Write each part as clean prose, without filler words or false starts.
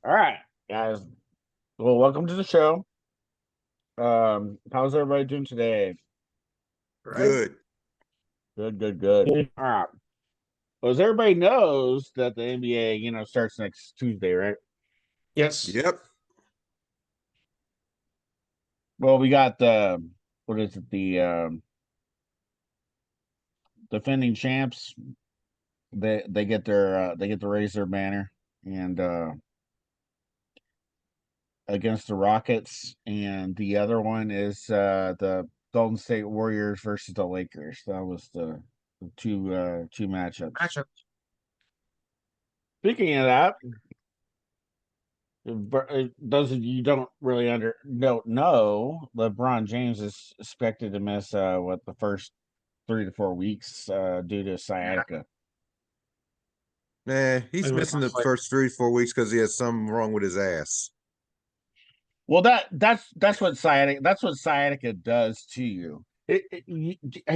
All right, guys. Well, welcome to the show. How's everybody doing today? Right? Good. Good, good, good. All right. Well, as everybody knows that the NBA, starts next Tuesday, right? Yes. Yep. Well, we got the what is it? The defending champs. They get they get to raise their banner and against the Rockets, and the other one is the Golden State Warriors versus the Lakers. That was the two matchups. Matchup. Speaking of that, those of you don't really don't know, LeBron James is expected to miss the first 3 to 4 weeks due to Yeah. sciatica. Nah, It he's was missing the like, first 3 4 weeks because he has something wrong with his ass. Well, that's what sciatica does to you. Hey,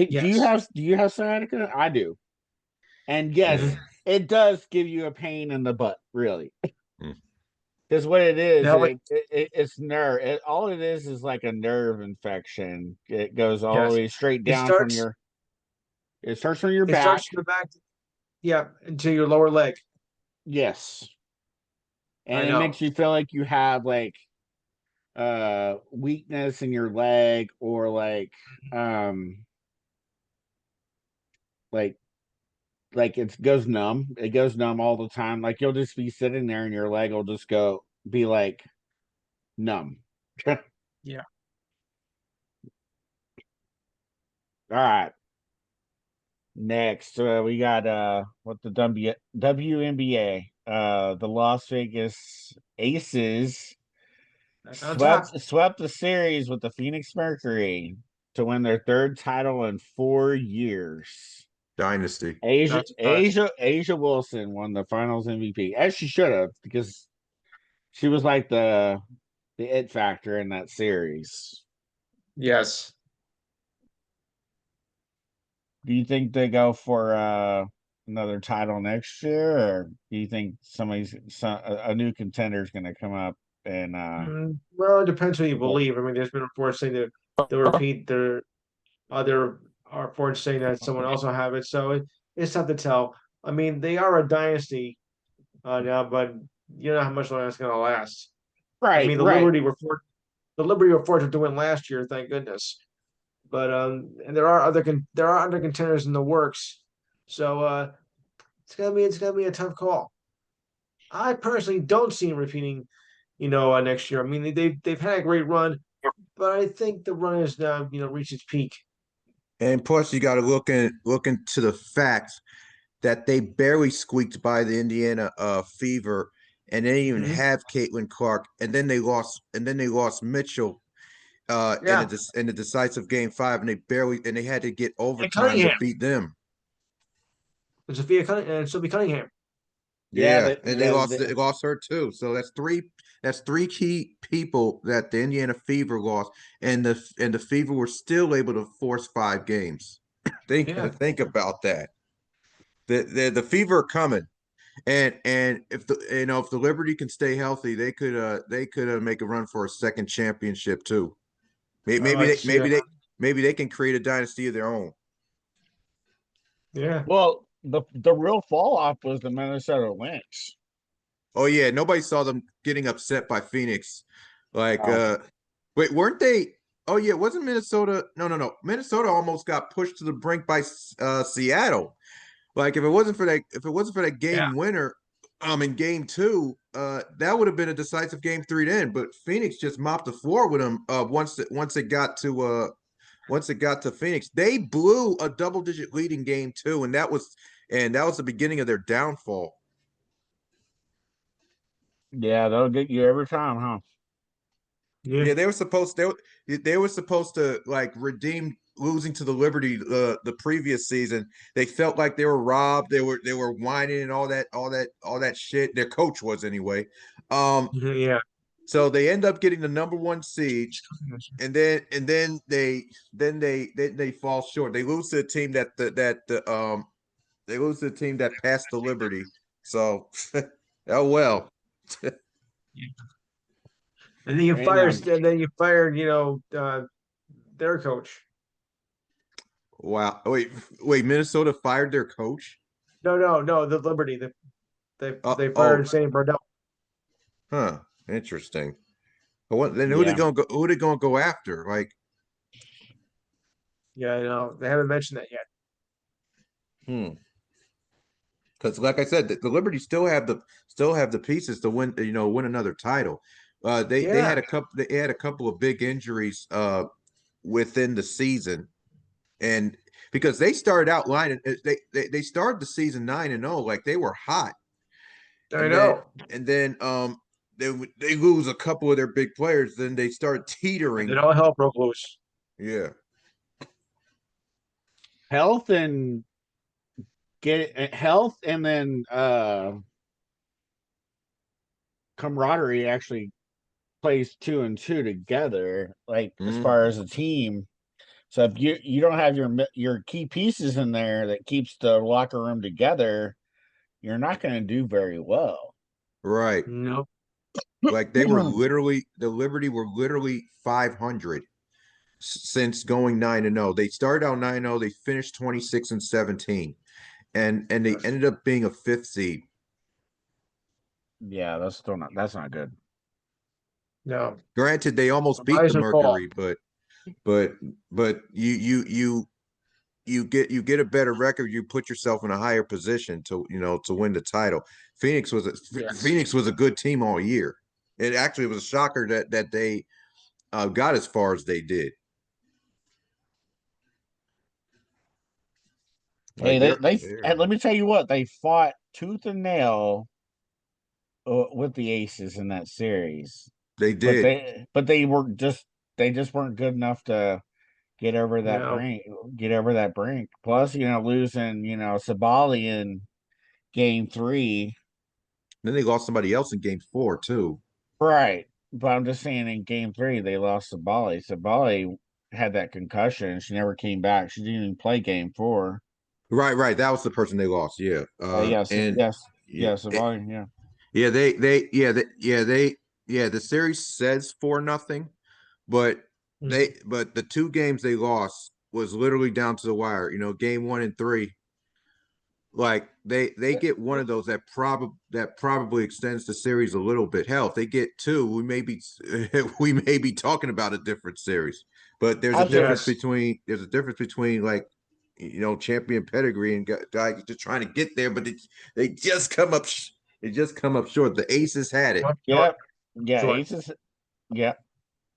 yes. do you have sciatica? I do, and yes, Hmm. it does give you a pain in the butt, really. Mm. Because what it is, Now, like, it's nerve. All it is like a nerve infection. It goes all the yes. way straight It down from starts your. It starts from your it back. starts in the back, yeah, into your lower leg. Yes, I and it know. makes you feel like you have weakness in your leg or um like it goes numb. It goes numb all the time. Like you'll just be sitting there and your leg will just be like numb. All Yeah. right. Next, we got what the WNBA. The Las Vegas Aces Back on top. swept the series with the Phoenix Mercury to win their third title in 4 years. Dynasty. That's nice. Asia Wilson won the Finals MVP, as she should have, because she was like the it factor in that series. Yes. Do you think they go for another title next year, or do you think a new contender is going to come up and Well, it depends who you believe. I mean, there's been reports saying that they'll repeat their other reports saying that someone else will have it. So it's tough to tell. I mean, they are a dynasty now, but you know how much longer it's going to last. I right, mean, right. the Liberty were fortunate to win last year, thank goodness. But and there are other contenders in the works. So it's gonna be a tough call. I personally don't see him repeating, next year. I mean, they've had a great run, but I think the run has now reached its peak. And plus, you got to look into the fact that they barely squeaked by the Indiana Fever, and they didn't even Hmm. have Caitlin Clark, and then they lost Mitchell Yeah, in the decisive game 5, and they had to get and overtime to Cunningham, beat them. And Sophie Cunningham. Yeah, Yeah, and they lost her too. So that's three key people that the Indiana Fever lost, and the Fever were still able to force 5 games. Yeah. Think about that. The Fever are coming, and if the Liberty can stay healthy, they could make a run for a second championship too. I like to see that. Maybe they can create a dynasty of their own. Yeah. well, the real fall off was the Minnesota Lynx. Oh yeah, nobody saw them getting upset by Phoenix. Like Oh, wait, weren't they? Oh yeah, wasn't Minnesota? No. Minnesota almost got pushed to the brink by Seattle. Like if it wasn't for that Yeah. game winner in game 2, that would have been a decisive game 3 then, but Phoenix just mopped the floor with them once it got to Phoenix. They blew a double-digit lead in game 2, and that was the beginning of their downfall. yeah, that'll get you every time, huh? Yeah. Yeah, they were supposed to like redeem losing to the Liberty the previous season. They felt like they were robbed. They were whining and all that shit. Their coach was anyway. Um, Yeah. so they end up getting the number 1 seed, and then they fall short. They lose to a team they lose to a team that passed the Liberty. So oh well. And then you And fired, and then you fired, their coach. Wow. Wait. Minnesota fired their coach. No, the Liberty. They Oh. fired Sandy Burdell. Huh. Interesting. What then? Who they yeah, gonna go? Who they gonna go after? Like, Yeah, I know. They haven't mentioned that yet. because like I said, the Liberty still have the pieces to win. Win another title. They Yeah, had a couple of big injuries within the season, and because they started out lining, they started the season 9-0, like they were hot, I and then know. and then they lose a couple of their big players, then they start And then teetering. all hell broke loose. Yeah. health and health, and then camaraderie actually plays two and two together. Like as far Mhm. as a team, so if you don't have your key pieces in there that keeps the locker room together, you're not going to do very well. Right. Nope. Like they were literally the Liberty were literally 500 since going 9-0. They started out 9-0, they finished 26-17, and they Yes. ended up being a fifth seed. Yeah, that's not good. No. Granted, they almost beat the Rise and fall. Mercury, but but you get a better record, you put yourself in a higher position to win the title. Yes. Phoenix was a good team all year. It actually was a shocker that they got as far as they did. Hey, Like they're and let me tell you what, they fought tooth and nail with the Aces in that series, they but did. they just weren't good enough to get over that No. brink. Get over that brink. Plus, losing Sabali in game three, Then they lost somebody else in game 4 too. right? But I'm just saying, in game three, they lost Sabali. Sabali had that concussion. She never came back. She didn't even play game four. Right. That was the person they lost. Yeah. Yes, And yes, yeah, yes, Sabali. Yeah. yeah, the series says 4-0, but Mhm. the two games they lost was literally down to the wire. Game 1 and 3, like they get one of those that probably extends the series a little bit. Hell, if they get two, we may be talking about a different series. But Yes. there's a difference between like champion pedigree and guys just trying to get there, but they just come up they just come up short. The Aces had it. Short, short, Yep. Yeah. short. Aces. Yep.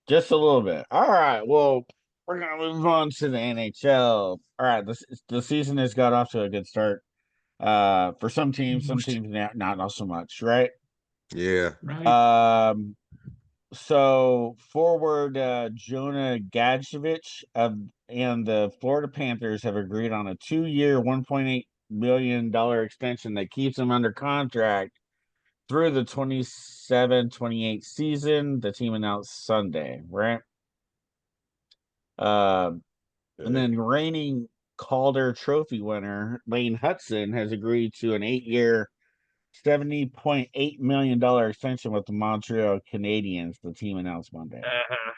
Just a little bit. All right. Well, we're gonna move on to the NHL. All right. The season has got off to a good start. For some teams not so much, right? Yeah. Right. Um, so forward Jonah Gadjevich of and the Florida Panthers have agreed on a 2-year, $1.8 million extension that keeps him under contract through the 27-28 season. The team announced Sunday, right? Um, and then reigning Calder Trophy winner Lane Hudson has agreed to an 8-year, $70.8 million extension with the Montreal Canadiens. The team announced Monday. Uh-huh.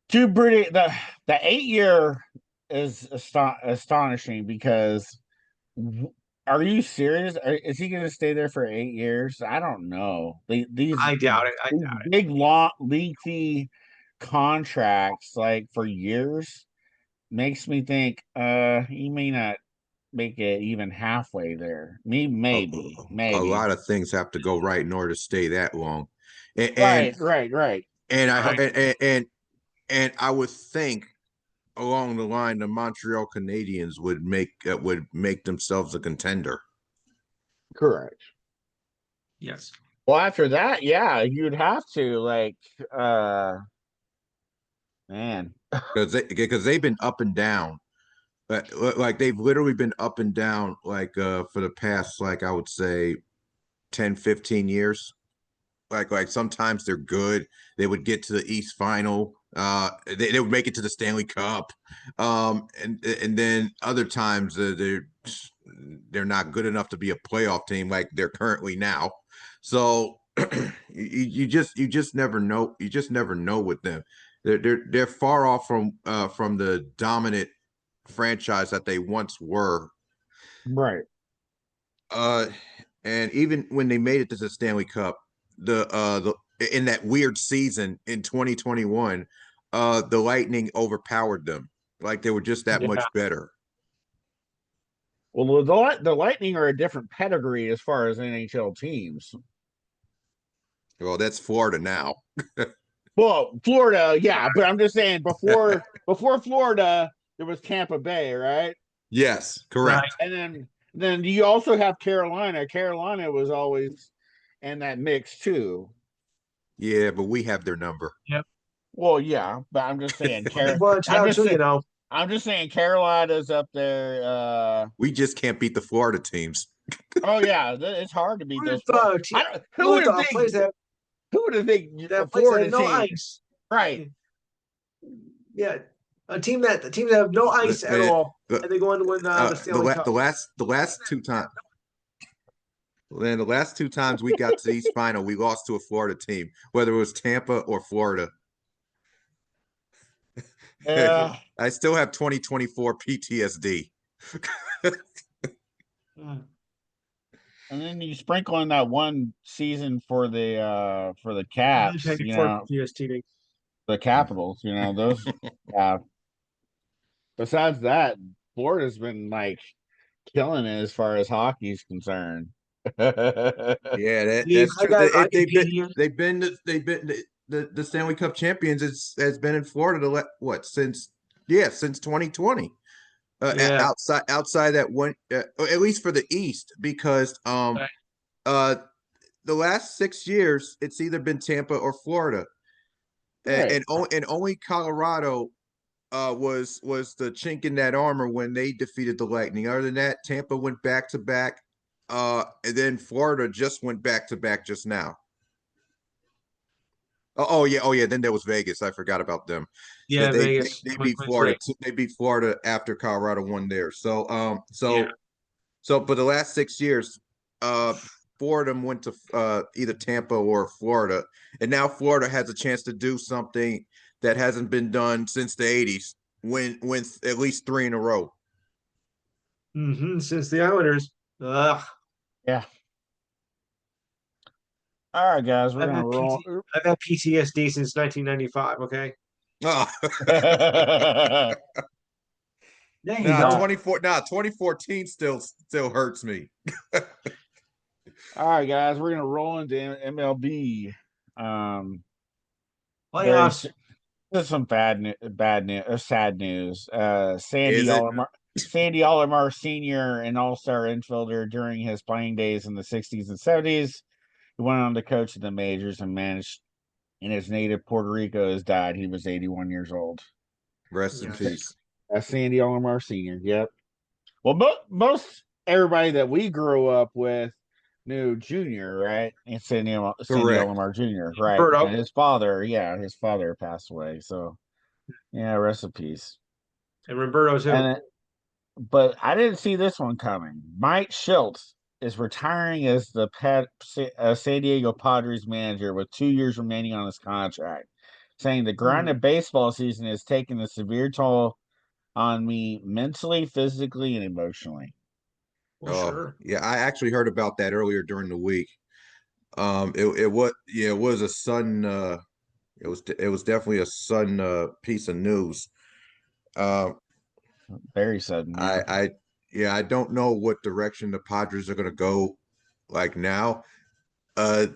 Too pretty. The 8-year is astonishing because are you serious? Is he going to stay there for 8 years? I don't know. I doubt it. I These doubt big, long, lengthy contracts, like for years, makes me think he may not make it even halfway there. Me, a, a maybe. lot of things have to go right in order to stay that long, and Right, and right, right. and it. I Right. and I would think along the line the Montreal Canadiens would make themselves a contender. Correct. Yes. Well, after that, yeah, you'd have to man. Because they've been up and down. Like they've literally been up and down like for the past, like I would say 10-15 years. Like sometimes they're good. They would get to the East Final. They would make it to the Stanley Cup. And then other times they're not good enough to be a playoff team like they're currently now. So you just never know. You just never know with them. They're far off from the dominant franchise that they once were. Right. Uh, and even when they made it to the Stanley Cup, the in that weird season in 2021, the Lightning overpowered them. Like they were just that Yeah. much better. Well, the Lightning are a different pedigree as far as NHL teams. Well, that's Florida now. Well, Florida, yeah, but I'm just saying before Florida, there was Tampa Bay, right? Yes, Right. correct. And then you also have Carolina. Carolina was always in that mix too. Yeah, but we have their number. Yep. Well, yeah, but I'm just saying, Well, it's I'm how just too, saying, you know. I'm just saying, Carolina's up there. We just can't beat the Florida teams. Oh yeah, it's hard to beat What those. if I don't. Who what would if have place think? that Who would have think a place that Florida have no team? ice? Right. Yeah, a team that have no ice at Man, all, and they go on to win the Stanley Cup. the last two times. Then the last two times we got to the East Final, we lost to a Florida team, whether it was Tampa or Florida. Yeah. I still have 2024 PTSD. Mm. And then you sprinkle in that one season for the I've Caps, had before PSTV. the Capitals, those. Yeah. Besides that, Florida's been like killing it as far as hockey's concerned. Yeah, Steve, that's true. I can pee here. They've been the Stanley Cup champions has been in Florida since 2020. Yeah. Outside that one, at least for the East, because Right. uh the last 6 years it's either been Tampa or Florida, Right. and only Colorado was the chink in that armor when they defeated the Lightning. Other than that, Tampa went back to back, and then Florida just went back to back just now. Oh yeah. Then there was Vegas. I forgot about them. Yeah, Vegas They beat 2023. Florida. They beat Florida after Colorado won there. Yeah. So for the last 6 years, four of them went to either Tampa or Florida, and now Florida has a chance to do something that hasn't been done since the '80s. Win at least three in a row. Since the Islanders. Ugh. Yeah. All right, guys, we're I've gonna had roll. I've had PTSD since 1995. Okay. Oh. There you Nah, go. 2014 still hurts me. All right, guys, we're gonna roll into MLB. Very Playoffs. There's some bad news or sad news. Is it? Sandy Alomar Sr., an all-star infielder during his playing days in the 60s and 70s, he went on to coach in the majors and managed in his native Puerto Rico, has died. He was 81 years old. Rest in Yes. peace. That's Sandy Alomar Sr. Yep. Well, most everybody that we grew up with knew Junior, right? And Sandy Correct. Alomar Jr., right? Birdo. And his father passed away. So, yeah, rest in peace. And Roberto too. But I didn't see this one coming. Mike Schultz is retiring as the San Diego Padres manager with 2 years remaining on his contract, saying the grind of baseball season has taken a severe toll on me mentally, physically, and emotionally. Well, Oh, sure. yeah, I actually heard about that earlier during the week. It was a sudden it was definitely a sudden piece of news. Uh, Very sudden, yeah. I don't know what direction the Padres are going to go like now. So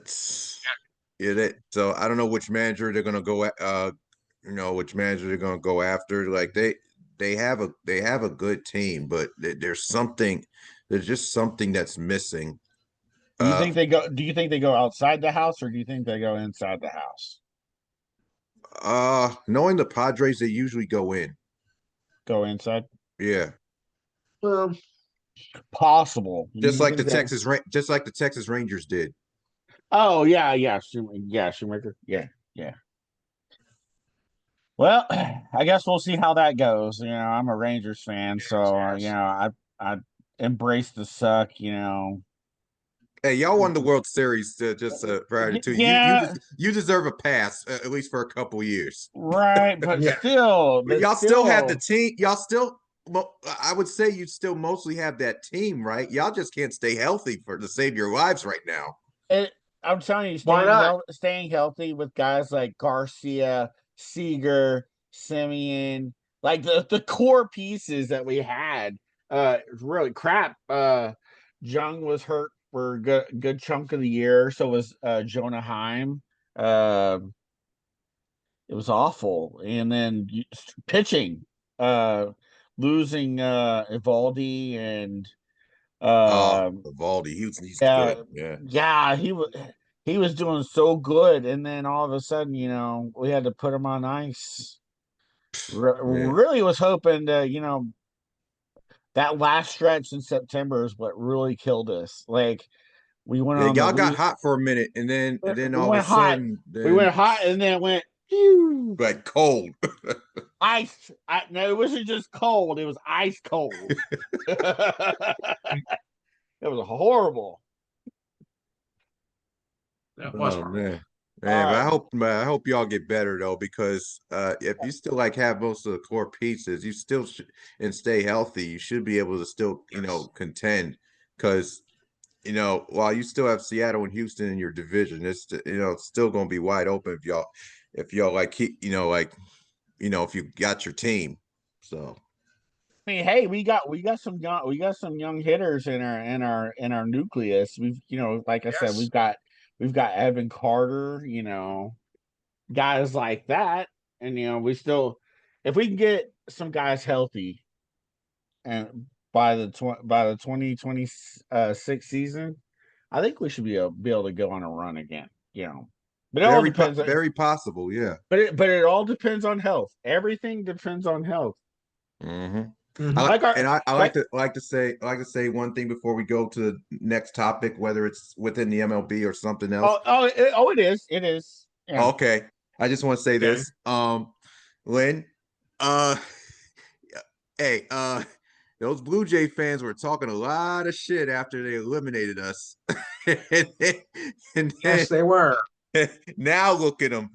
I don't know which manager they're going to go which manager they're going to go after. Like they have a good team, but there's just something that's missing. Do you think they go outside the house, or do you think they go inside the house? Knowing the Padres, they usually go in. Go inside? Yeah. Well, Possible. Just You like the think that? Just like the Texas Rangers did. Oh yeah, Shoemaker. Yeah. Well, I guess we'll see how that goes. I'm a Rangers fan, so yes. I embrace the suck. Hey, y'all won the World Series just prior to Yeah, you deserve a pass at least for a couple years. right, but Yeah. still, But but y'all still have the still, team. Y'all still, I would say you still mostly have that team, right? Y'all just can't stay healthy to save your lives right now. it, I'm telling you, Why not? staying healthy with guys like Garcia, Seager, Simeon, like the core pieces that we had, really crap. Jung was hurt for a good chunk of the year. So was Jonah Heim. Uh, it was awful. And then pitching, uh, losing Evaldi and Oh, uh, Valdi, he's yeah, good. Yeah, yeah, he was doing so good, and then all of a sudden, we had to put him on ice. yeah, Really was hoping to, that last stretch in September is what really killed us. Like we went yeah. on the Y'all got lose, hot for a minute, and then we all of a went hot, sudden, then and then it went phew, like cold. ice. No, it wasn't just cold; it was ice cold. It was horrible. That was Oh horrible. man. Man, Uh, but I hope y'all get better though, because if you still like have most of the core pieces, you still should and stay healthy, you should be able to still, Yes. contend. Because while you still have Seattle and Houston in your division, it's still gonna be wide open if y'all like keep, if you got your team. So I mean, hey, we got some young hitters in our nucleus. We've like I said, Yes. we've got Evan Carter, guys like that, and we still, if we can get some guys healthy, and by the 2026 season, I think we should be able to go on a run again. But it all depends. very possible, yeah. But it all depends on health. Everything depends on health. Hmm. I Hmm. like Like our and I like like to say one thing before we go to the next topic, whether it's within the MLB or something else. it is, it is, yeah. Okay. I just want to say Okay. this. Lynn, uh hey, those Blue Jay fans were talking a lot of shit after they eliminated us. and then, and then Yes, they were. now look at them.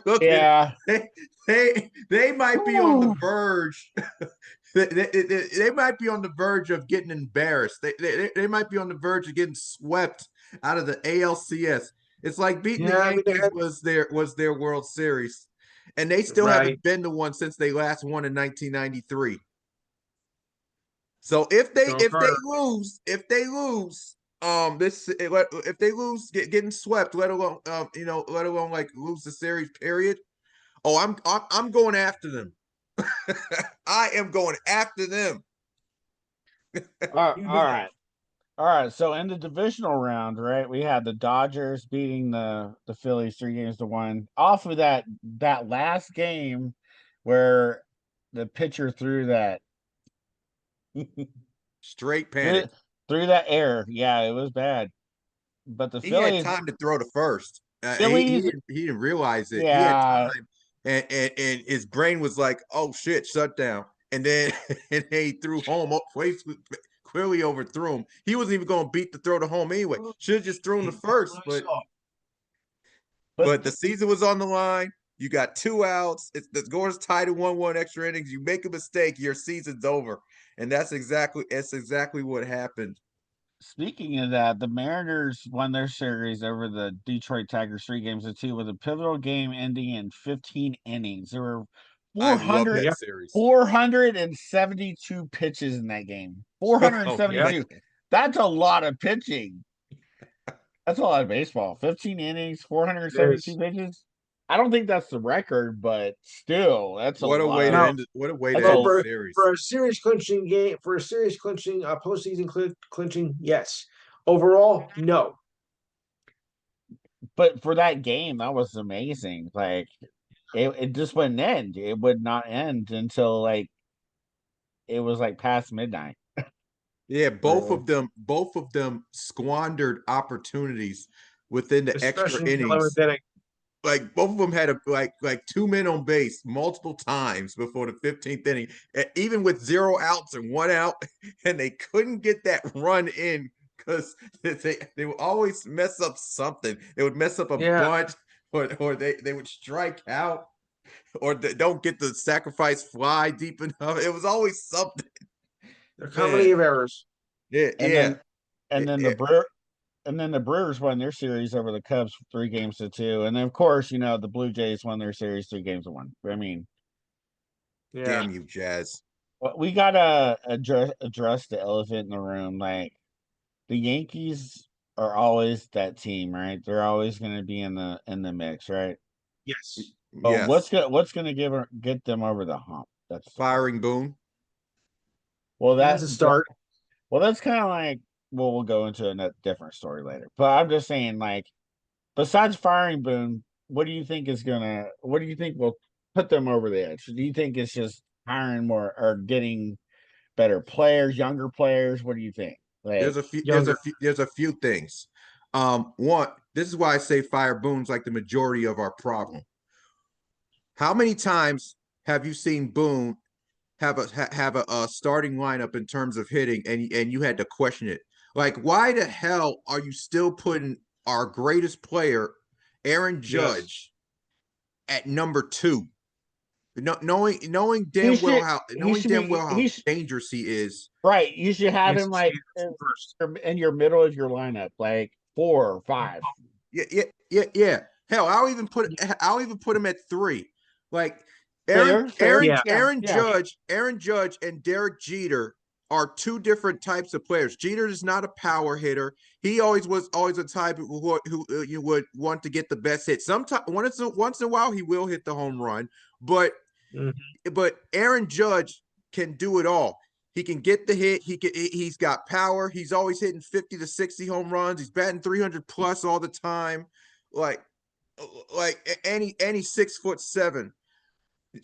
Look at Yeah. they might be on the Whew. verge. They might be on the verge of getting embarrassed. They might be on the verge of getting swept out of the ALCS. It's like beating the Yeah, I mean, they Yankees had, was their World Series, and they still right. haven't been to one since they last won in 1993. So Joe Carter. if they lose, if they lose, getting swept, let alone like lose the series, period. Oh, I'm going after them. I am going after them. You All know. right. All right. So in the divisional round, right, we had the Dodgers beating the Phillies 3-1. Off of that last game where the pitcher threw that Straight threw, panic. threw that air. Yeah, it was bad. But the He had Phillies time to throw to first. Phillies, He didn't realize it. He had yeah. time, and his brain was like, "Oh shit, shut down." And then and he threw home. Clearly overthrew him. He wasn't even going to beat the throw to home anyway. Should have just thrown the What first, I saw. But but the season was on the line. You got 2 outs. The score's tied at 1-1 extra innings. You make a mistake, your season's over, and that's exactly what happened. speaking of that, the Mariners won their series over the Detroit Tigers 3-2 with a pivotal game ending in 15 innings. There were I love 400, that Yep. series. 472 pitches in that game. Oh man, Yep. 472. That's a lot of pitching. That's a lot of baseball. 15 innings, It 472 is. pitches. I don't think that's the record, but still, that's a what a lot way to of. No. end it! What a way to That's a end the Well, series. for a series clinching game, for a series clinching, postseason clinching, yes. Overall, no. but for that game, that was amazing. Like it just wouldn't end. It would not end until like it was like past midnight. Yeah, Really. both of them squandered opportunities within the extra Especially in the 11th innings. inning. Like both of them had like 2 men on base multiple times before the 15th inning, even with 0 outs and 1 out, and they couldn't get that run in because they would always mess up something. They would mess up a Yeah. bunt, or they would strike out, or they don't get the sacrifice fly deep enough. It was always something. They're comedy Man, of errors. yeah, And yeah, then and then yeah. the Brewers won their series over the Cubs 3-2, and then of course the Blue Jays won their series 3-1. I mean, Yeah. Damn you, Jazz. we gotta address the elephant in the room. Like the Yankees are always that team, right? They're always going to be in the mix, right? Yes. But Yes, what's gonna get them over the hump? That's the question. firing Boone. Well, That's a start. that's kind of like we'll go into a different story later. But I'm just saying, like, besides firing Boone, what do you think will put them over the edge? Do you think it's just hiring more or getting better players, younger players? What do you think? Like, Younger. There's a few things. One, this is why I say fire Boone's like the majority of our problem. How many times have you seen Boone have a starting lineup in terms of hitting, and you had to question it? Like, why the hell are you still putting our greatest player, Aaron Yes. Judge, at number 2? Knowing he damn well should how he should be dangerous he is. right. You should have Yes. him like First. in your middle of your lineup, like 4 or 5. Yeah. Hell, I'll even put him at 3. Like Fair, Yeah. yeah. Aaron Judge and Derek Jeter are 2 different types of players. Jeter is not a power hitter. He was always a type who you would want to get the best hit. Sometimes once in a while he will hit the home run, but Mhm. Aaron Judge can do it all. He can get the hit. He's got power. He's always hitting 50 to 60 home runs. He's batting 300 plus all the time. Like any 6'7".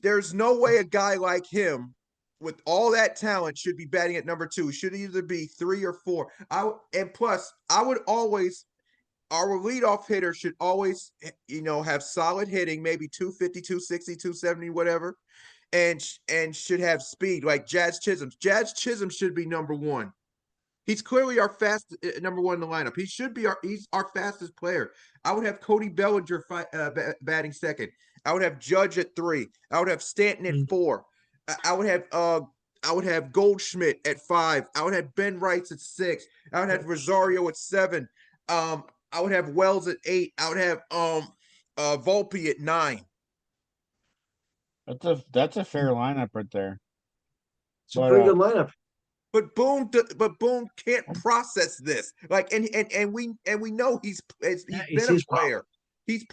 There's no way a guy like him with all that talent should be batting at number 2. Should either be 3 or 4. And plus, I would always our leadoff hitter should always have solid hitting, maybe 250, 260, 270, whatever, and should have speed like Jazz Chisholm. Jazz Chisholm should be number 1. He's clearly our fast number 1 in the lineup. He's our fastest player. I would have Cody Bellinger batting second. I would have Judge at 3. I would have Stanton at Mhm. 4. I would have Goldschmidt at 5. I would have Ben Wrights at 6. I would have Rosario at 7. I would have Wells at 8. I would have Volpe at 9. That's a fair lineup right there. It's a But pretty good lineup. But Boone can't process this. Like, and we know he's Yeah, it's been a his problem. player. He's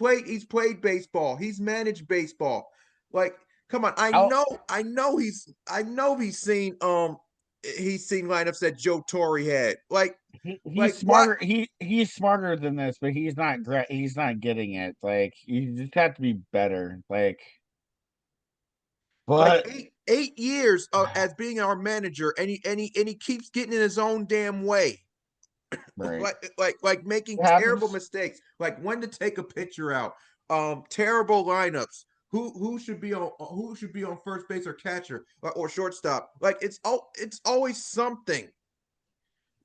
played baseball. He's managed baseball. Like, come on. I'll, I know he's seen lineups that Joe Torre had. he's Like what? smarter. He's smarter than this, but he's not great. He's not getting it. Like you just have to be better. Like, Like but 8 years as being our manager, and he keeps getting in his own damn way. right, Like making it terrible happens. mistakes, like when to take a pitcher out, terrible lineups, who should be on first base or catcher or shortstop. Like it's always something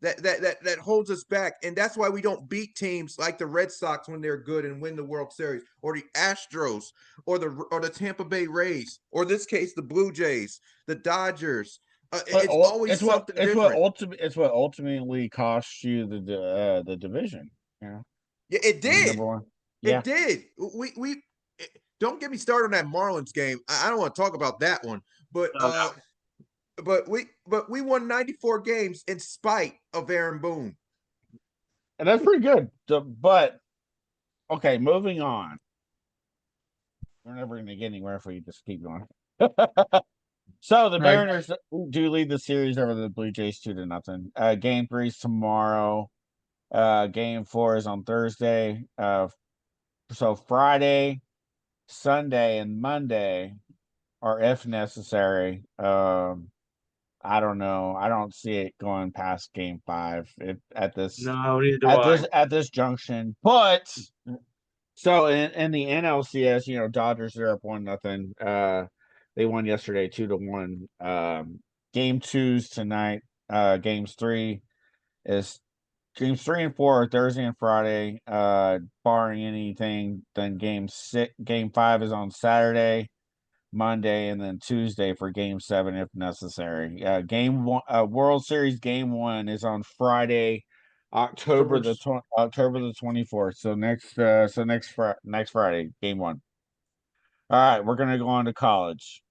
that holds us back, and that's why we don't beat teams like the Red Sox when they're good and win the World Series, or the Astros, or the Tampa Bay Rays, or this case the Blue Jays, the Dodgers. But It's always something different. it's what ultimately costs you the division. You know, Yeah, it I mean, did. number one. It Yeah, did. We don't get me started on that Marlins game. I don't want to talk about that one, but No, no. we won 94 games in spite of Aaron Boone. and that's pretty good. But okay, moving on. We're never going to get anywhere if we just keep going. So the Right. Mariners do lead the series over the Blue Jays 2-0. Game 3's tomorrow. Game 4 is on Thursday. So Friday, Sunday, and Monday are if necessary. I don't know. I don't see it going past Game 5 at this No, neither do I. at this junction. But so in the NLCS, Dodgers are up 1-0. They won yesterday 2-1. Game 2's tonight. Games 3 is Games 3 and 4 are Thursday and Friday. Barring anything, then game 5 is on Saturday, Monday, and then Tuesday for game 7 if necessary. Game 1, World Series game 1 is on Friday, October the 24th. So next Friday, game 1. All right, we're gonna go on to college.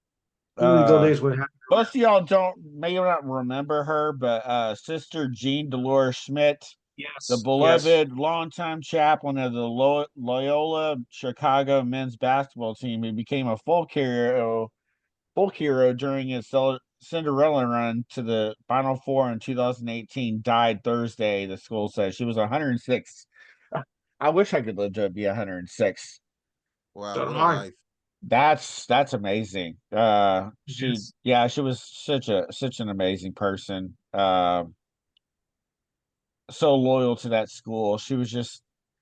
Illegal days would happen. Most of y'all may not remember her, but Sister Jean Dolores Schmidt, the Yes. beloved longtime chaplain of the Loyola Chicago men's basketball team, who became a folk hero during his Cinderella run to the Final Four in 2018, died Thursday. The school says she was 106. I wish I could live to be 106. Wow, Done what a hard. life. That's amazing. Yes. She was such an amazing person. So loyal to that school. She was just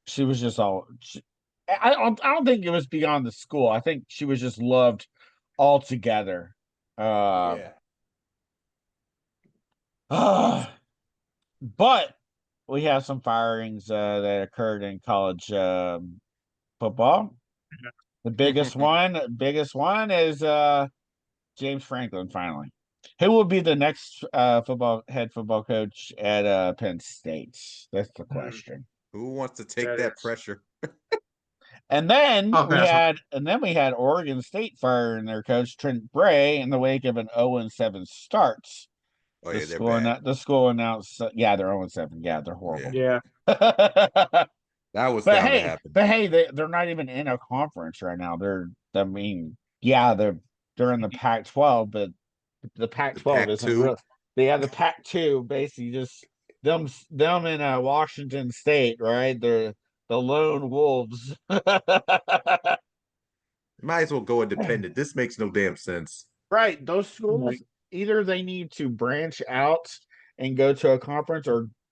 I don't think it was beyond the school. I think she was just loved altogether. Uh, Yeah. but we have some firings that occurred in college football. The biggest one is James Franklin finally. Who will be the next head football coach at Penn State? That's the question. Who wants to take That that is. pressure? I'll pass on. Then we had Oregon State firing their coach Trent Bray in the wake of an 0-7 start. Oh yeah, they're bad. The school announced, yeah, they're 0-7. Yeah, they're horrible. Yeah, but that was bound to happen. hey, they're not even in a conference right now. I mean, yeah, they're in the Pac-12, but the Pac-12 isn't Pac-2. real. They have the Pac-2, basically just them in Washington State, right? They're the lone wolves. Might as well go independent. This makes no damn sense. Right. Those schools, Right. either they need to branch out and go to a conference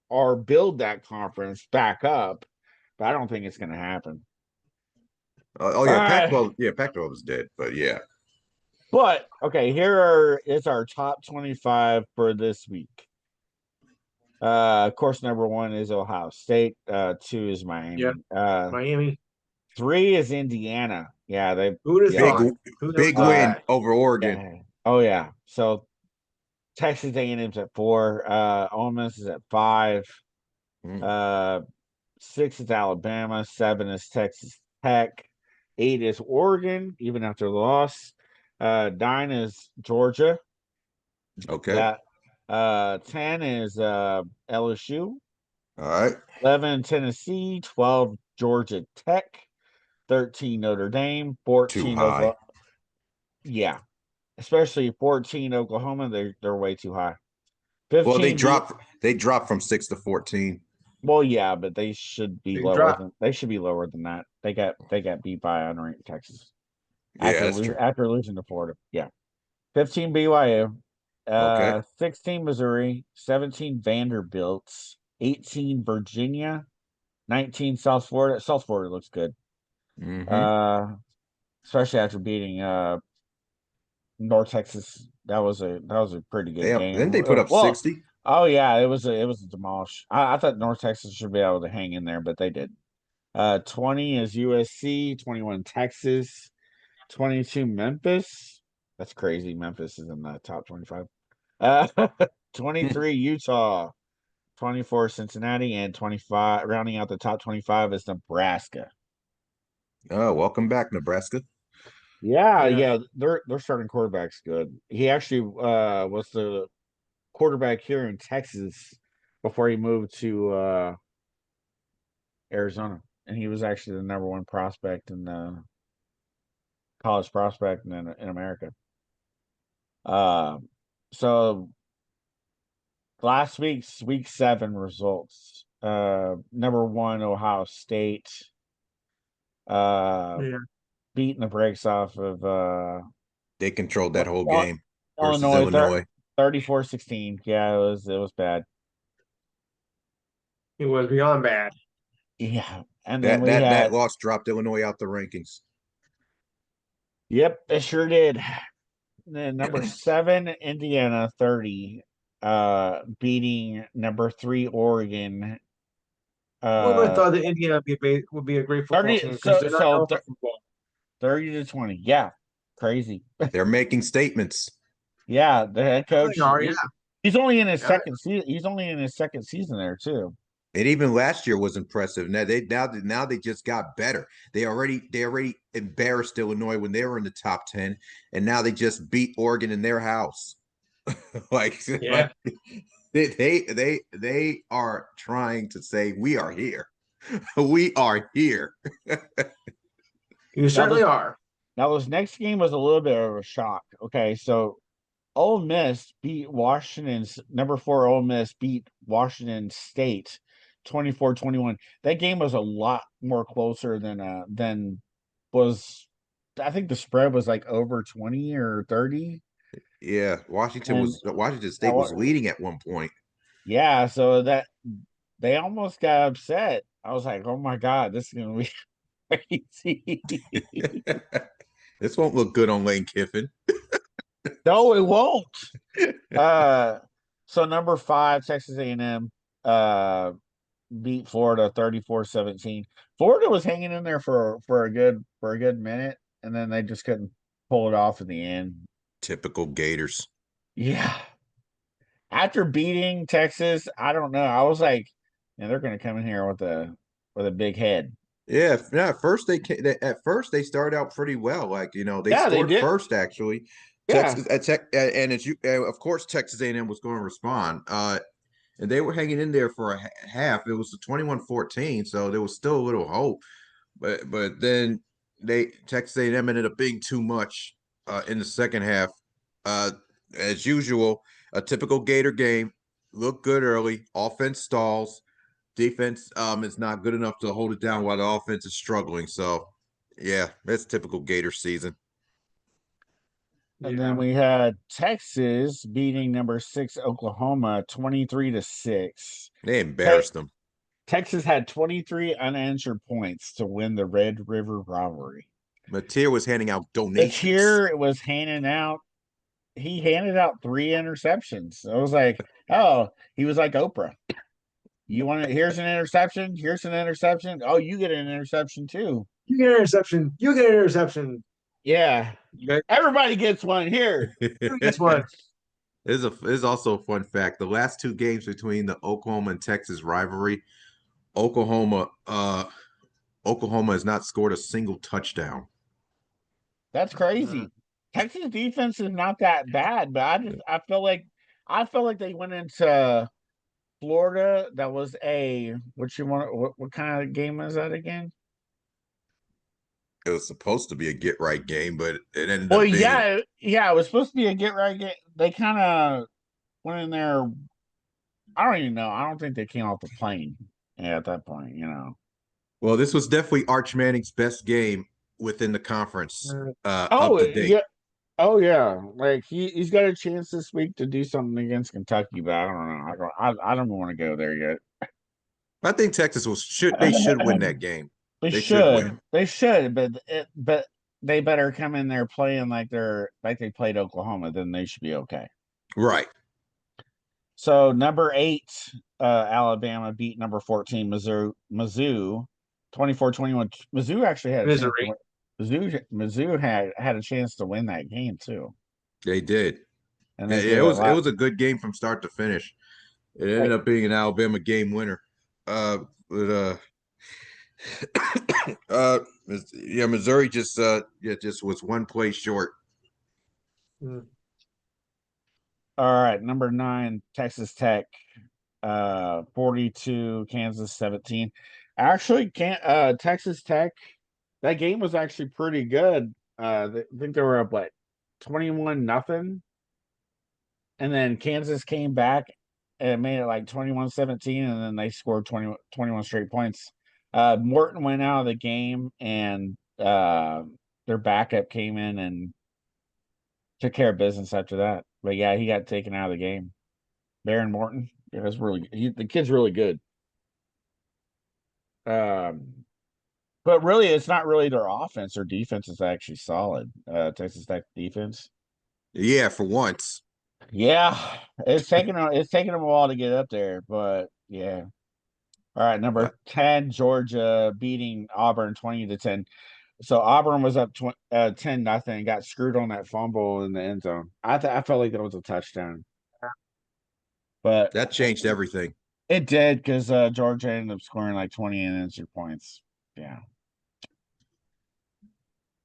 or build that conference back up. But I don't think it's gonna happen. Oh All yeah, right. Pac-12. Yeah, Pac-12 is dead. But yeah, But okay, is our top 25 for this week. Of course, number 1 is Ohio State. 2 is Miami. Yeah. Miami. 3 is Indiana. Yeah, Who'd have big thought? Who'd have big thought win that? over Oregon. yeah. Oh yeah. So Texas A&M's at 4. Ole Miss is at 5. Mm. 6 is Alabama. 7 is Texas Tech. 8 is Oregon, even after the loss. 9 is Georgia. Okay. That 10 is LSU. All right. 11 Tennessee. 12 Georgia Tech. 13 Notre Dame. Too 14 high. Oklahoma. Yeah, especially 14 Oklahoma. They're way too high. Well, 15 they dropped from 6 to 14. Well, yeah, but they should be Big drop. they should be lower than that. They got beat by unranked Texas Yeah, that's true. after losing to Florida. Yeah. 15 BYU, Okay. 16 Missouri, 17 Vanderbilt, 18 Virginia, 19 South Florida. South Florida looks good. Mm-hmm. Especially after beating North Texas. That was a pretty good Damn, game. then they put up Well, 60. oh yeah, it was a demolish. I thought North Texas should be able to hang in there, but they did. 20 is USC, 21 Texas, 22 Memphis. That's crazy. Memphis is in the top 25. Uh, 23 Utah, 24 Cincinnati, and 25 rounding out the top 25 is Nebraska. Oh, welcome back, Nebraska. Yeah, their starting quarterback's good. He actually was the quarterback here in Texas before he moved to Arizona, and he was actually the number 1 prospect in college prospect in America. So last week's week 7 results. Number 1 Ohio State Yeah. beating the brakes off of They controlled that whole game versus Illinois Illinois. 34-16. Yeah, it was bad. It was beyond bad. Yeah, and then That we that had that loss dropped Illinois out the rankings. Yep, it sure did. Then number 7 Indiana 30 beating number 3 Oregon We would have Uh, thought that Indiana would be a great football 30, team because so they're not so known for football. 30 to 20. Yeah, crazy. They're making statements. Yeah, the head Yeah, coach. they are. Yeah, He's only in his yeah. second season. He's only in his second season there too. And even last year was impressive. Now they just got better. They already embarrassed Illinois when they were in the top 10, and now they just beat Oregon in their house. like Yeah. like they are trying to say we are here. We are here. You Now certainly this are. now this next game was a little bit of a shock. Okay, so Ole Miss beat Washington's number 4 Ole Miss beat Washington State 24-21. That game was a lot more closer than was. I think the spread was like over 20 or 30. Yeah, And Washington that State was leading at one point. yeah, so that they almost got upset. I was like, "Oh my God, this is gonna be crazy." This won't look good on Lane Kiffin. No, it won't. Uh, so number 5, Texas A&M, beat Florida 34-17. Florida was hanging in there for a good minute, and then they just couldn't pull it off in the end. Typical Gators. Yeah. After beating Texas, I don't know. I was like, yeah, they're gonna come in here with a big head. Yeah. At first they started out pretty well. Like they Yeah, they scored did. first actually. Yeah. And of course Texas A&M was going to respond. And they were hanging in there for a half. It was 21-14, so there was still a little hope. But then Texas A&M ended up being too much in the second half. Uh, as usual, a typical Gator game. Looked good early. Offense stalls. Defense is not good enough to hold it down while the offense is struggling. So, yeah, that's typical Gator season. And then Yeah. we had Texas beating number 6 Oklahoma 23-6. They embarrassed them. Texas had 23 unanswered points to win the Red River rivalry. Mateer was handing out The donations. tier was handing out. He handed out 3 interceptions. I was like, oh, he was like Oprah. You want it? Here's an interception. Here's an interception. Oh, you get an interception too. You get an interception. You get an interception. Yeah, Okay. everybody gets one here. Who gets one? Is also a fun fact. The last two games between the Oklahoma and Texas rivalry, Oklahoma Oklahoma has not scored a single touchdown. That's crazy. Texas defense is not that bad, but I feel like they went into Florida. That was a what kind of game is that again? It was supposed to be a get right game, but it ended Well, up being yeah, it was supposed to be a get right game. They kind of went in there. I don't even know. I don't think they came off the plane at that point. well, this was definitely Arch Manning's best game within the conference up Oh to date. yeah. Oh yeah, like he's got a chance this week to do something against Kentucky, but I don't know. I don't want to go there yet. I think Texas should win that game. They They should win. but they better come in there playing like they played Oklahoma, then they should be okay. Right. So number 8, Alabama beat number 14 Mizzou 24-21. Mizzou actually had a chance to Misery. win. Mizzou had a chance to win that game too, They did. and Yeah, they did it it last. was a good game from start to finish. It ended up being an Alabama game winner. But uh yeah, Missouri just was one play short. Mm. All right, number 9, Texas Tech, 42, Kansas 17. Actually, can Texas Tech, that game was actually pretty good. I think they were up what 21-0, and then Kansas came back and made it like 21-17, and then they scored 21 straight points. Morton went out of the game, and their backup came in and took care of business after that. But yeah, he got taken out of the game. Baron Morton. Yeah, that's the kid's really good. But really, it's not really their offense. Their defense is actually solid. Texas Tech defense. Yeah, for once. Yeah, it's taking them a while to get up there, but yeah. All right, number 10, Georgia beating Auburn 20-10. So Auburn was up 10-0, got screwed on that fumble in the end zone. I felt like that was a touchdown, but That changed everything. it did because Georgia ended up scoring like 20 unanswered points. Yeah.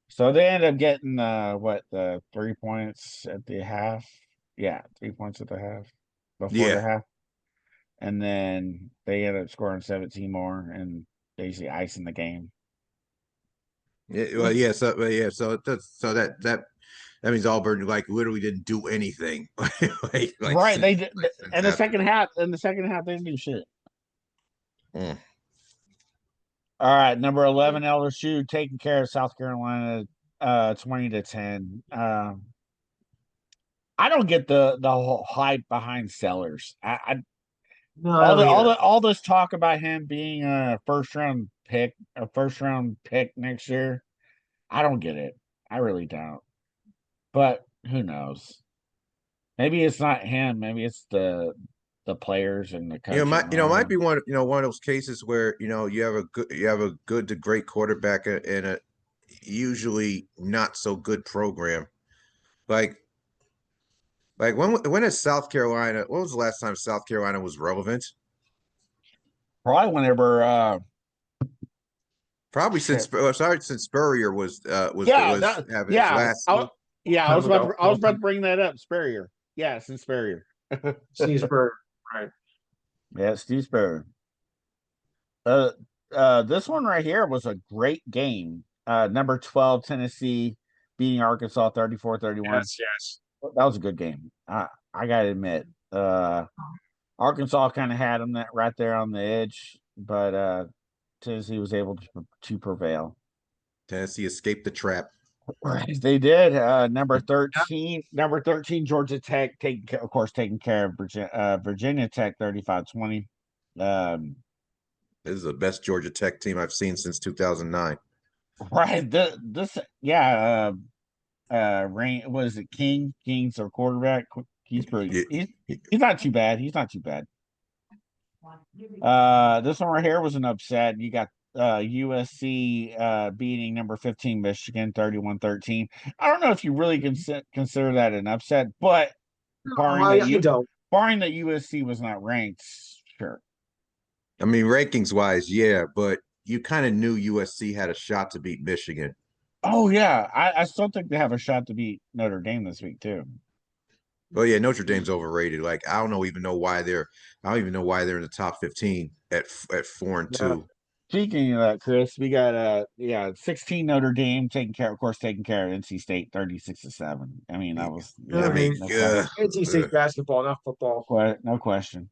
So they ended up getting the 3 points at the half. Yeah, 3 points at the half before the Yeah. half. And then they ended up scoring 17 more and basically icing the game. Well, yeah. So that means Auburn like literally didn't do anything. Right. They did since in the after. second half. In the second half, they didn't do shit. Mm. All right, number 11, LSU taking care of South Carolina 20-10. I don't get the whole hype behind Sellers. No, I don't either. All this talk about him being a first round pick next year. I don't get it. I really don't. But who knows? Maybe it's not him. Maybe it's the players and the coaching. Might be one of those cases where you have a good to great quarterback in a usually not so good program. Like when is South Carolina? When was the last time South Carolina was relevant? Probably whenever Probably since shit. since Spurrier was Yeah, was having his last. I Time ago. was about to bring that up. Spurrier. Yeah, since Spurrier. Sneesburg, right? Yeah, Steve Spurrier. This one right here was a great game. Number 12, Tennessee beating Arkansas 34-31. Yes. That was a good game. I gotta admit. Arkansas kind of had them that right there on the edge, but Tennessee was able to prevail. Tennessee escaped the trap. They did. Number 13, Georgia Tech, of course, taking care of Virginia Tech 35-20. This is the best Georgia Tech team I've seen since 2009. Right. Rain was it King? King's their quarterback. He's pretty. He's not too bad. He's not too bad. This one right here was an upset. You got USC beating number 15 Michigan 31-13. I don't know if you really consider that an upset, but barring I don't. that USC was not ranked, sure. I mean, rankings wise, yeah, but you kind of knew USC had a shot to beat Michigan. Oh yeah, I still think they have a shot to beat Notre Dame this week too. Well, yeah, Notre Dame's overrated. Like I don't even know why they're in the top 15 at 4-2. Speaking of that, Chris, we got 16 Notre Dame taking care of NC State 36-7. I mean, that was NC State basketball, not football. No question.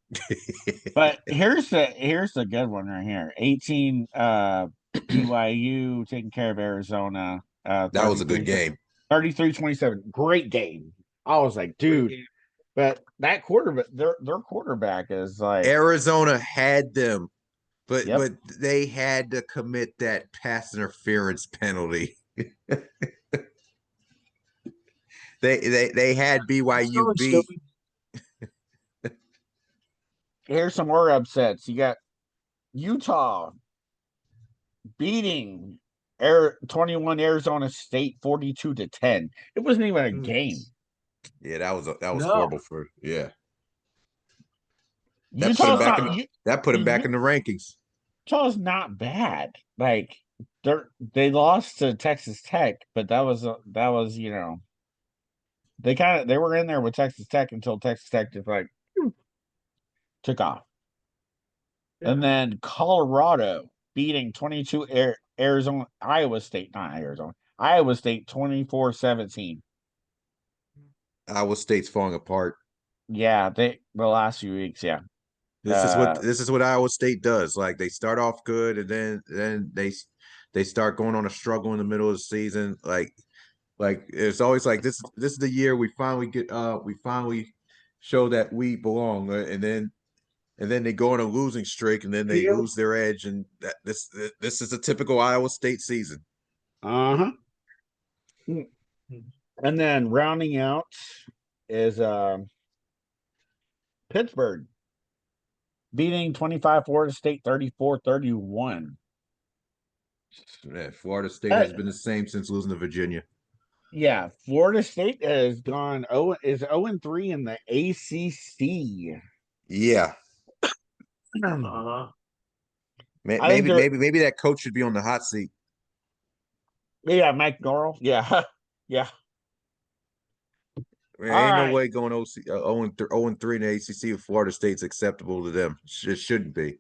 But here's the good one right here. 18 BYU taking care of Arizona. That was a good game. 33-27. Great game. I was like, dude, but that quarterback, their quarterback is like Arizona had them, but Yep. they had to commit that pass interference penalty. they had BYU beat. Here's some more upsets. You got Utah beating 21 Arizona State 42-10. It wasn't even a game. Yeah, that was horrible for That put him back in the rankings. Utah's not bad. Like they lost to Texas Tech, but that was they were in there with Texas Tech until Texas Tech just like took off. Yeah. And then Colorado beating 22 Iowa State 24-17. Iowa State's falling apart. Yeah, the last few weeks, yeah. This is what Iowa State does. Like they start off good and then they start going on a struggle in the middle of the season. Like it's always like this is the year we finally show that we belong, and then they go on a losing streak and then they lose their edge, and this is a typical Iowa State season. And then rounding out is Pittsburgh beating 25 Florida State 34-31. Yeah, Florida State has been the same since losing to Virginia. Yeah, Florida State has gone 0-3 in the ACC. Yeah, Uh-huh. I think maybe that coach should be on the hot seat. Yeah, Mike Norrell. Yeah, yeah. Man, All ain't no right. way going 0-3 in the ACC if Florida State's acceptable to them. It shouldn't be.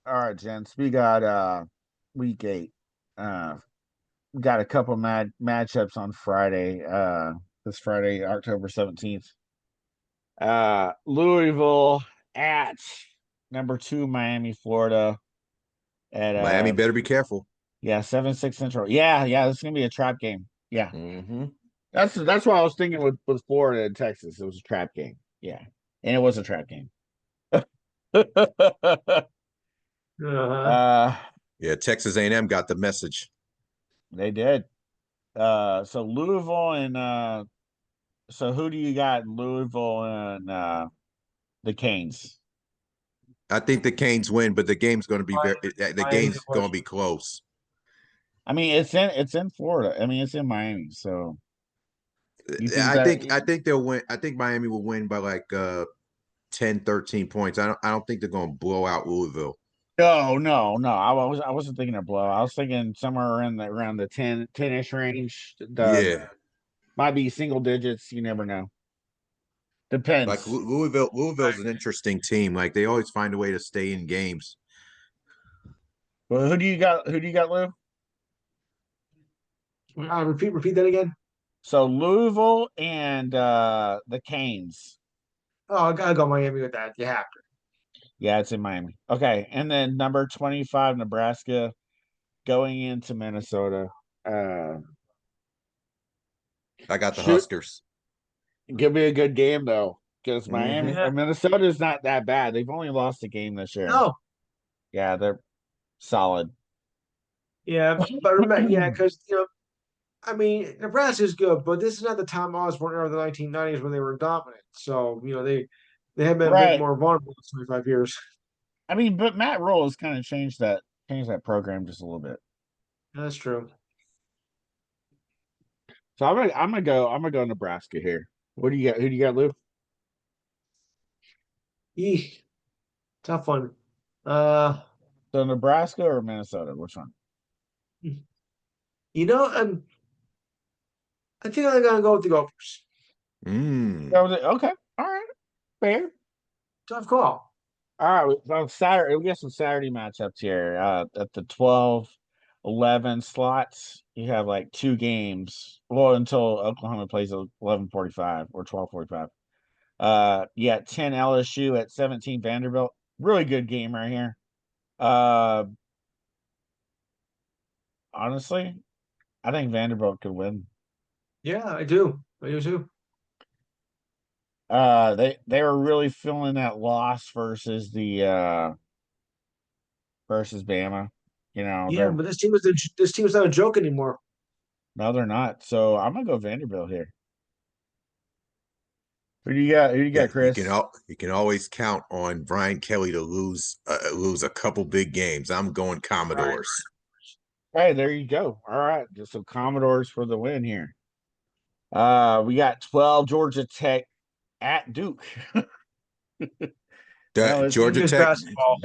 All right, gents. We got week 8. We got a couple matchups on Friday. This Friday, October 17th. Louisville at number 2 Miami, Florida. At Miami better be careful. yeah, 7-6 Central. Yeah, this is gonna be a trap game. Yeah. Mm-hmm. That's what I was thinking with Florida and Texas. It was a trap game. Yeah. And it was a trap game. Uh-huh. Yeah, Texas A&M got the message. They did. So Louisville and so who do you got in Louisville and the Canes? I think the Canes win, but the game's going to be Miami going to be close. I mean, it's in Florida. I mean, it's in Miami. So you think I think they'll win. I think Miami will win by like 10, 13 points. I don't think they're going to blow out Louisville. No. I wasn't thinking of blow. I was thinking somewhere around the 10-ish range. Yeah. Might be single digits. You never know. Like Depends. Louisville's an interesting team. Like they always find a way to stay in games. Well, who do you got? Who do you got, Lou? Repeat that again. So Louisville and the Canes. Oh, I gotta go Miami with that. You have to. Yeah, it's in Miami. Okay, and then number 25 Nebraska going into Minnesota. I got the Shoot, Huskers. give me a good game though, because Miami Yeah. Minnesota's not that bad. They've only lost a game this year. No. Yeah, they're solid. Yeah, but remember, yeah, because I mean, Nebraska's good, but this is not the Tom Osborne era of the 1990s when they were dominant. So they have been a bit Right. more vulnerable in 25 years. I mean, but Matt Rule has kind of changed that program just a little bit. That's true. So I'm gonna go Nebraska here. What do you got? Who do you got, Lou? Eeh, tough one. Uh, So Nebraska or Minnesota? Which one? I think I'm gonna go with the Gophers. Okay, all right, fair. Tough call. All right, on Saturday we got some Saturday matchups here. At the 12-11 slots, you have like 2 games. Well, until Oklahoma plays at 11:45 or 12:45. Yeah, 10 LSU at 17 Vanderbilt. Really good game right here. Honestly, I think Vanderbilt could win. Yeah, I do. I do too. They were really feeling that loss versus the versus Bama. Yeah, but this team is not a joke anymore. No, they're not. So I'm gonna go Vanderbilt here. Who do you got? Who do you Yeah, got, Chris? you can always count on Brian Kelly to lose a couple big games. I'm going Commodores. Hey, there you go. All right, just some Commodores for the win here. We got 12 Georgia Tech at Duke. No, Georgia It's Tech, basketball.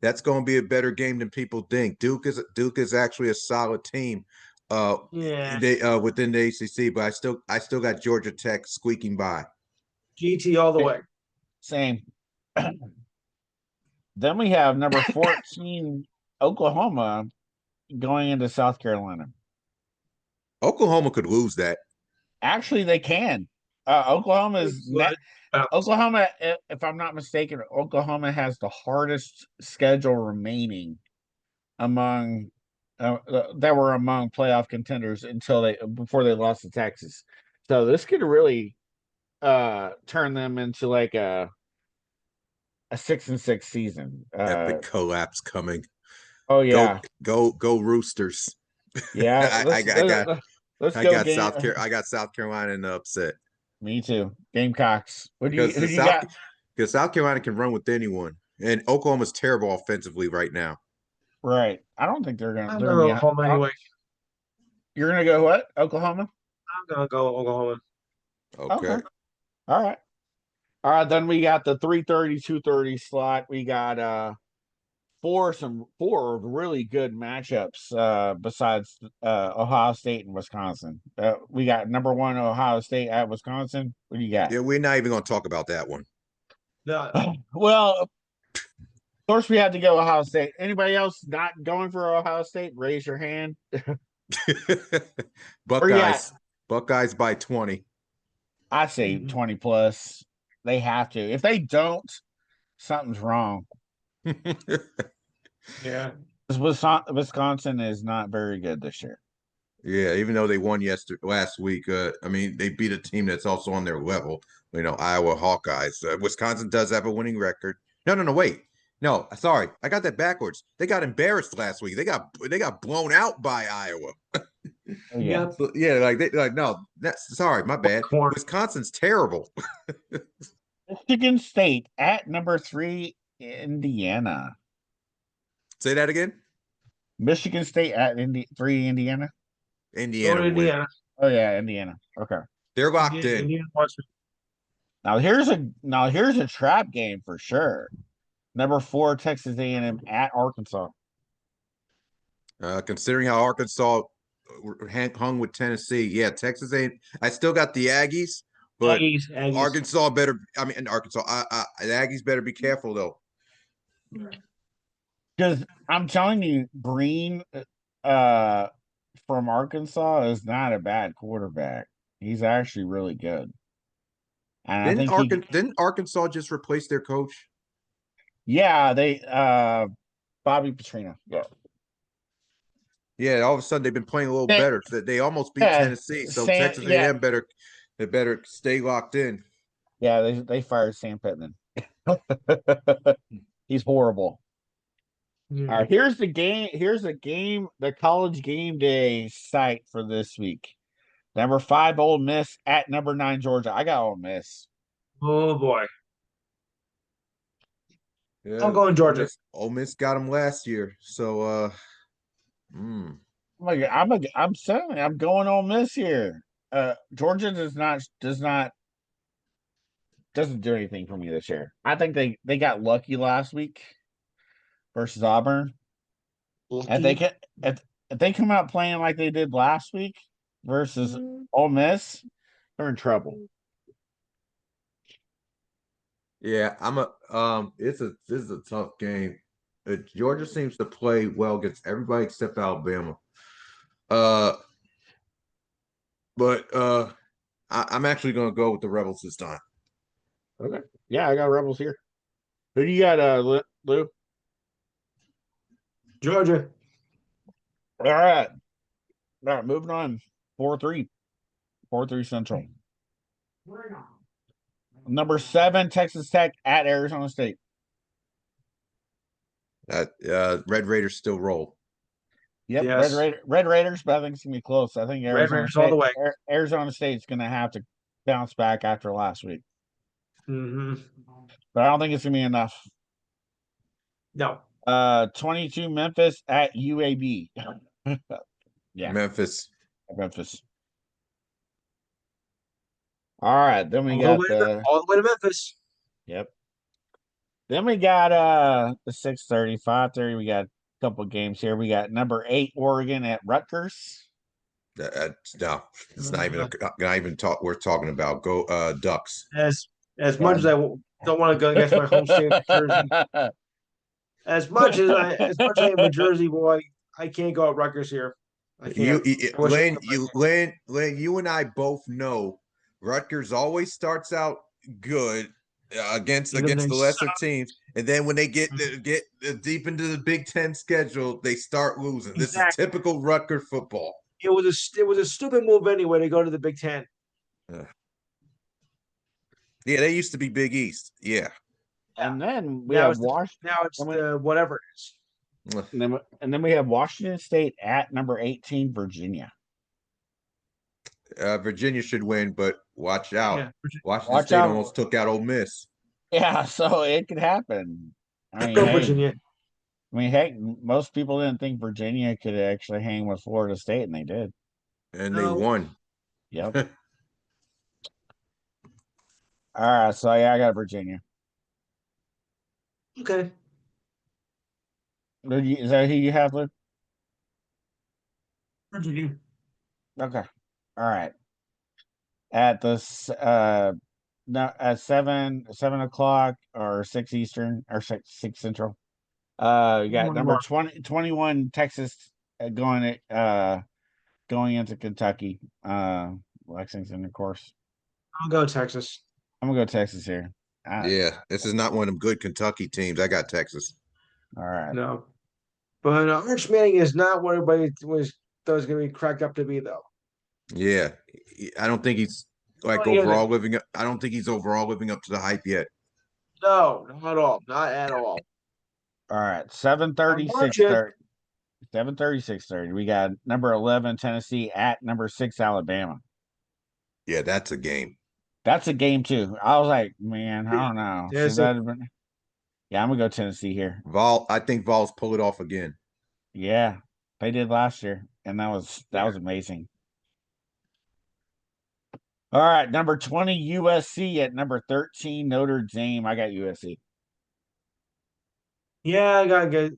that's going to be a better game than people think. Duke is actually a solid team, Yeah, within the ACC, but I still got Georgia Tech squeaking by. GT all the way. Same. Then we have number 14 Oklahoma going into South Carolina. Oklahoma could lose that. Actually, they can. Oklahoma, if I'm not mistaken, Oklahoma has the hardest schedule remaining among that were among playoff contenders before they lost to Texas. So this could really turn them into like a 6-6 season. Epic collapse coming. Oh yeah, go Roosters. yeah. I got Let's I go. got South Carolina in the upset. Me too. Gamecocks. Who do Because you got? because South Carolina can run with anyone, and Oklahoma's terrible offensively right now. Right. I don't think they're gonna. I'm They're gonna gonna go be. home anyway. You're gonna go what? Oklahoma? I'm gonna go Oklahoma. Okay. Okay. All right. All right. Then we got the 3:30, 2:30 slot. We got four really good matchups besides Ohio State and Wisconsin. We got number one Ohio State at Wisconsin. What do you got? Yeah, we're not even going to talk about that one. No, Well, of course we had to go Ohio State. Anybody else not going for Ohio State? Raise your hand. Where you at? Buckeyes by 20. I say 20 plus. They have to. If they don't, something's wrong. yeah. Wisconsin is not very good this year. Yeah, even though they won last week, I mean, they beat a team that's also on their level. Iowa Hawkeyes. Wisconsin does have a winning record. No, wait. No, sorry, I got that backwards. They got embarrassed last week. They got blown out by Iowa. Oh, yeah. Yep. So, yeah, no, that's sorry, my bad. Corn. Wisconsin's terrible. Michigan State at number 3, Indiana. Say that again. Michigan State at 3, Indiana. Go Indiana to win. Indiana. Oh yeah, Indiana. Okay. They're locked in. Indiana wants me. Now here's a trap game for sure. Number 4, Texas A&M at Arkansas. Considering how Arkansas hung with Tennessee, yeah, Texas ain't. I still got the Aggies, but Aggies. Arkansas better. I mean, Arkansas. The Aggies better be careful though. Because I'm telling you, Breen from Arkansas is not a bad quarterback. He's actually really good. And I think Didn't Arkansas just replace their coach? Yeah, they Bobby Petrino. Yeah. Yeah, all of a sudden they've been playing a little better. They almost beat Tennessee, so Texas A&M better stay locked in. Yeah, they fired Sam Pittman. He's horrible. All right, here's the game. The college game day site for this week. Number 5, Ole Miss at number 9, Georgia. I got Ole Miss. Oh boy. Yeah, I'm going Georgia. Ole Miss got them last year, so I'm going Ole Miss here. Georgia doesn't do anything for me this year. I think they got lucky last week versus Auburn. If they come out playing like they did last week versus Ole Miss, they're in trouble. yeah, this is a tough game. Georgia seems to play well against everybody except Alabama. But I'm actually going to go with the Rebels this time. Okay. Yeah, I got Rebels here. Who do you got, Lou? Georgia. All right. All right, moving on. 4-3. 4-3 Central. Number 7, Texas Tech at Arizona State. Red Raiders still roll. Yep, Yes. Red Raiders, but I think it's gonna be close. I think Red Raiders all the way. Arizona State's gonna have to bounce back after last week, Mm-hmm. but I don't think it's gonna be enough. No. 22 Memphis at UAB. Yeah, Memphis. All right, then we got all the way to Memphis. Yep. Then we got the 6:30, 5:30. We got a couple games here. We got number 8 Oregon at Rutgers. No, it's not even worth talking about. Go Ducks. As much as I don't want to go against my home state of Jersey, as much as I am a Jersey boy, I can't go at Rutgers here. I can't. Lynn, you and I both know Rutgers always starts out good against the lesser teams, and then when they get deep into the Big Ten schedule, they start losing. This is typical Rutgers football. It was a stupid move anyway to go to the Big Ten. Yeah, they used to be Big East. Yeah. And then we have Washington. Now it's whatever it is. And then we have Washington State at number 18, Virginia. Virginia should win, but watch out. Yeah. Washington State almost took out Ole Miss. Yeah, so it could happen. I mean, Go hey, Virginia. heck, most people didn't think Virginia could actually hang with Florida State, and they did. And they No. won. Yep. All right, so yeah, I got Virginia. Okay. Is that who you have, Luke? Virginia. Okay. All right. At no, at 7 o'clock or 6 Eastern or 6 Central. You got One number more. 21 Texas going into Kentucky. Lexington, of course. I'll go Texas. I'm gonna go Texas here. Uh, Yeah, this is not one of them good Kentucky teams. I got Texas. all right. No. But Arch Manning is not what everybody was thought was going to be cracked up to be, though. Yeah, I don't think he's like Really overall isn't. living up. I don't think he's overall living up to the hype yet. No, not at all. Not at all. All right. 7:30, March it. 6:30. 7:30, 6:30. We got number 11 Tennessee at number 6 Alabama. Yeah, that's a game. That's a game too. I was like, man, I don't know. Should Tennessee. that have been? Yeah, I'm gonna go Tennessee here. I think Vols pull it off again. Yeah, they did last year, and that was amazing. All right, number 20 USC at number 13 Notre Dame. I got USC. Yeah, I got good.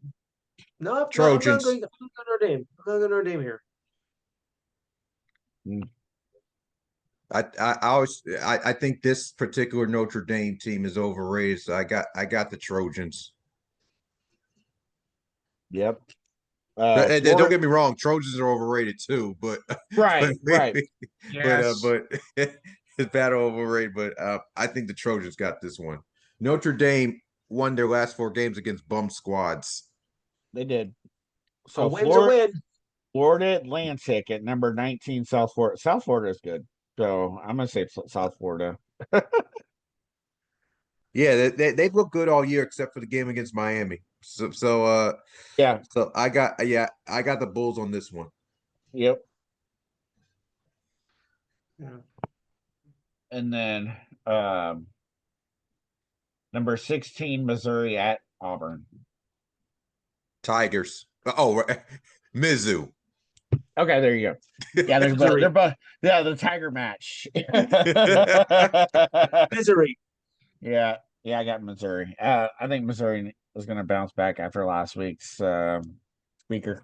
No, no, Trojans. I'm going to go Notre Dame. I'm going to go Notre Dame here. Mm, I think this particular Notre Dame team is overrated. So I got the Trojans. Yep. And don't Florida. get me wrong, Trojans are overrated too, but but Right, right. Yes. but it's battle overrated. But I think the Trojans got this one. Notre Dame won their last 4 games against bum squads. They did. A So win's a win. Florida Atlantic at number 19 South Florida. South Florida is good. So I'm gonna say South Florida. Yeah, they've looked good all year except for the game against Miami. Yeah. So I got the Bulls on this one. Yep. Yeah. And then number 16 Missouri at Auburn. Tigers. Oh, right. Mizzou. Okay, there you go. Yeah, they're Missouri. both the Tiger match. Misery. Yeah, yeah, I got Missouri. I think Missouri is going to bounce back after last week's speaker.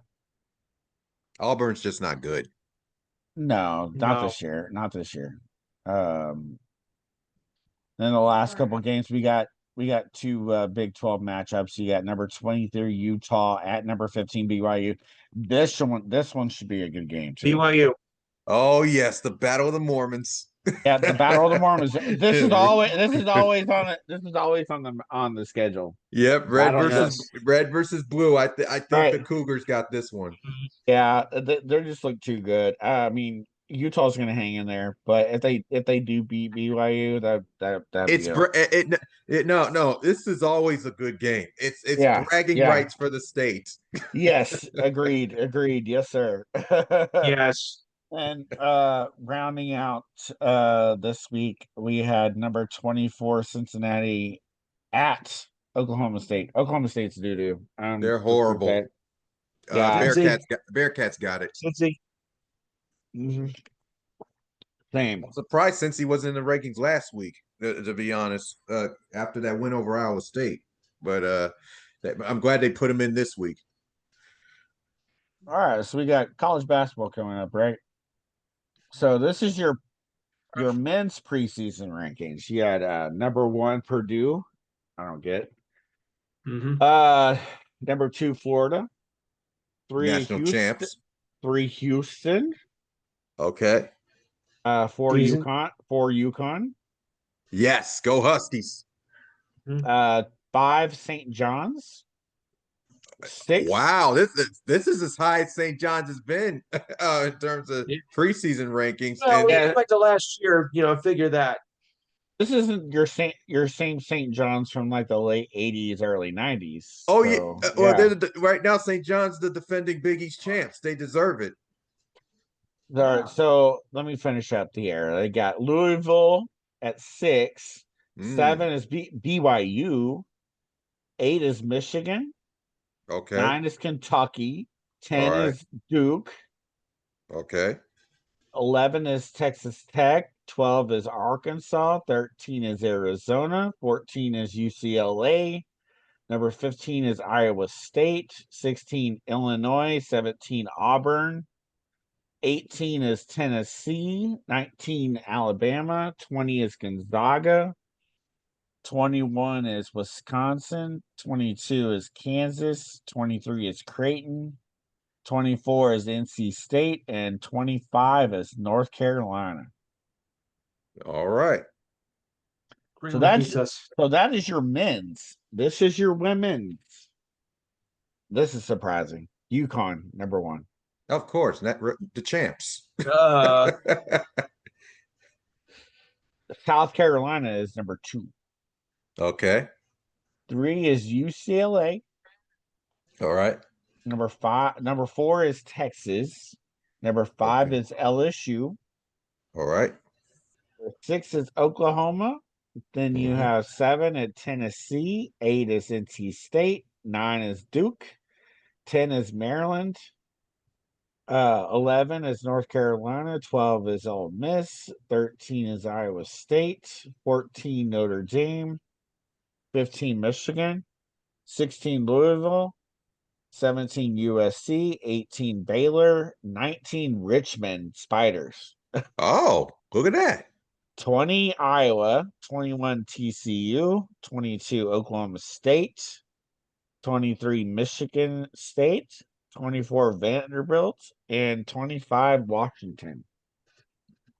Auburn's just not good. No, not No. this year. Not this year. Then the last couple of games we got two Big 12 matchups. You got number 23 Utah at number 15 BYU. This one should be a good game too. BYU. Oh yes, the Battle of the Mormons. Yeah, the Battle of the Mormons. This is always on the schedule. Yep, Battle. Yes. red versus blue. I think the Right. Cougars got this one. Yeah, they're just look too good. I mean, Utah's going to hang in there, but if they do beat BYU, that'd It's be no. This is always a good game. It's yeah, bragging yeah. rights for the state. Yes, agreed. Yes, sir. Yes. And rounding out this week, we had number 24 Cincinnati at Oklahoma State. Oklahoma State's doo-doo. They're Just gonna say horrible. it. Yeah, Cincy. Bearcats got it. Cincy. Mhm. same. I'm surprised since he wasn't in the rankings last week. To be honest, after that win over Iowa State, but I'm glad they put him in this week. All right, so we got college basketball coming up, right? So this is your men's preseason rankings. You had number 1 Purdue. I don't get. Mhm. Number 2 Florida, 3 National Houston, champs. 3 Houston, Okay. 4 Decent. UConn, 4 UConn, Yes, go Huskies. 5 St. John's, 6. Wow, this is as high as St. John's has been in terms of Yeah. preseason rankings. Well, we And Yeah, go back to last year, figure that. this isn't your same St. John's from like the late 80s, early 90s. oh yeah, So well yeah. right now St. John's the defending Big East champs. They deserve it. All right, so let me finish up the air. They got Louisville at 6, Mm, 7 is BYU. 8 is Michigan. okay. 9 is Kentucky. All 10 right. is Duke. Okay. 11 is Texas Tech. 12 is Arkansas. 13 is Arizona. 14 is UCLA. Number 15 is Iowa State. 16, Illinois. 17, Auburn. 18 is Tennessee. 19, Alabama. 20 is Gonzaga. 21 is Wisconsin. 22 is Kansas. 23 is Creighton. 24 is NC State. And 25 is North Carolina. All right. So Greenwood that's beats us. so that is your men's. This is your women's. This is surprising. UConn, number 1. Of course, the champs. Uh, South Carolina is number 2. Okay. 3 is UCLA. All right. Number 4 is Texas. Number 5 Okay. is LSU. All right. 6 is Oklahoma. Then you Mhm. have 7 at Tennessee. 8 is NC State. 9 is Duke. 10 is Maryland. 11 is North Carolina. 12 is Ole Miss. 13 is Iowa State. 14 Notre Dame. 15 Michigan. 16 Louisville. 17 USC. 18 Baylor. 19 Richmond Spiders. Oh, look at that. 20 Iowa. 21 TCU. 22 Oklahoma State. 23 Michigan State. 24 Vanderbilt. And 25 Washington.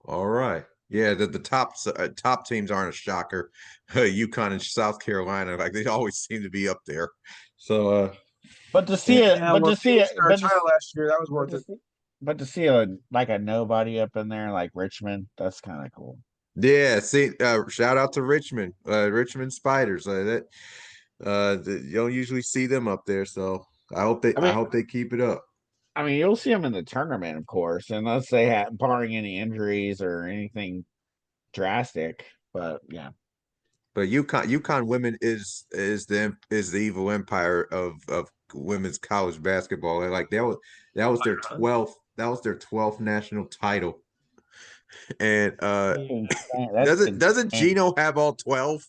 All right. Yeah, the top teams aren't a shocker. UConn and South Carolina, like they always seem to be up there. So But to see and it, yeah, but well, to see it, chasing our title last year, that was worth it. but to see a like a nobody up in there like Richmond, that's kind of cool. yeah, see shout out to Richmond. Richmond Spiders. You don't usually see them up there, so I I mean, hope they keep it up. you'll see them in the tournament, of course, unless they have barring any injuries or anything drastic. But yeah, But UConn women is the evil empire of women's college basketball. And like that was their 12th national title. And that's doesn't insane. Gino have all 12?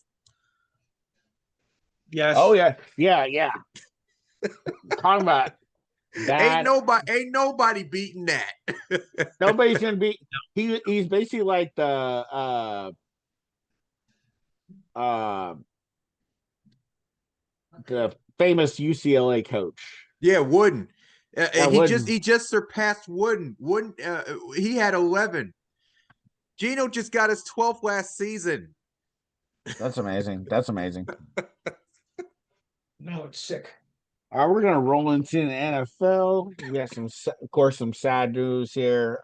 Oh Yes. yeah, yeah. Talking about that, Ain't nobody beating that. nobody's gonna be. He's basically like uh the famous UCLA coach. Yeah, Wooden. That wouldn't. He just surpassed Wooden. Wooden he had 11. Gino just got his 12th last season. That's amazing. That's amazing. No, it's sick. All right, we're gonna roll into the NFL. We got of course, some sad news here.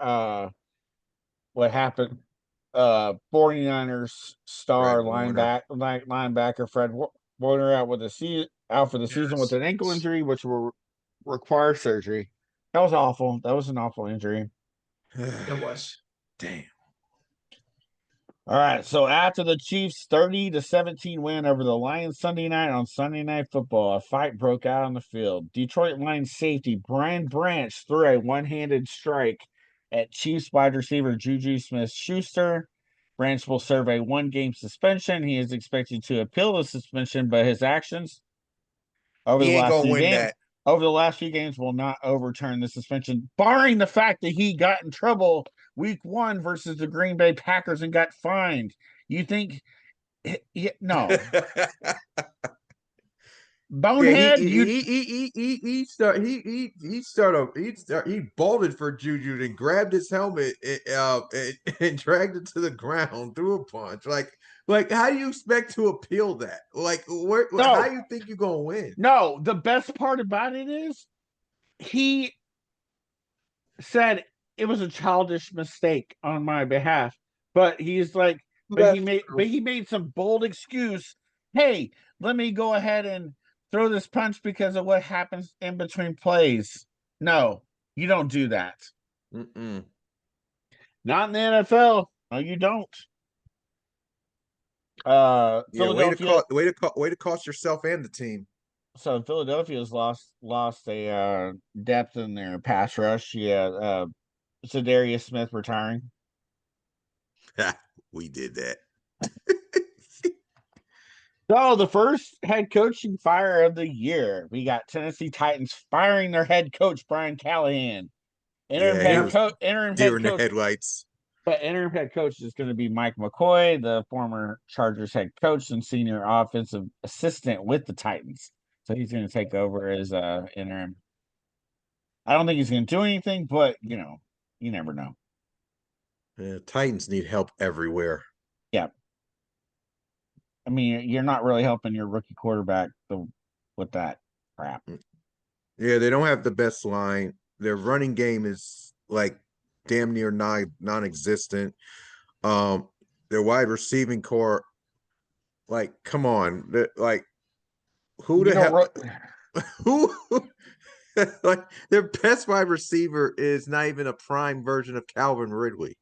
What happened? 49ers star Fred Warner. linebacker Fred Warner out for the season with Yes. an ankle injury, which will require surgery. That was awful. That was an awful injury. It was. Damn. All right, so after the Chiefs' 30-17 win over the Lions Sunday night on Sunday Night Football, a fight broke out on the field. Detroit Lions safety Brian Branch threw a one-handed strike at Chiefs wide receiver Juju Smith-Schuster. Branch will serve a one-game suspension. He is expected to appeal the suspension, but his actions over the He ain't last gonna few win games that. will not overturn the suspension, barring the fact that he got in trouble week 1 versus the Green Bay Packers and got fined. You think no. Yeah, Bonehead, you he bolted for Juju and grabbed his helmet and dragged it to the ground, threw a punch. Like how do you expect to appeal that? Like how no, do you think you're gonna win? no. The best part about it is he said it was a childish mistake on my behalf. But he's like, That's he made some bold excuse. Hey, let me go ahead and throw this punch because of what happens in between plays. No, you don't do that. Mm-mm. Not in the NFL. No, you don't. Yeah, Philadelphia. way to cost yourself and the team. So Philadelphia's lost a depth in their pass rush. Yeah, Zadarius Smith retiring. We did that. So the first head coaching fire of the year, we got Tennessee Titans firing their head coach Brian Callahan. Yeah, he was Interim deer head in the coach, headlights. but interim head coach is going to be Mike McCoy, the former Chargers head coach and senior offensive assistant with the Titans. So he's going to take over as interim. I don't think he's going to do anything, but you never know. Titans need help everywhere. Yeah. I mean, you're not really helping your rookie quarterback with that crap. Yeah, they don't have the best line. Their running game is like damn near non-existent. Their wide receiving core, like, come on, like, who You the know, hell? Who? Like, their best wide receiver is not even a prime version of Calvin Ridley.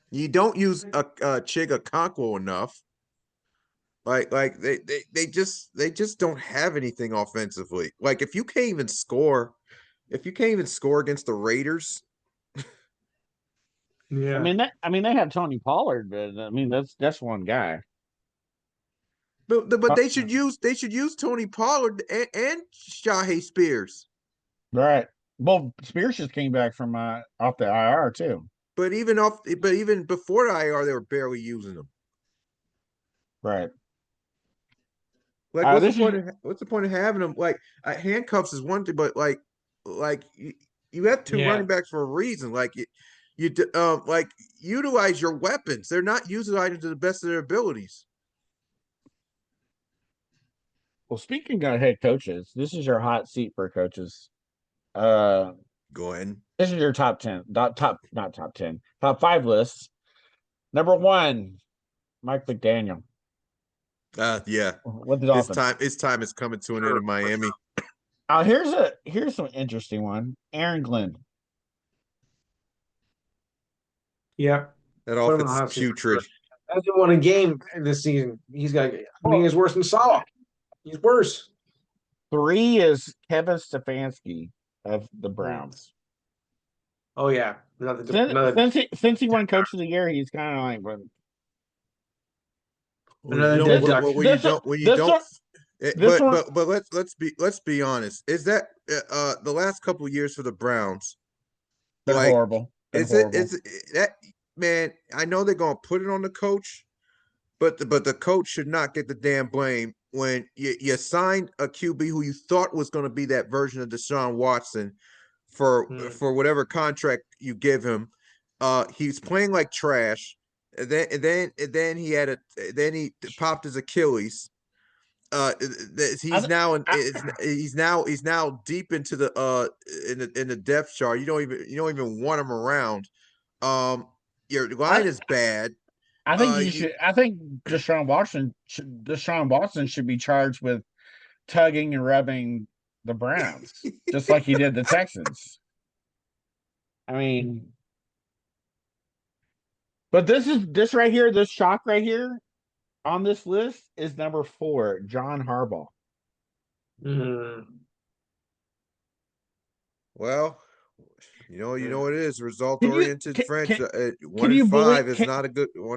You don't use a Chiga Conquo enough. Like they just don't have anything offensively. Like if you can't even score against the Raiders, Yeah. I mean they have Tony Pollard, but I mean that's one guy. but they should use Tony Pollard and Shahe Spears. Right. Well, Spears just came back from off the IR too. But even before the IR, they were barely using them. Right. Like, what's the This is point of having them? Like, handcuffs is one thing, but like you have two Yeah. running backs for a reason. Like like utilize your weapons. They're not utilizing to the best of their abilities. well. Speaking of head coaches, this is your hot seat for coaches. Uh, Go ahead. this is your top 10, not top 10, top 5 lists. Number 1, Mike McDaniel Yeah. with the His Dolphins. time his time is coming to an end in Miami. Here's some interesting one. Aaron Glenn. Yeah. That Put him in the offense is hot seat for putrid. sure. Hasn't won a game this season. He's got. I mean, Well, he's worse than Salah. He's worse. 3 is Kevin Stefanski of the Mm. Browns. Oh yeah, another Since he won Coach of the Year, he's kind of like, Well, another dead duck. when you don't this one but let's be honest. Is that the last couple of years for the Browns? been Like, horrible. Been is it horrible. is that man? I know they're gonna put it on the coach, but the coach should not get the damn blame when you signed a QB who you thought was going to be that version of Deshaun Watson for whatever contract you give him. He's playing like trash. And then he popped his Achilles. He's I, now in, I, he's now deep into the in the depth chart. You don't even want him around. Your line I, is bad. I think you You should. I think Deshaun Watson should be charged with tugging and rubbing the Browns, just like he did the Texans. I mean, but this right here, this shock right here on this list is number 4, John Harbaugh. Mm. Well, you know what it is. Result Can you oriented franchise. can you believe? 1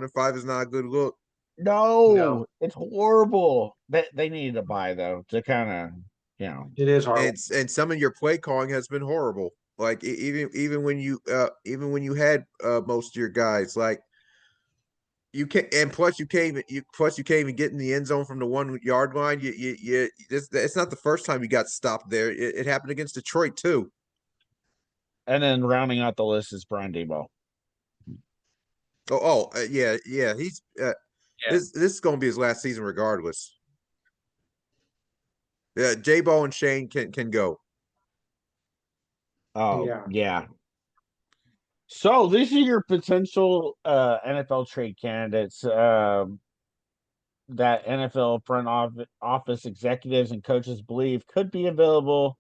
and 5 is not a good look. No, No, it's horrible. They needed a buy though to kind of it is horrible. And some of your play calling has been horrible. Like even when you had most of your guys, like you can and plus you can't even get in the end zone from the 1 yard line. It's not the first time you got stopped there. It happened against Detroit too. And then rounding out the list is Brian Debo. Yeah. He's Yeah. this is going to be his last season regardless. Yeah, J-Bo and Shane can go. Oh Yeah. yeah. So these are your potential NFL trade candidates that NFL front office executives and coaches believe could be available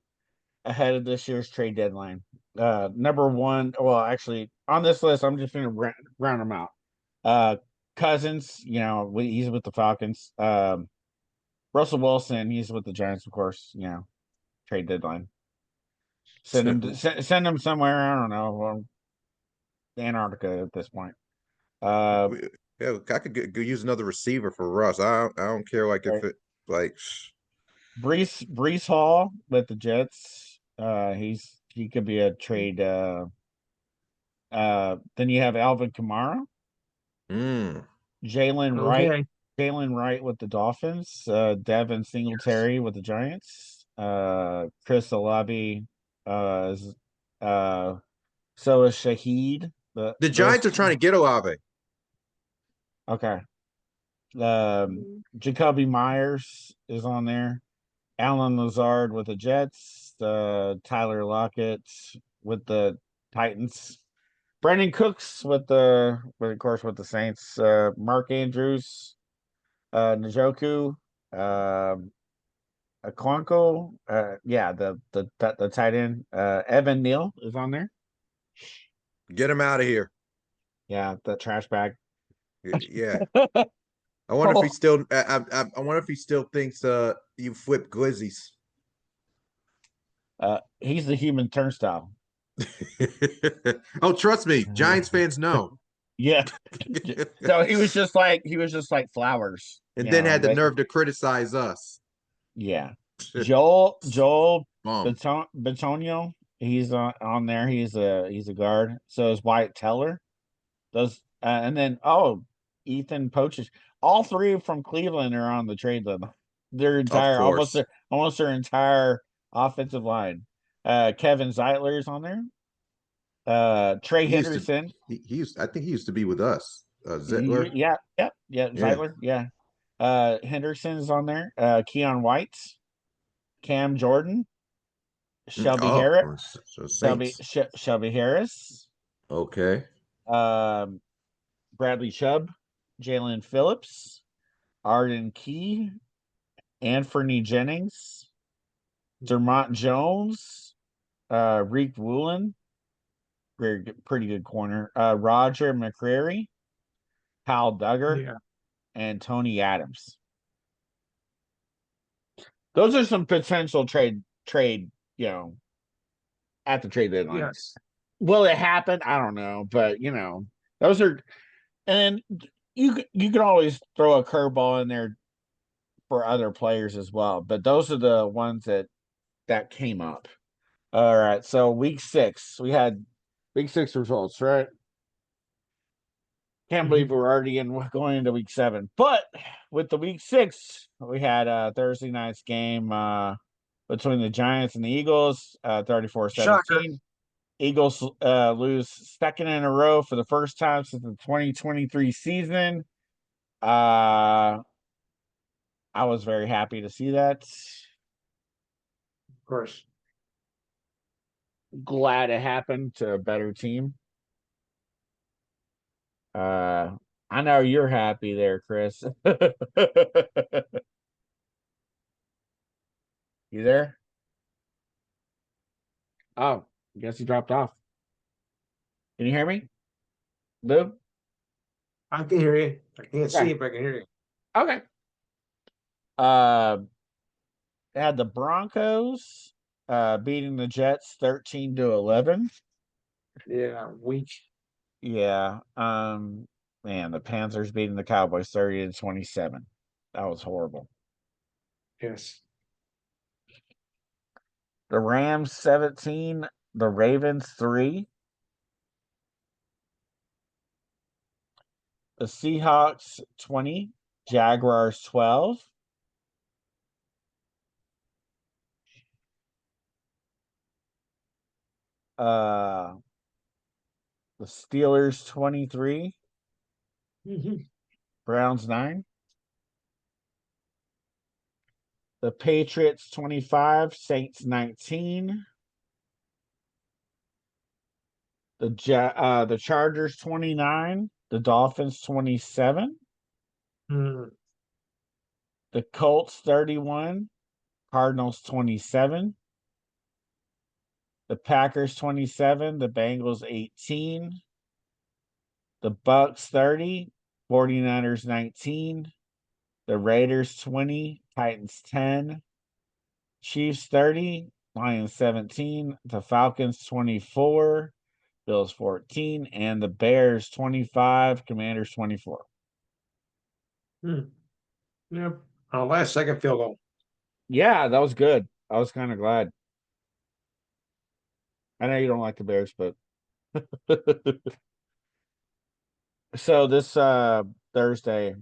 ahead of this year's trade deadline. Number one, well, actually, on this list, I'm just going to round them out. Cousins, he's with the Falcons. Russell Wilson, he's with the Giants, of course. Trade deadline. Send him somewhere. I don't know, Antarctica at this point. Yeah, I could use another receiver for Russ. I don't care like if Right. it like Brees Hall with the Jets. He could be a trade. Then you have Alvin Kamara, mm, Jalen Wright, Okay. Jalen Wright with the Dolphins, Devin Singletary with the Giants, Chris Olave, is- so is Shaheed. the Those Giants are trying to get Olave. okay. Jacoby Myers is on there. Alan Lazard with the Jets, Tyler Lockett with the Titans, Brandon Cooks with of course, with the Saints, Mark Andrews, Njoku, Okonkwo, yeah, the tight end, Evan Neal is on there. Get him out of here. Yeah, the trash bag. Yeah. I wonder if he still. I wonder if he still thinks you flip glizzies. He's the human turnstile. Oh, trust me, Giants fans know. Yeah. So he was just like flowers, And then had the nerve to criticize us. yeah. Joel Bum. Betonio, he's on there. He's a guard. So is Wyatt Teller. Those and then Ethan Poaches. All three from Cleveland are on the trade limit. Their Of entire course. almost their entire offensive line. Kevin Zeitler is on there. Trey He used to. Henderson. He used. I think he used to be with us. Zettler. Yeah. Yeah. Zeitler. Yeah. Henderson's on there. Keon White, Cam Jordan, Shelby Harris, So Saints. Shelby Harris, Okay. um, Bradley Chubb, Jalen Phillips, Arden Key, Anthony Jennings, Dermont Jones, Reek Woolen, pretty good corner. Roger McCreary, Kyle Duggar, Yeah. and Tony Adams. Those are some potential trade, at the trade deadline. Yes. Will it happen? I don't know, but those are, and you can always throw a curveball in there for other players as well. But those are the ones that came up. All right, so week 6, we had week 6 results, right? Can't believe we're already going into week 7. But with the week 6, we had a Thursday night's game between the Giants and the Eagles, 34-17. Shocker. Eagles lose second in a row for the first time since the 2023 season. I was very happy to see that. Of course. Glad it happened to a better team. I know you're happy there, Chris. You there? Oh, I guess he dropped off. Can you hear me? Lou? I can hear you. I can't see Okay. you, but I can hear you. Okay. Had the Broncos beating the Jets 13-11. Yeah, weak. Yeah. Man, the Panthers beating the Cowboys 30-27. That was horrible. Yes. The Rams 17, the Ravens 3. The Seahawks 20, Jaguars 12. The Steelers 23, Browns 9. The Patriots 25, Saints 19. The Chargers 29, the Dolphins 27. Mm. The Colts 31, Cardinals 27. The Packers 27, the Bengals 18, the Bucks 30, 49ers 19, the Raiders 20, Titans 10, Chiefs 30, Lions 17, the Falcons 24, Bills 14, and the Bears 25, Commanders 24. Yeah. Last second field goal. Yeah, that was good. I was kind of glad. I know you don't like the Bears, but so this Thursday,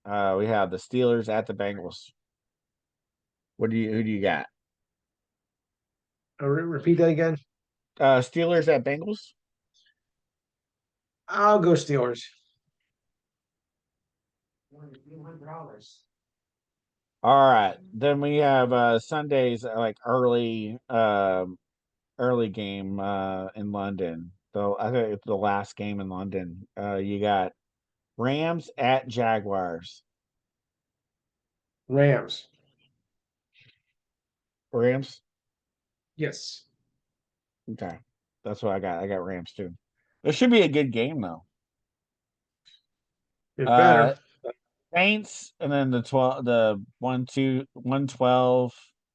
we have the Steelers at the Bengals. Who do you got? Repeat that again. Steelers at Bengals. I'll go Steelers. All right. Then we have Sundays like early game in London. So I think it's the last game in London. You got Rams at Jaguars. Rams. Rams. Yes. Okay. That's what I got. I got Rams too. It should be a good game though. It Uh better. Saints and then the 12 the 1 2 112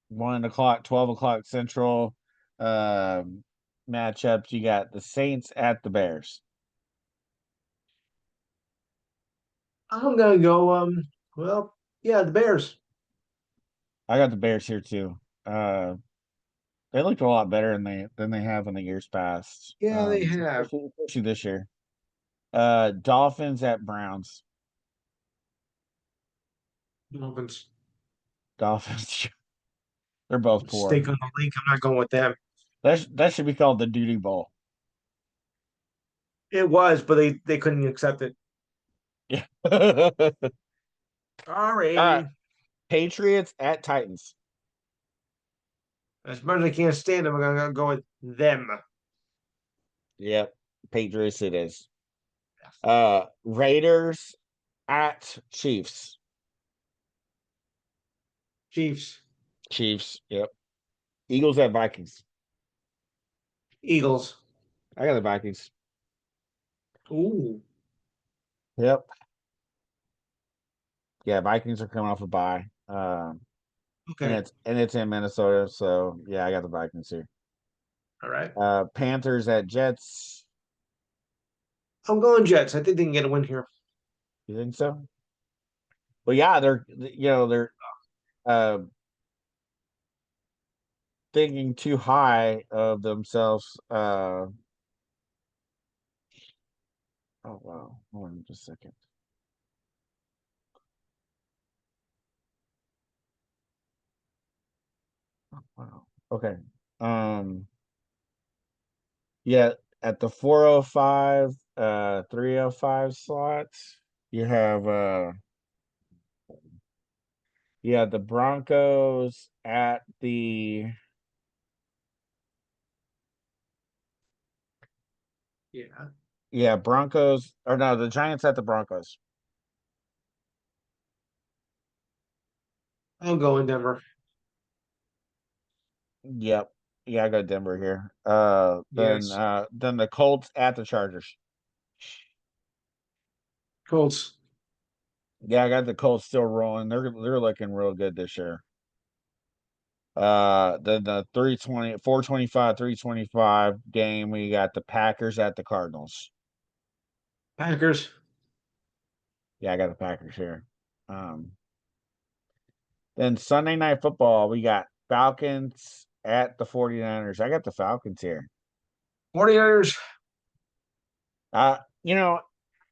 1 o'clock 12 o'clock central matchups. You got the Saints at the Bears. I'm gonna go. Well, yeah, the Bears. I got the Bears here too. They looked a lot better than they have in the years past. Yeah, they have. Especially this year. Dolphins at Browns. Dolphins. Dolphins. They're both poor. Stake on the link. I'm not going with them. That should be called the Duty Bowl. It was, but they couldn't accept it. Yeah. All right. Sorry. Patriots at Titans. As much as I can't stand them, I'm gonna go with them. Yep. Patriots it is. Raiders at Chiefs. Chiefs. Chiefs. Yep. Eagles at Vikings. Eagles. I got the Vikings. Ooh. Yep. Yeah, Vikings are coming off a bye. Okay. And it's in Minnesota, so yeah, I got the Vikings here. All right. Panthers at Jets. I'm going Jets. I think they can get a win here. You think so? Well, yeah, they're uh thinking too high of themselves. Oh wow, hold on just a second. Oh, wow. Okay. Um, yeah, at the 405, 305 slots, you have the Broncos at the Broncos or no, the Giants at the Broncos. I'll go in Denver. Yep. Yeah, I got Denver here. Yes. Then the Colts at the Chargers. Colts. Yeah, I got the Colts still rolling. They're looking real good this year. Then the 325 game, we got the Packers at the Cardinals. Packers. Yeah, I got the Packers here. Then Sunday night football, we got Falcons at the 49ers. I got the Falcons here. 49ers. You know,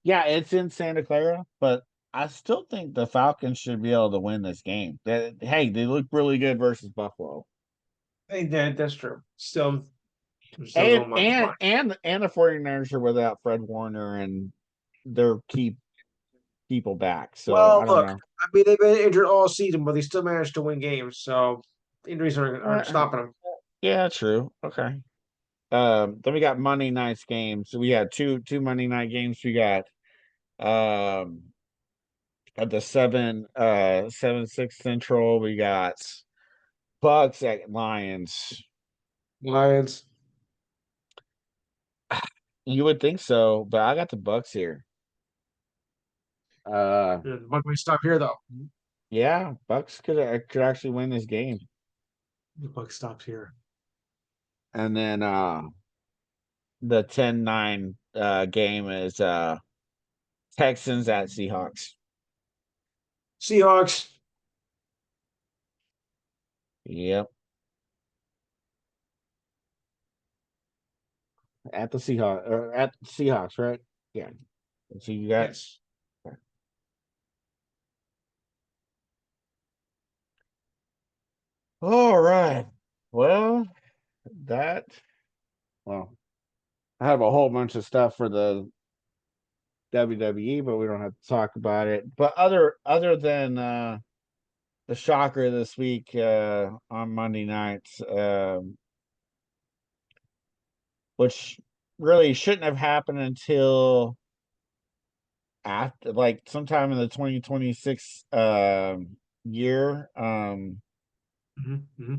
yeah, it's in Santa Clara, but I still think the Falcons should be able to win this game. Hey, they look really good versus Buffalo. They did. That's true. Still, I'm still going my. And the 49ers are without Fred Warner and their key people back. So Well, I don't look, know. I mean, they've been injured all season, but they still managed to win games. So injuries aren't Uh, stopping them. yeah, true. Okay. Then we got Monday night's games. So we had two Monday night games. We got um at the 7 6 central. We got Bucks at Lions. Lions. You would think so, but I got the Bucks here. Yeah, the Bucks may stop here though. Yeah, Bucks could actually win this game. The Bucks stopped here. And then the 10-9 game is Texans at Seahawks. Seahawks. Yep. At the Seahawks, right? Yeah. So you got Yes. all right. Well, that well, I have a whole bunch of stuff for the WWE, but we don't have to talk about it. But other than the shocker this week on Monday nights, which really shouldn't have happened until after, like, sometime in the 2026 year. Mm-hmm.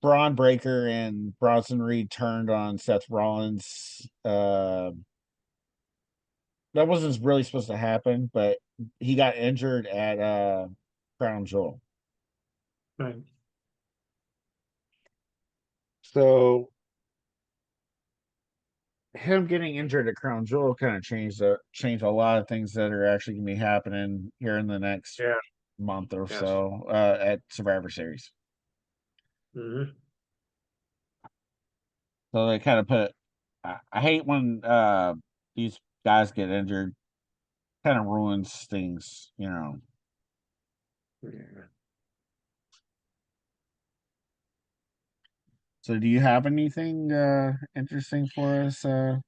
Braun Breaker and Bronson Reed turned on Seth Rollins. That wasn't really supposed to happen, but he got injured at Crown Jewel. Right. So him getting injured at Crown Jewel kind of changed a lot of things that are actually gonna be happening here in the next Yeah. month or Yes. so at Survivor Series. Mm-hmm. So they kind of put. I hate when these guys get injured. Kind of ruins things, you know. Yeah. So do you have anything interesting for us? Well,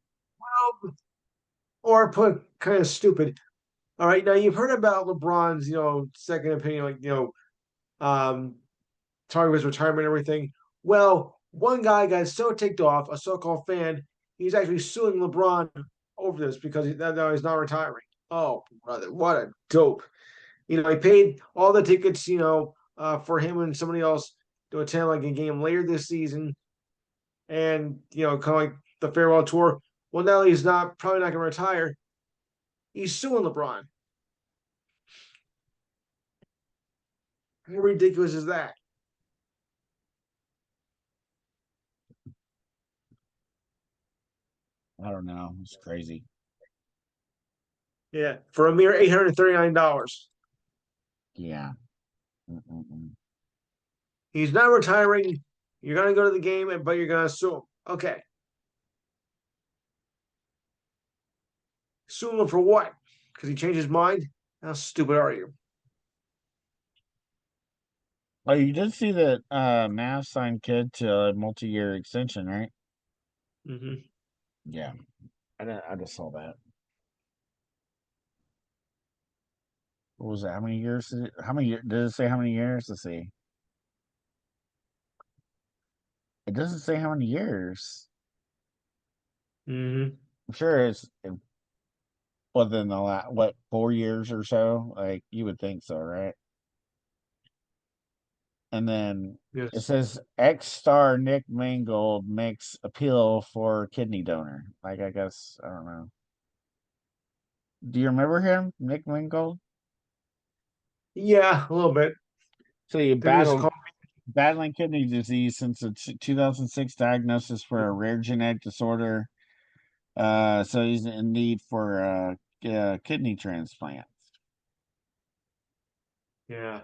or put kind of stupid. All right, now you've heard about LeBron's, second opinion, like talking about his retirement and everything. Well, one guy got so ticked off, a so-called fan, he's actually suing LeBron over this because now he's not retiring. Oh, brother, what a dope! He paid all the tickets, for him and somebody else to attend like a game later this season, and kind of like the farewell tour. Well, now he's not probably not going to retire. He's suing LeBron. How ridiculous is that? I don't know. It's crazy. Yeah, for a mere $839. Yeah. Mm-mm-mm. He's not retiring. You're going to go to the game, but you're going to sue him. Okay. Sue him for what? Because he changed his mind? How stupid are you? Oh, you did see that Mavs signed Kid to a multi-year extension, right? Mm-hmm. Yeah. I just saw that. What was that? How many years how many did it say how many years? Let's see. It doesn't say how many years. Mm-hmm. I'm sure it's within the last, what, 4 years or so? Like, you would think so, right? And then it Yes. says ex-star Nick Mangold makes appeal for kidney donor. Like, I guess, I don't know. Do you remember him, Nick Mangold? Yeah, a little bit. So he Then he was called. battling kidney disease since a 2006 diagnosis for a rare genetic disorder. So he's in need for kidney transplant. Yeah.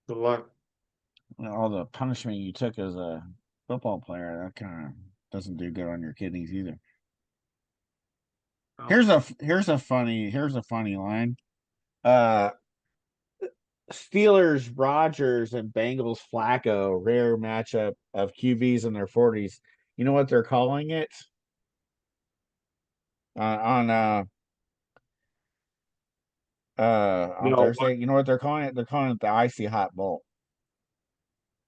Good luck. All the punishment you took as a football player, that kind of doesn't do good on your kidneys either. Oh. Here's a funny line. Uh, Steelers Rogers and Bengals Flacco, rare matchup of QBs in their 40s. You know what they're calling it on No. Thursday? You know what they're calling it? They're calling it the icy hot bowl.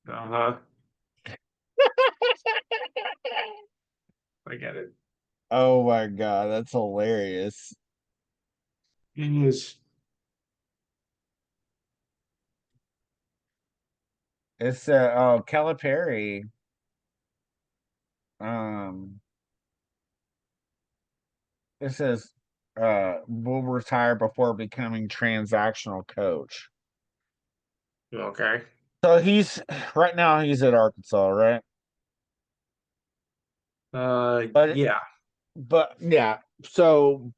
Uh-huh. I get it. Oh my god, that's hilarious. It is. It's Calipari. Um, it says will retire before becoming transactional coach. Okay. So he's right now he's at Arkansas, right? But Yeah. but yeah,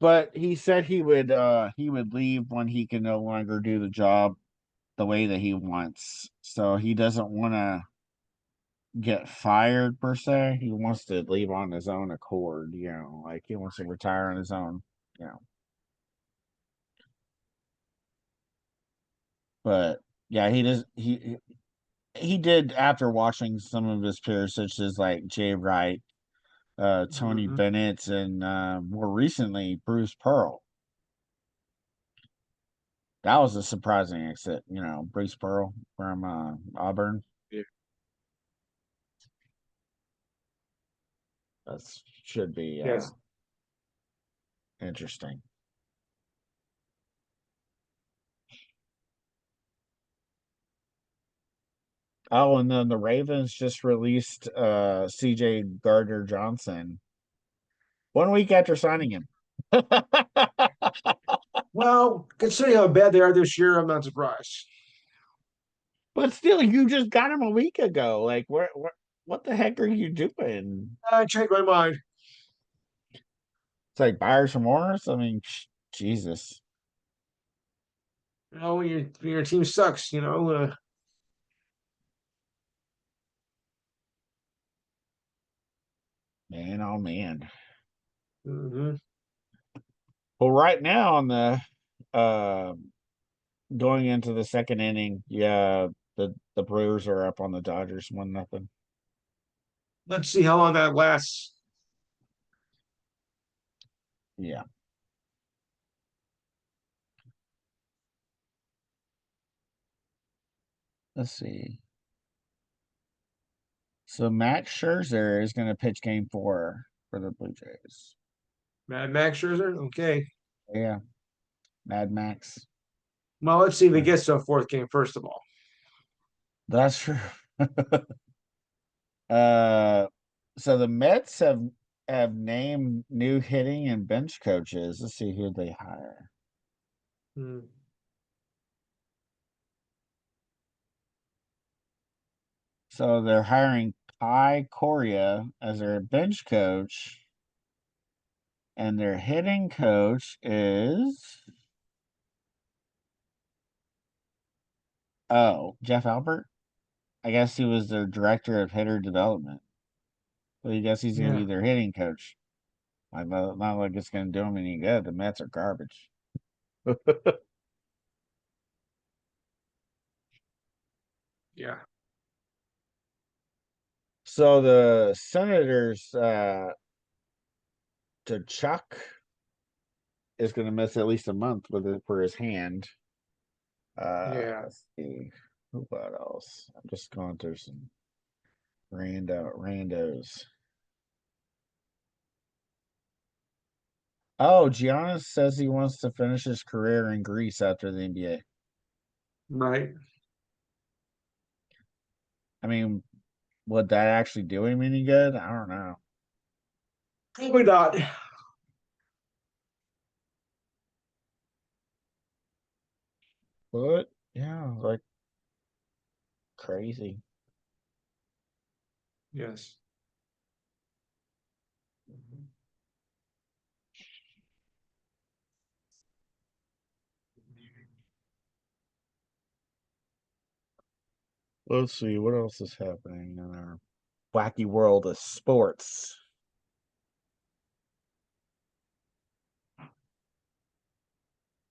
but he said he would leave when he can no longer do the job the way that he wants. So he doesn't want to get fired per se. He wants to leave on his own accord, like he wants to retire on his own, you know. But yeah, he did after watching some of his peers such as like Jay Wright, Tony Mhm. Bennett, and more recently Bruce Pearl. That was a surprising exit, Bruce Pearl from Auburn. Yeah. That should be Yes. interesting. Oh, and then the Ravens just released CJ Gardner Johnson 1 week after signing him. Well, considering how bad they are this year, I'm not surprised. But still, you just got him a week ago. Like, what the heck are you doing? I changed my mind. It's like buyer's remorse. I mean, Jesus, When your team sucks, man, oh man. mhm. Well, right now on the uh, going into the second inning, yeah, the Brewers are up on the Dodgers 1-0. Let's see how long that lasts. Yeah, let's see. So Max Scherzer is going to pitch Game 4 for the Blue Jays. Mad Max Scherzer. Okay. Yeah, Mad Max. Well, let's see if he Yeah, gets to a fourth game first of all. that's true. uh, so the Mets have named new hitting and bench coaches. Let's see who they hire. Hmm. So they're hiring Kai Coria as their bench coach, and their hitting coach is Jeff Albert. I guess he was their director of hitter development. So I guess he's going to Yeah. be their hitting coach. Not like it's going to do them any good. The Mets are garbage. Yeah. So the Senators, to Chuck is going to miss at least a month with it for his hand. Yeah. Let's see. What else? I'm just going through some randos. Oh, Giannis says he wants to finish his career in Greece after the NBA. Right. I mean, would that actually do him any good? I don't know. Probably not. But yeah, like crazy. Yes. Let's see what else is happening in our wacky world of sports.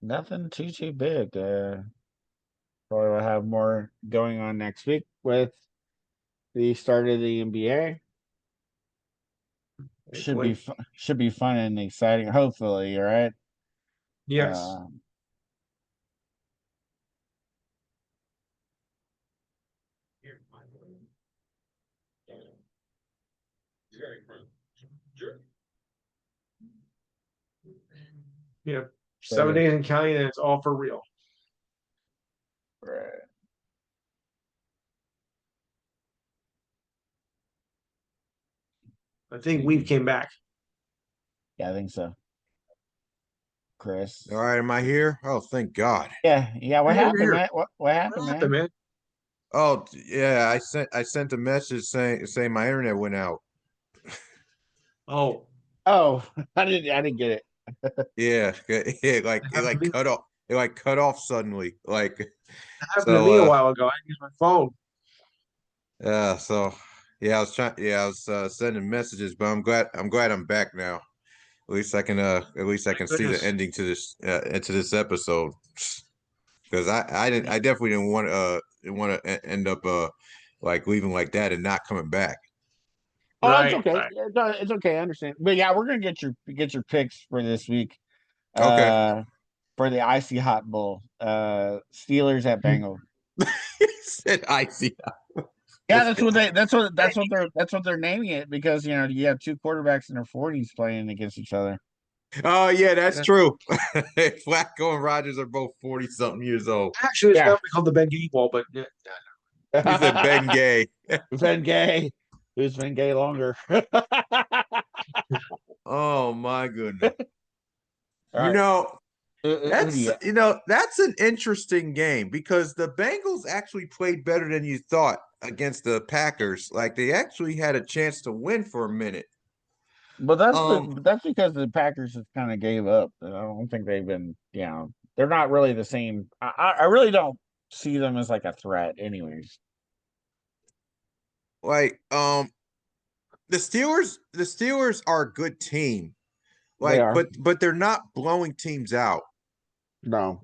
Nothing too big. Probably will have more going on next week with the start of the NBA. Hopefully. Should be fun and exciting. Hopefully, all right. Yes. Uh, Yeah. but 7 days in counting, and it's all for real. right. I think Weave came back. Yeah, I think so. Chris. All right, am I here? Oh, thank God. Yeah. What You're happened, here. man? What What happened, happened, man? man? Oh, yeah, I sent a message saying my internet went out. Oh, Oh, I didn't get it. Yeah, it like it it happened to like me. cut off. It like cut off suddenly. Like It happened to so me a while ago. I used my phone. so yeah, I was sending messages, but I'm glad I'm back now. At least I can see the Goodness. ending to this episode. Because I definitely didn't want to end up like leaving like that and not coming back. Oh, it's Right, okay. right. It's okay. I understand. But yeah, we're gonna get your picks for this week. Okay. For the icy hot bowl. Steelers at Bengals. He said icy. Yeah, that's what they're naming it because you have two quarterbacks in their 40s playing against each other. Oh yeah, that's Yeah. true. Flacco and Rogers are both 40 something years old. Actually, it's Yeah. going to be called the Ben Gay Ball, but yeah. He said Ben Gay. Van Gay. Who's been gay longer? All Oh my goodness. You right. know, Who do you? that's an interesting game because the Bengals actually played better than you thought against the Packers. Like they actually had a chance to win for a minute. But Um, that's because the Packers just kind of gave up. I don't think they've been. They're not really the same. I really don't see them as like a threat, anyways. like the Steelers are a good team. They Like, are. but they're not blowing teams out. No,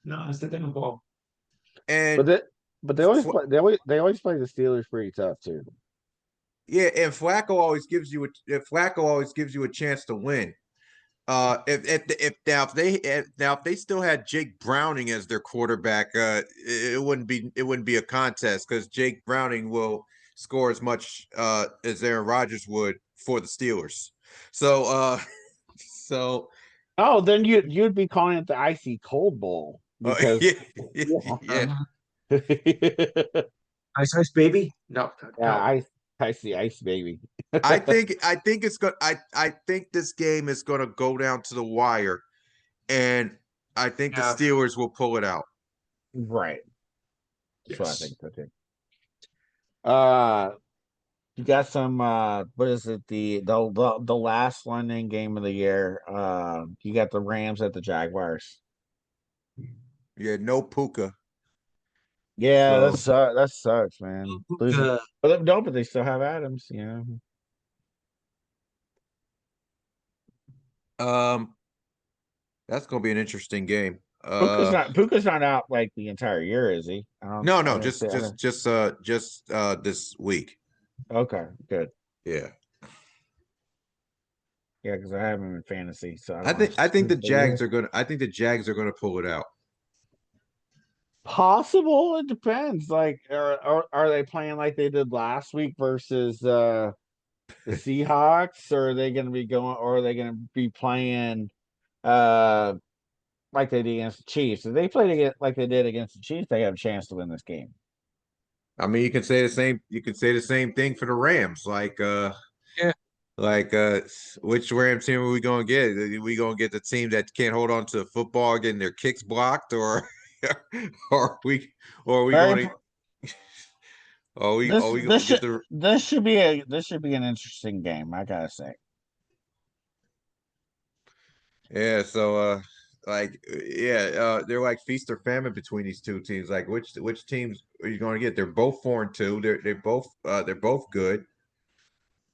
No, it's the Ben Ball. but And they, but they always Fla- play. They always play the Steelers pretty tough too. yeah, and Flacco always gives you a chance to win. If they still had Jake Browning as their quarterback, it wouldn't be a contest because Jake Browning will score as much as Aaron Rodgers would for the Steelers. So so Oh, then you'd be calling it the icy cold bowl because yeah, yeah. Uh, yeah, Ice Ice Baby? No, no. icy ice baby. I think this game is gonna go down to the wire, and I think the Yeah. Steelers will pull it out. Right. That's what I Yes. think so too. Uh, you got some. What is it? The last London game of the year. You got the Rams at the Jaguars. Yeah, no Puka. Yeah, So that sucks, man. Losing, Uh, but no, but they still have Adams. um that's gonna be an interesting game. Puka's not out like the entire year, is he? No, I no, didn't say. just this week. Okay, good. Yeah. Yeah, because I have him in fantasy, so I I don't know. think I think the But yeah, Jags are gonna I think the Jags are gonna pull it out. possible. It depends. Like, are they playing like they did last week versus the Seahawks, or are they going to be going, or are they going to be playing uh like they did against the Chiefs? If they played against like they did against the Chiefs, they have a chance to win this game. I mean, you can say the same thing for the Rams. yeah. Like which Rams team are we gonna get? Are we gonna get the team that can't hold on to the football getting their kicks blocked, or or are we Very. going to are This we this gonna get should the this should be an interesting game. I gotta say. Yeah, so they're like feast or famine between these two teams. Like which teams are you going to get? They're both 4-2. They're both good.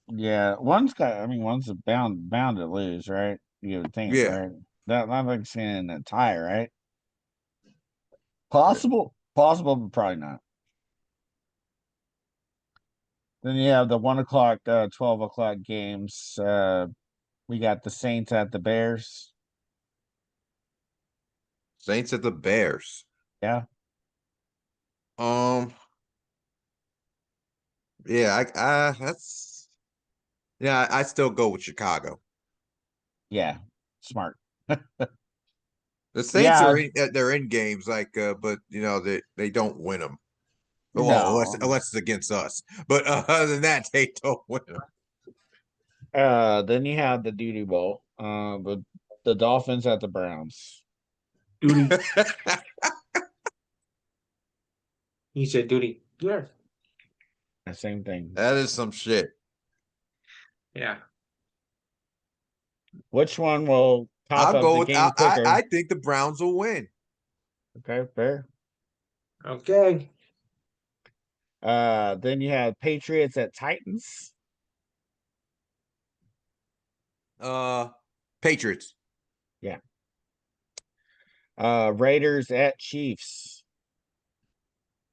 Yeah, I mean, one's bound to lose, right? You would think, Yeah. right? That not like seeing a tie, right? Possible, but probably not. Then you have the 1 o'clock, 12 o'clock games. We got the Saints at the Bears. Saints at the Bears. Yeah, Um yeah, I still go with Chicago. yeah, smart. The Saints Yeah, they're in games but they don't win them. Well, unless no, unless it's against us. But other than that, they don't win them. Then you have the Duty Bowl. The Dolphins at the Browns. Duty. He said duty. Yeah. Same thing. That is some shit. Yeah. Which one will top I'll up go the with game quicker? I think the Browns will win. Okay, fair. Okay. Then you have Patriots at Titans. Patriots. Yeah. Raiders at Chiefs.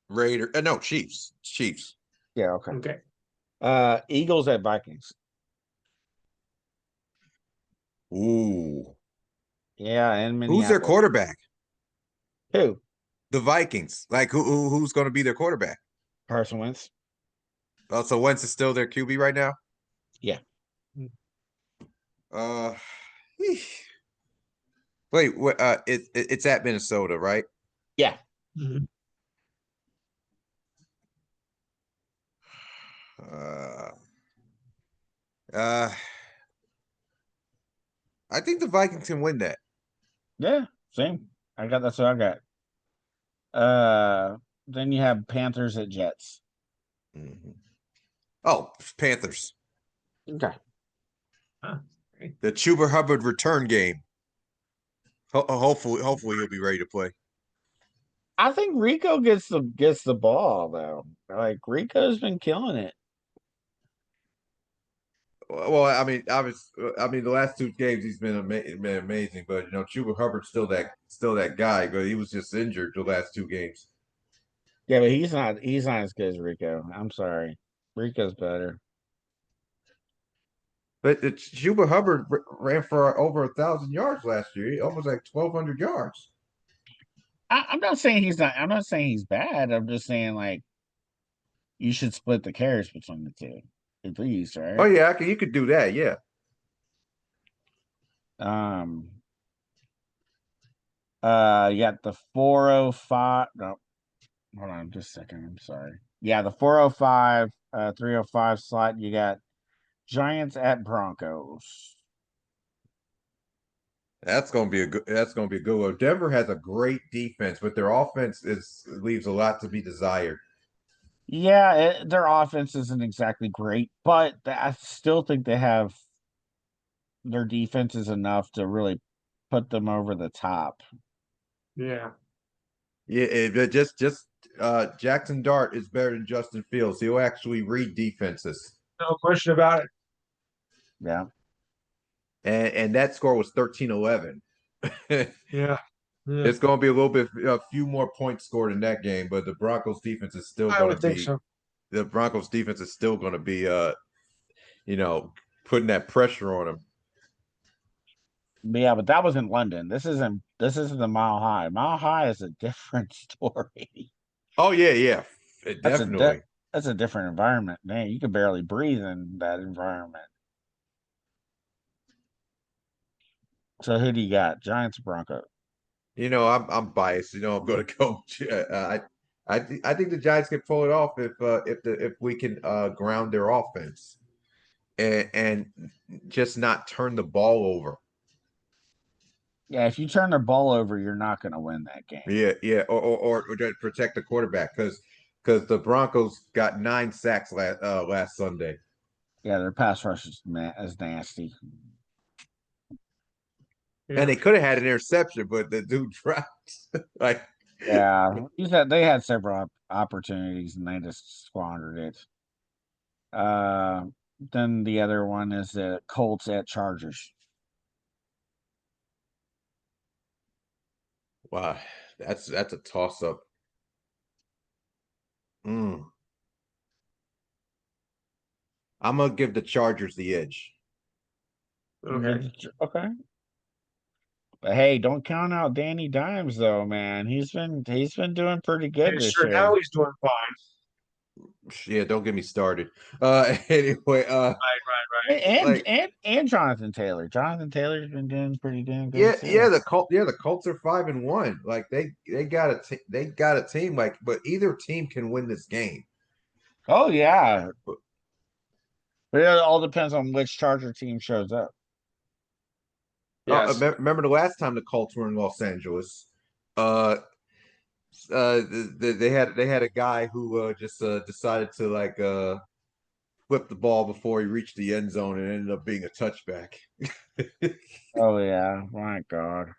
No, Chiefs. Chiefs. Yeah, okay. Okay. Eagles at Vikings. Ooh. Yeah, in Who's their Minneapolis. quarterback? Who? The Vikings. Like who's going to be their quarterback? Carson Wentz. Oh, so Wentz is still their QB right now? Yeah. Uh wait, it's at Minnesota, right? Yeah. Mhm. Uh uh I think the Vikings can win that. Yeah. Same. That's what I got. Then you have Panthers at Jets. Mhm. Oh, Panthers. Okay. Huh. The Chuba Hubbard return game. Hopefully he'll be ready to play. I think Rico gets the ball though. Like Rico's been killing it. Well, I mean, the last two games he's been amazing, but Chuba Hubbard's still that guy, but he was just injured the last two games. Yeah, but he's not as good as Rico. I'm sorry. Rico's better. But Chuba Hubbard ran for over 1,000 yards last year, almost like 1,200 yards. I'm not saying he's not. I'm not saying he's bad. I'm just saying like you should split the carries between the two, at least, Oh right? yeah, you could do that. Yeah. Um. You got the 405. No, hold on, just a second. I'm sorry. Yeah, the 405, 305 slot. You got Giants at Broncos. That's gonna be a good one. Denver has a great defense, but their offense leaves a lot to be desired. Yeah, their offense isn't exactly great, but I still think they have their defense is enough to really put them over the top. Yeah. Yeah, Jackson Dart is better than Justin Fields. He'll actually read defenses. No question about it. Yeah. And that score was 13-11. Yeah. Yeah. It's going to be a few more points scored in that game, but the Broncos defense is still I going would to think be so. putting that pressure on them. Yeah, but that was in London. This isn't the Mile High. Mile High is a different story. Oh yeah, That's a definitely. that's a different environment. Man, you could barely breathe in that environment. So who do you got? Giants or Broncos? I'm biased. I'm going to go. I think the Giants can pull it off if we can ground their offense and just not turn the ball over. Yeah, if you turn the ball over, you're not going to win that game. Yeah, or to protect the quarterback because the Broncos got 9 sacks last Sunday. Yeah, their pass rush is nasty. Yeah. And they could have had an interception, but the dude dropped. Like, Yeah, they had several opportunities and they just squandered it. Then the other one is the Colts at Chargers. wow, that's a toss up. I'm gonna give the Chargers the edge. Okay. Okay. But hey, don't count out Danny Dimes though, man. He's been doing pretty good And this sure, year. now he's doing fine. Yeah, don't get me started. Anyway, Right. And like and Jonathan Taylor. Jonathan Taylor's been doing pretty damn good yeah, too. the Colts are 5-1. Like they got a team but either team can win this game. Oh yeah. But it all depends on which Charger team shows up. Yes. Remember the last time the Colts were in Los Angeles? Uh, they had a guy who just decided to flip the ball before he reached the end zone and ended up being a touchback. Oh yeah, my God.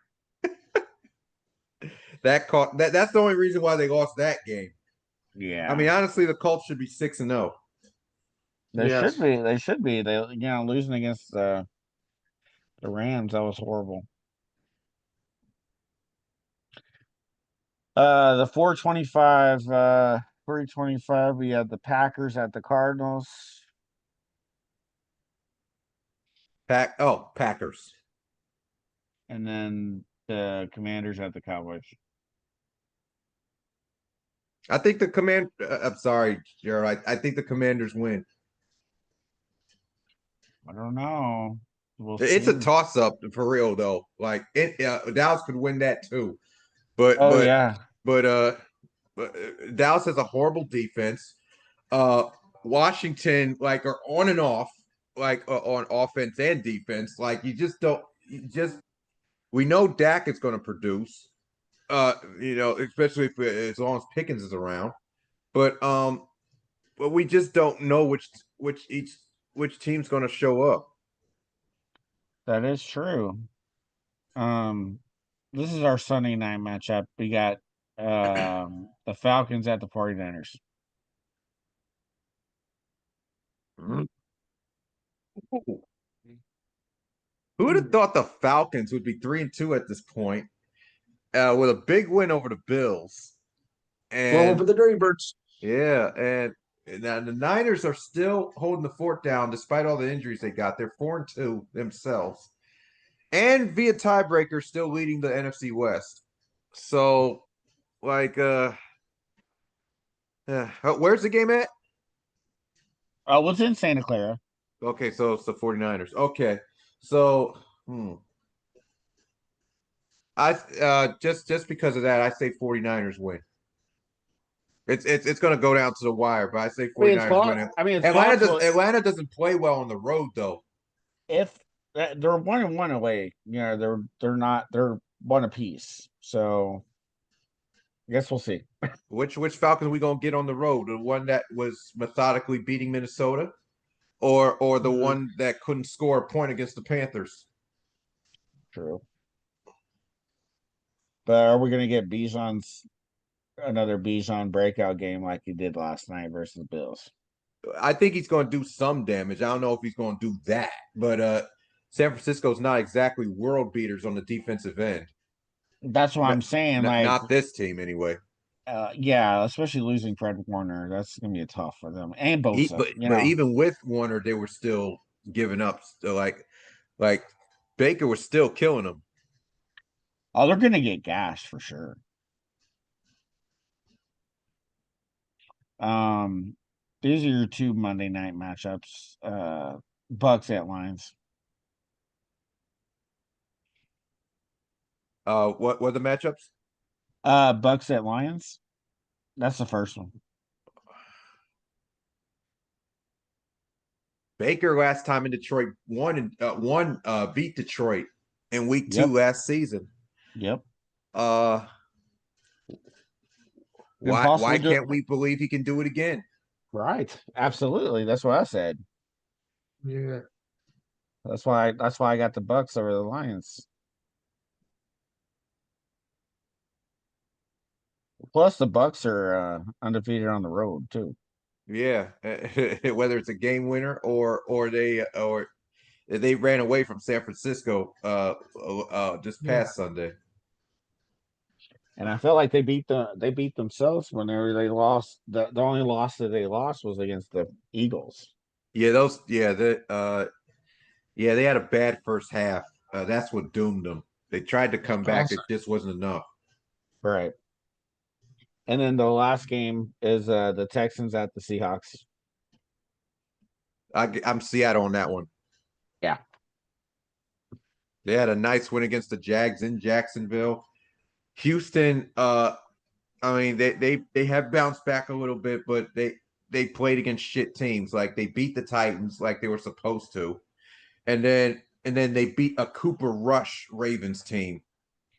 That's the only reason why they lost that game. I Yeah. mean, honestly, the Colts should be 6-0. They should Yes. be. They should be. They losing against the Rams, that was horrible. The 425, we had the Packers at the Cardinals, Packers. and then the Commanders at the Cowboys. I think the command. I'm sorry, Jared. I think the Commanders win. I don't know. We'll It's a see. toss up for real though. Dallas could win that too, but Oh but yeah. but Dallas has a horrible defense. Uh, Washington are on and off on offense and defense. Like you just don't. You just we know Dak is going to produce. Especially if as long as Pickens is around. But but we just don't know which team's going to show up. That is true. Um, this is our Sunday night matchup. We got the Falcons at the 49ers. Who would have thought the Falcons would be 3-2 at this point, with a big win over the Bills? Blow And over the Dirty Birds. yeah, and now the Niners are still holding the fort down despite all the injuries they got. They're 4-2 themselves, and via tiebreaker, still leading the NFC West. So, like, where's the game at? Oh, what's in Santa Clara? Okay, so it's the 49ers. Okay. So, I just because of that, I say 49ers win. It's going to go down to the wire, but I say I mean, 49ers win it. it's possible Atlanta doesn't play well on the road though. if they're 1-1 away. They're one apiece. So I guess we'll see. Which Falcons are we going to get on the road? The one that was methodically beating Minnesota, or the one that couldn't score a point against the Panthers? True. But are we gonna get Bijan's another Bijan breakout game like he did last night versus the Bills? I think he's going to do some damage. I don't know if he's going to do that, but San Francisco's not exactly world beaters on the defensive end. That's what Not, I'm saying. Like, not this team anyway. yeah, especially losing Fred Warner, that's gonna be tough for them. And Bosa, But even with Warner, they were still giving up. Still, like Baker was still killing them. Oh, they're gonna get gashed for sure. Um, these are your two Monday night matchups. Bucks at Lions. What were the matchups? Bucks at Lions. That's the first one. Baker last time in Detroit beat Detroit in week 2 Yep. last season. Yep. Why can't we believe he can do it again? Right. Absolutely. That's what I said. Yeah. That's why I got the Bucks over the Lions. Plus the Bucks are undefeated on the road too. Yeah, whether it's a game winner or they ran away from San Francisco this past Sunday. And I felt like they beat themselves whenever they lost. The only loss that they lost was against the Eagles. Yeah, they had a bad first half. That's what doomed them. They tried to come back, it just wasn't enough. Right. And then the last game is the Texans at the Seahawks. I'm Seattle on that one. Yeah. They had a nice win against the Jags in Jacksonville. Houston, I mean, they have bounced back a little bit, but they played against shit teams. Like they beat the Titans like they were supposed to, and then they beat a Cooper Rush Ravens team.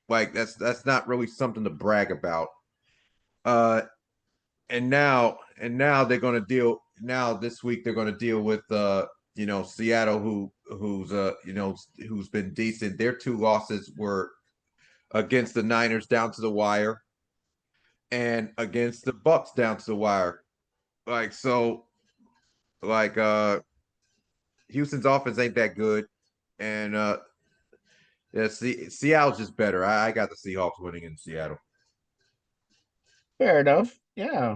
Like that's not really something to brag about. Uh, and now they're going to deal. Now this week they're going to deal with Seattle, who's been decent. Their two losses were against the Niners down to the wire, and against the Bucks down to the wire. Like so, like Houston's offense ain't that good, and yeah, Seattle's just better. I got the Seahawks winning in Seattle. Fair enough. Yeah.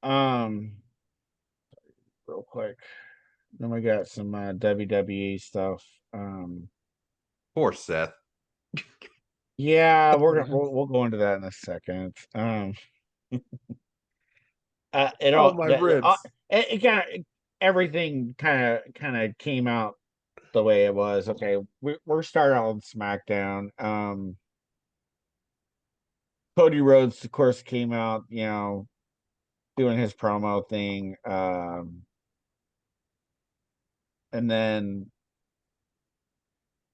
Real quick. Then we got some WWE stuff. Poor Seth. Yeah, we'll go into that in a second. It Oh all my the ribs. it got everything kind of came out the way it was. Okay, we're starting on SmackDown. Cody Rhodes, of course, came out, doing his promo thing. And then,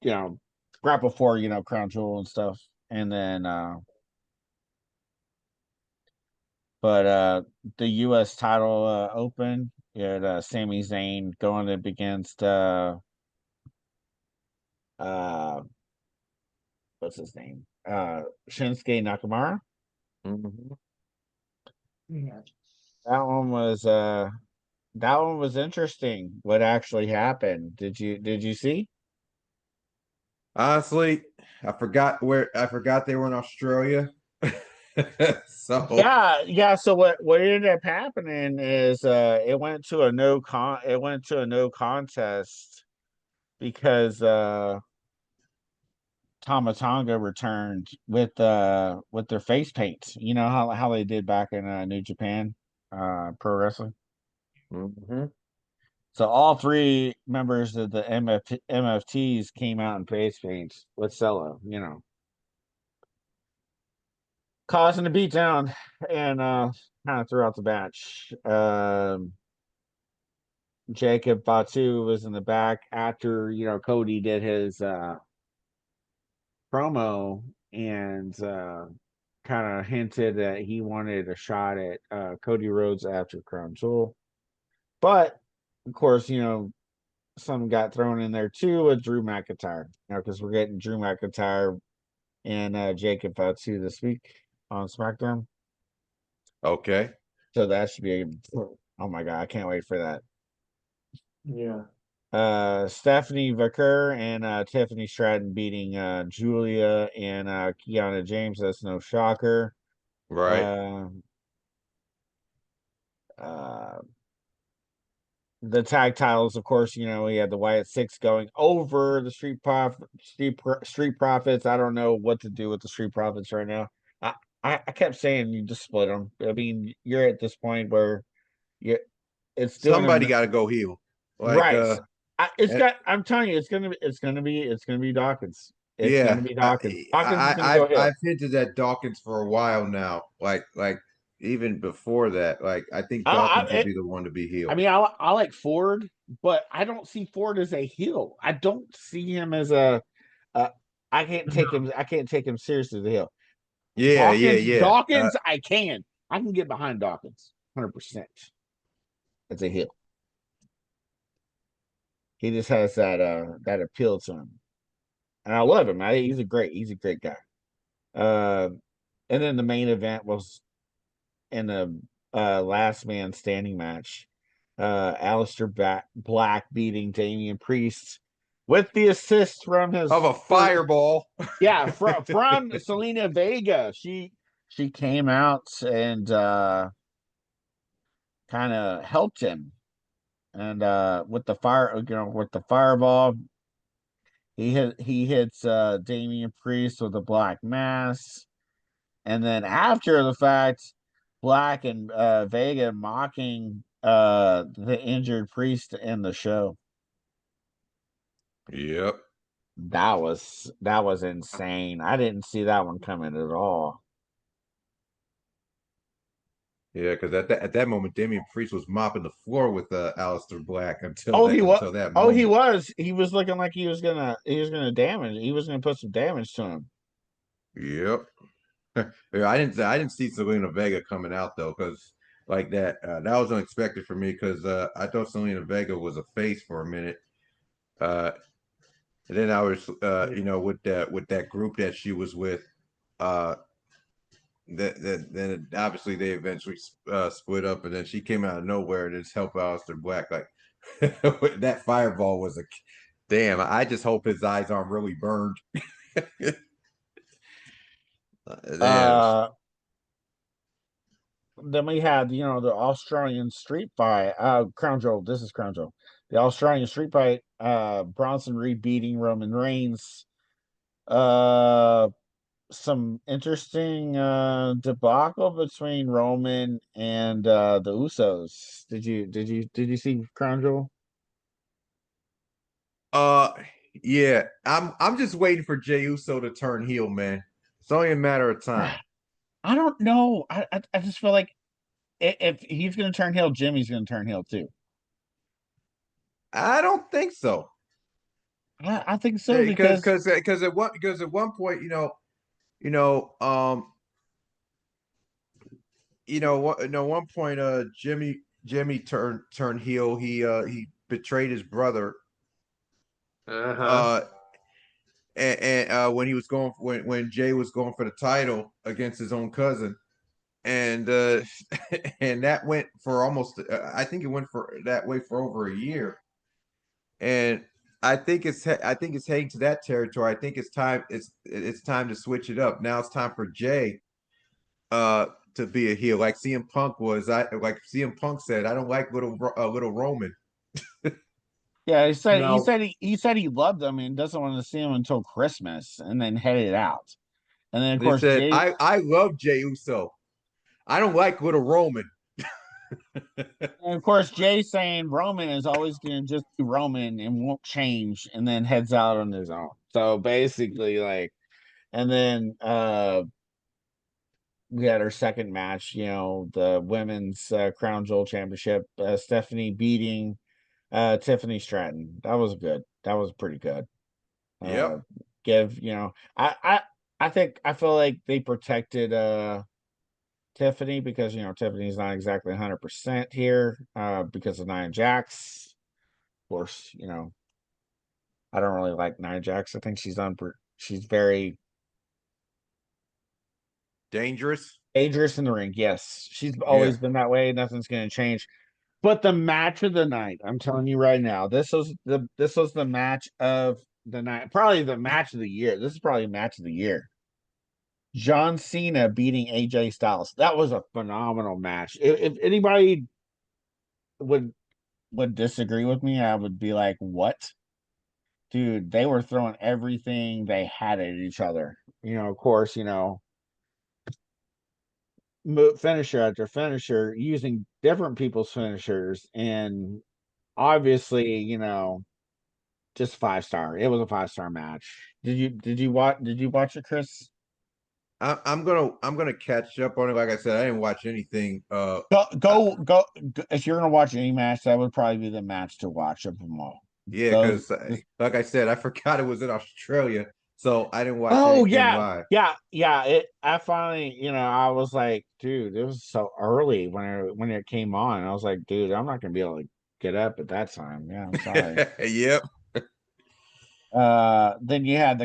you know, right before, Crown Jewel and stuff. And then but the US title open, you had Sami Zayn going up against uh what's his name? Shinsuke Nakamura. Mhm. Yeah. That one was interesting. What actually happened? Did you see? Honestly, I forgot they were in Australia. So Yeah. So what ended up happening is it went to a no contest because Tamatonga returned with their face paint. You know how they did back in New Japan pro wrestling. mhm. So all three members of the MFTs came out in face paint with Solo, causing a beatdown and kind of throughout the match. Jacob Batu was in the back after Cody did his promo and kind of hinted that he wanted a shot at Cody Rhodes after Crown Jewel. But of course, some got thrown in there too with Drew McIntyre. Because we're getting Drew McIntyre and Jacob Fatu this week on SmackDown. Okay. So that should be oh my god, I can't wait for that. Yeah. Stephanie Vicker and Tiffany Stratton beating Julia and Kiana James. That's no shocker. Right. Uh, uh, the tag titles, of course, we had the Wyatt Six going over the Street Profits. I don't know what to do with the Street Profits right now. I kept saying you just split them. I mean, you're at this point where you it's doing Somebody them got to go heel. Like right. It's and- got. I'm telling you, it's gonna be Dawkins. It's gonna yeah, be I, Dawkins. Dawkins is I gonna I've go heel. I've hinted at Dawkins for a while now. Like even before that, like I think Dawkins will be the one to be I heel. mean, I like Ford, but I don't see Ford as a heel. I don't see him as a. Uh, I can't take him. I can't take him seriously as a heel. Yeah, yeah, yeah. I can. I can get behind Dawkins, 100% as a heel. He just has that appeal to him, and I love him. He's a great guy. Uh, and then the main event was in the last man standing match. Alistair Black beating Damian Priest with the assist from Of his a fireball. yeah, from Selena Vega. She came out and kind of helped him. And with the fireball, he hits Damian Priest with a black mass. And then after the fact, Black and Vega mocking the injured priest in the show. Yep. That was insane. I didn't see that one coming at all. Yeah, because at that moment, Damian Priest was mopping the floor with Aleister Black until Oh, that until that he moment. was. He was looking like he was gonna damage. He was gonna put some damage to him. Yep. Yeah, I didn't see Selena Vega coming out though, because like that was unexpected for me because I thought Selena Vega was a face for a minute. Uh, and then I was with that group that she was with. Uh, that then obviously they eventually split up, and then she came out of nowhere and just helped Aleister Black. Like that fireball was a damn. I just hope his eyes aren't really burned. Damn. Uh, then we had the Australian street fight. Crown Jewel. This is Crown Jewel. The Australian street fight. Bronson Reed beating Roman Reigns. Uh, some interesting debacle between Roman and the Usos. Did you see Crown Jewel? Uh, yeah. I'm just waiting for Jey Uso to turn heel, man. It's only a matter of time. I don't know. I just feel like if he's going to turn heel, Jimmy's going to turn heel too. I don't think so. I think so Because because at one point, you know, um, one point, Jimmy turned heel. He betrayed his brother. Uh-huh. Uh, and when he was going when Jay was going for the title against his own cousin, and and that went for almost. I think it went for that way for over a year, and I think it's heading to that territory. I think it's time. It's time to switch it up. Now it's time for Jay to be a heel like CM Punk was. I like CM Punk said, I don't like little Roman. yeah, No, he said he loved them and doesn't want to see him until Christmas and then headed out. And then of They course said, Jay I love Jey Uso. I don't like little Roman. and of course Jay saying Roman is always going to just be Roman and won't change and then heads out on his own. So basically like and then we had our second match, the women's Crown Jewel Championship. Stephanie beating Tiffany Stratton. That was good. That was pretty good. Yep. Uh, give I feel like they protected Tiffany because Tiffany's not exactly 100% here because of Nia Jax. Of course, I don't really like Nia Jax. I think she's very Dangerous. dangerous in the ring. Yes, she's Yeah. always been that way. Nothing's going to change. But the match of the night, I'm telling you right now, this was the match of the night, probably the match of the year. This is probably match of the year. John Cena beating AJ Styles. That was a phenomenal match. If anybody would disagree with me, I would be like, "What, dude? They were throwing everything they had at each other. Of course, finisher after finisher, using different people's finishers, and obviously, just 5 star. It was a 5 star match. Did you watch it, Chris? I'm gonna catch up on it. Like I said, I didn't watch anything. I, Go. If you're gonna watch any match, that would probably be the match to watch of them all. yeah, Those. because like I said, I forgot it was in Australia, so I didn't watch Oh anything yeah, live. yeah, yeah. I finally, I was like, dude, it was so early when it came on. I was like, dude, I'm not gonna be able to get up at that time. Yeah, I'm sorry. Yep. Then you had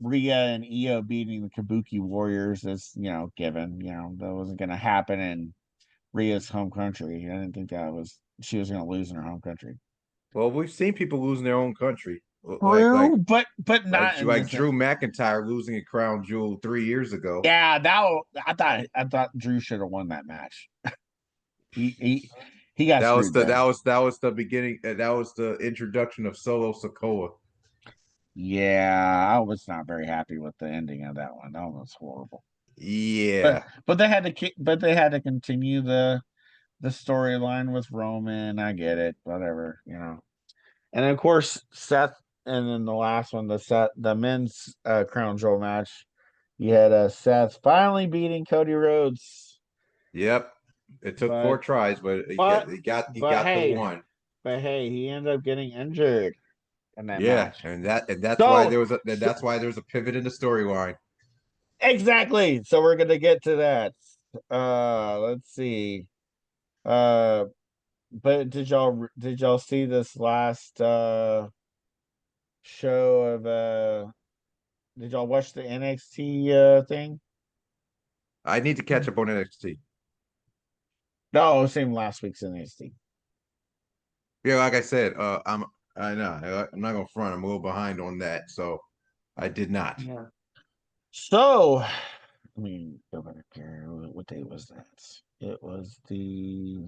Rhea and Io beating the Kabuki Warriors as given. That wasn't going to happen in Rhea's home country. I didn't think she was going to lose in her home country. Well, we've seen people losing their own country, like True, but like not in like this. Drew McIntyre losing a crown jewel 3 years ago. Yeah, I thought Drew should have won that match. He got That was screwed the there. that was that was the beginning. That was the introduction of Solo Sokoa. Yeah, I was not very happy with the ending of that one. That was horrible. But Yeah. but they had to continue the storyline with Roman. I get it, whatever. And of course, Seth, and then the last one, the men's crown jewel match. You had Seth finally beating Cody Rhodes. Yep. It took But 4 tries, but but he but got the hey, one. he ended up getting injured in that Yeah, match. and that's why So, that's why there's a pivot in the storyline. exactly. So we're gonna get to that. Let's see. Uh, but did y'all see this last show of did y'all watch the NXT thing? I need to catch up on NXT. No, same last week's NXT. Yeah, like I said, I know I'm not gonna front. I'm a little behind on that, so I did not. Yeah. So, let me go back here. What day was that? It was the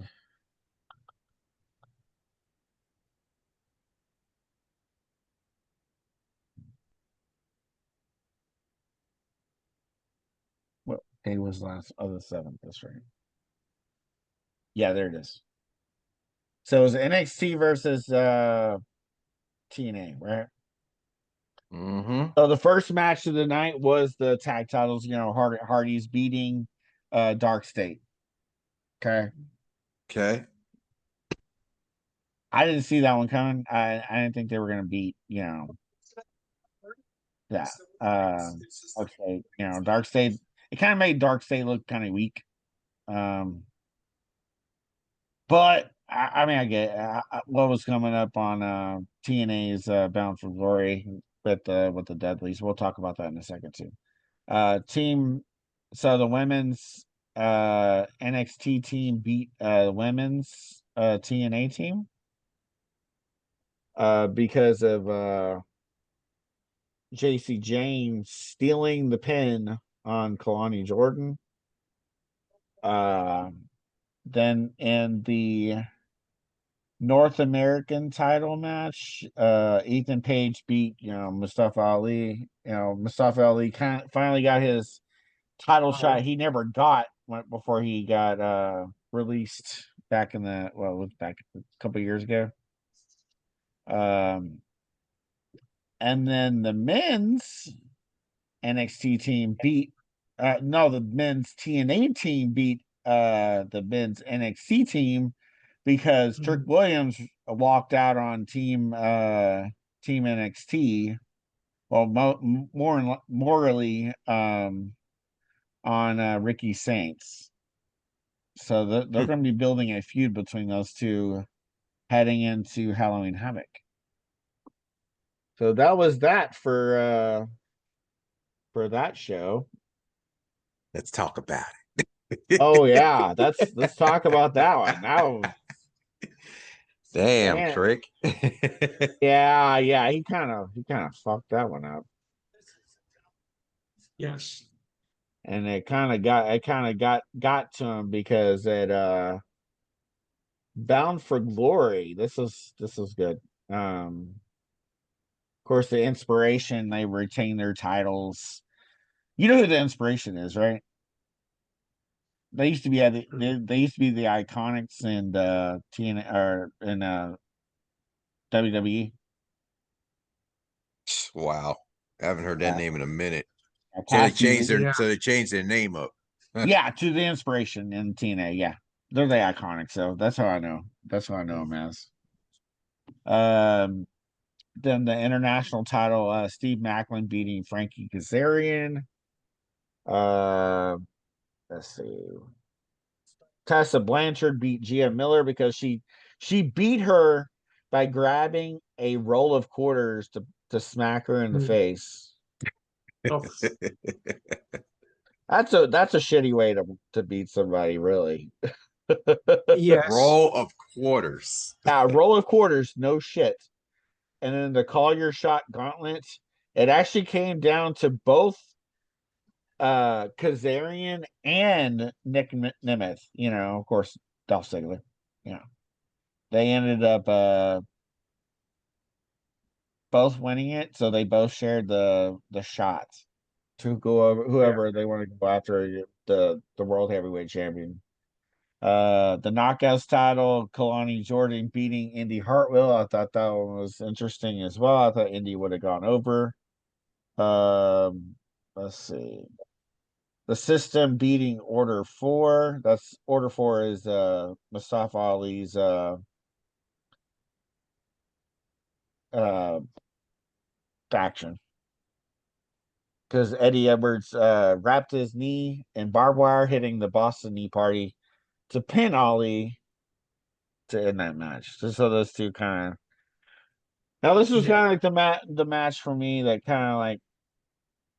what day was last? Oh, the 7th. That's right. Yeah, there it is. So it was NXT versus TNA, right? Mm-hmm. So the first match of the night was the tag titles. Hardy's beating Dark State. Okay, Okay. I didn't see that one coming. I didn't think they were gonna beat that. Dark State. Dark State. It kind of made Dark State look kind of weak. Um, but I mean, I get what was coming up on TNA's Bound for Glory with the Deadlies. We'll talk about that in a second too. Team. So the women's NXT team beat women's TNA team because of JC James stealing the pin on Kalani Jordan. Then in the North American title match, Ethan Page beat Mustafa Ali. Mustafa Ali finally got his title shot he never got before he got released back in the well, it was back a couple years ago. Um, and then the men's NXT team beat no, the men's TNA team beat the men's NXT team because Trick Williams walked out on team NXT. Well, more morally on Ricky Saints. So they're going to be building a feud between those two heading into Halloween Havoc. So that was that for that show. Let's talk about Oh it. yeah, let's talk about that one. Now, Damn, man, Trick. yeah, he kind of fucked that one up. Yes. And it kind of got to him because it Bound for Glory. This is good. Of course, the Inspiration, they retain their titles. You know who the Inspiration is, right? They used to be they used to be the Iconics and TN or in WWE. Wow. I haven't heard that Uh, name in a minute. past few Yeah. So they changed their name up. yeah, to the Inspiration in TNA. Yeah, they're the Iconics, so that's how I know. That's how I know them as. Um, then the international title, Steve Macklin beating Frankie Kazarian. Uh, let's see. Tessa Blanchard beat Gia Miller because she beat her by grabbing a roll of quarters to smack her in the face. Oh, That's a shitty way to beat somebody, really. yes. Roll of quarters. A roll of quarters, no shit. And then the call your shot gauntlet, it actually came down to both Kazarian and Nick Nemeth, of course, Dolph Ziggler. They ended up both winning it, so they both shared the shots to go over Yeah. whoever they want to go after the world heavyweight champion. The knockouts title, Kalani Jordan beating Indy Hartwell. I thought that one was interesting as well. I thought Indy would have gone over. Um, let's see. The System beating Order 4. That's Order 4 is Mustafa Ali's uh faction. Because Eddie Edwards wrapped his knee in barbed wire, hitting the Boston Knee Party to pin Ali to end that match. So those two kind of. Now this was Yeah. kind of like the match for me that kind of like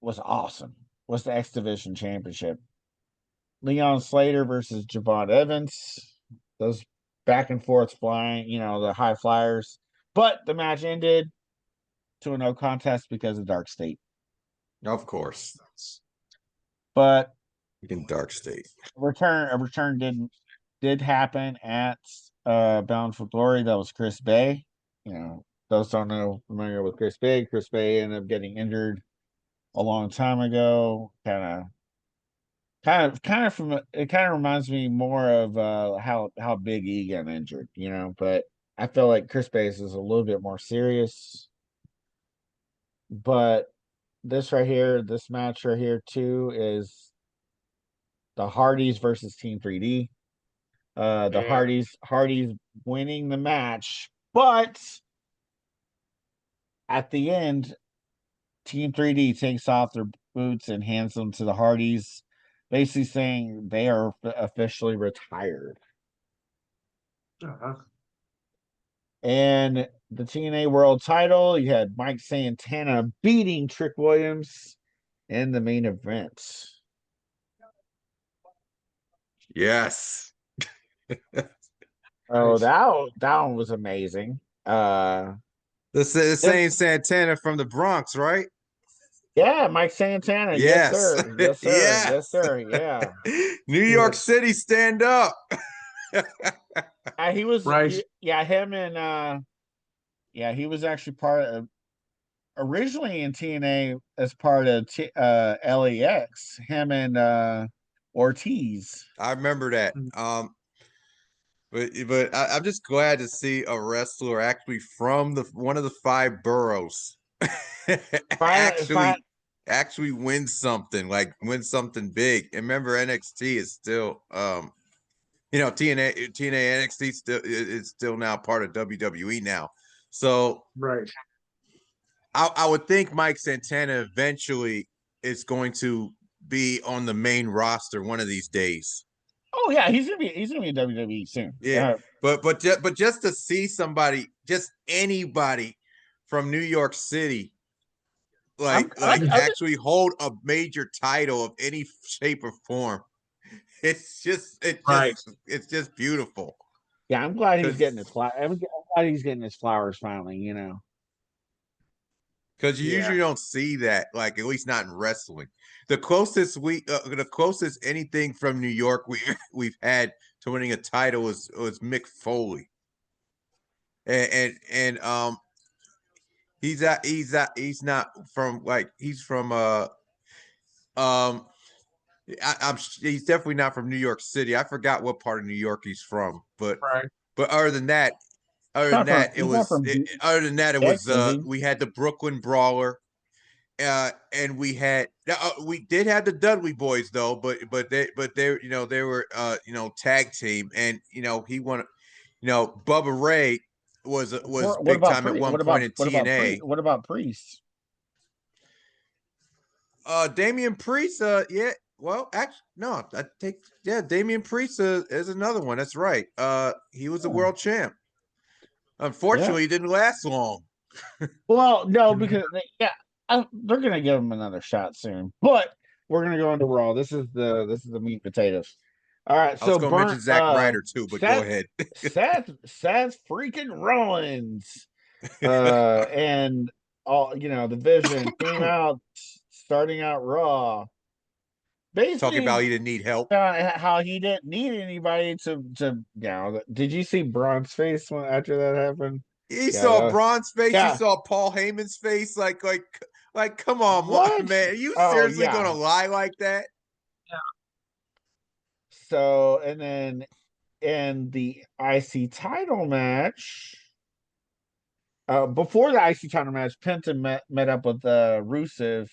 was awesome. Was the X Division Championship. Leon Slater versus Javon Evans. Those back and forth flying, the high flyers. But the match ended to a no contest because of Dark State. Of course. But In Dark State. a return did happen at Bound for Glory. That was Chris Bay. Those don't know familiar with Chris Bay. Chris Bay ended up getting injured a long time ago. Kind of from it kind of reminds me more of how Big E got injured, but I feel like Chris Bay's is a little bit more serious. But this match right here too is the Hardys versus Team 3D. The Yeah. Hardys winning the match, but at the end, Team 3D takes off their boots and hands them to the Hardys, basically saying they are officially retired. Uh-huh. And the TNA World Title, you had Mike Santana beating Trick Williams in the main event. Yes. Oh, Nice. that one was amazing. The same Santana from the Bronx, right? Yeah, Mike Santana. Yes, Yes. sir. Yes, sir. Yes. Yes, sir. Yeah. New York Yes. City, stand up. He was Right. him and he was actually part of originally in TNA as part of LAX, him and Ortiz. I remember that. But I'm just glad to see a wrestler actually from the one of the 5 boroughs Finally, actually win something, like win something big. And remember, NXT is still TNA NXT still is still now part of WWE now. So Right. I would think Mike Santana eventually is going to be on the main roster one of these days. oh yeah, he's gonna be in WWE soon. Yeah, but just to see somebody, just anybody from New York City, I'm actually hold a major title of any shape or form, Right. it's just beautiful. yeah, I'm glad he's getting his Because flowers. I'm glad he's getting his flowers finally. you Yeah. usually don't see that, like at least not in wrestling. The closest anything from New York we've had to winning a title was Mick Foley, and he's not from like he's from um he's definitely not from New York City. I forgot what part of New York he's from, but Right. but He's not from other than that it was DX, is he? we had the Brooklyn Brawler, and we did have the Dudley Boys though, but they they were tag team, and he won. Bubba Ray was What big about time at one What point about in TNA. What about Priest? Damian Priest, yeah. Well, actually, no, Damian Priest is another one. That's right. He was a Yeah. world champ. Yeah. Unfortunately, he didn't last long. Well, no, because they're gonna give him another shot soon. But we're gonna go into Raw. This is the meat and potatoes. All right, I was so going to mention Zack Ryder too, but go ahead. Seth freaking Rollins, and all the Vision came out starting out Raw, Talking basically about he didn't need help. how he didn't need anybody to. Did you see Braun's face after that happened? He Yeah, saw Braun's face. He yeah. saw Paul Heyman's face. Like, come on, What? man. Are you Oh seriously going yeah. to lie like that? So and then in the IC title match, before the IC title match, Penta met up with Rusev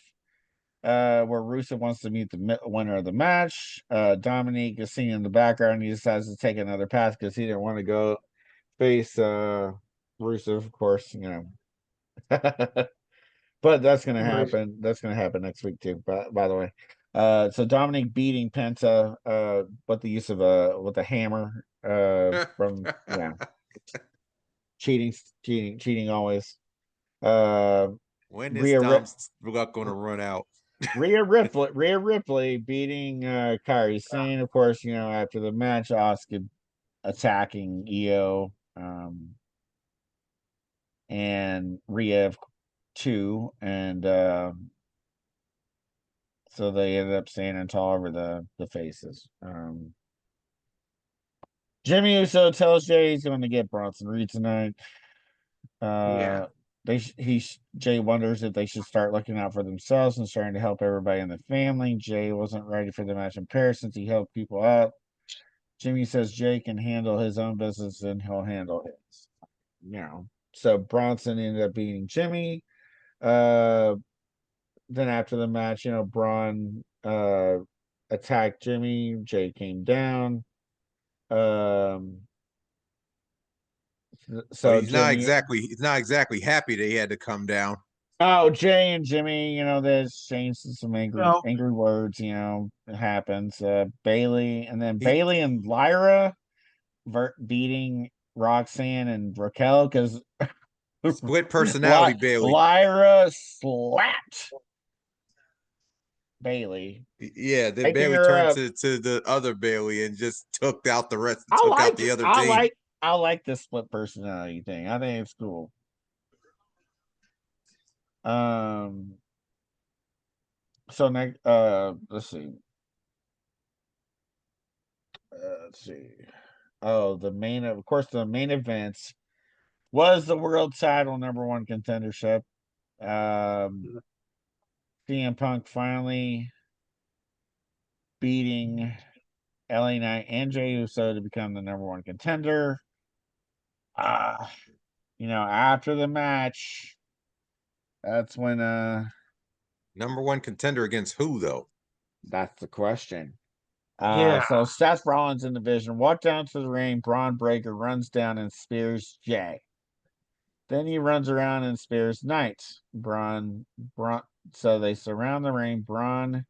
where Rusev wants to meet the winner of the match. Dominique is seen in the background. He decides to take another path because he didn't want to go face Rusev, of course, but that's gonna Right. happen. That's gonna happen next week too. By the way, so Dominic beating Penta with the use of with a hammer from cheating always. Uh, When is Rhea Dom's luck gonna run out? Rhea Ripley beating Kairi Sane, of course. After the match, Asuka attacking Io and Rhea too, and so they ended up standing tall over the faces. Jimmy Uso tells Jay he's going to get Bronson Reed tonight. Yeah. Jay wonders if they should start looking out for themselves and starting to help everybody in the family. Jay wasn't ready for the match in Paris since he helped people out. Jimmy says Jay can handle his own business and he'll handle his. So Bronson ended up beating Jimmy. Then after the match, Braun attacked Jimmy. Jay came down. Um, But so Jimmy, he's not exactly happy that he had to come down. Jay and Jimmy, they exchanged some Well, angry words. It happens. Bailey, and then He Bailey and Lyra beating Roxanne and Raquel because split personality Bailey. Lyra slapped Bailey, Yeah, then taking Bailey her turned up. to the other Bailey and just took out I took out like the other I team. like I like this split personality thing. I think it's cool. Um so next let's see. Let's see. Oh, of course the main events was the world title number one contendership. Um CM Punk finally beating LA Knight and Jey Uso to become the number one contender. Uh after the match, that's when Number one contender against who though? that's the question. yeah. So Seth Rollins in the division walked down to the ring. Braun Breaker runs down and spears Jay. Then he runs around and spears Knight. Braun. So they surround the ring. Bronson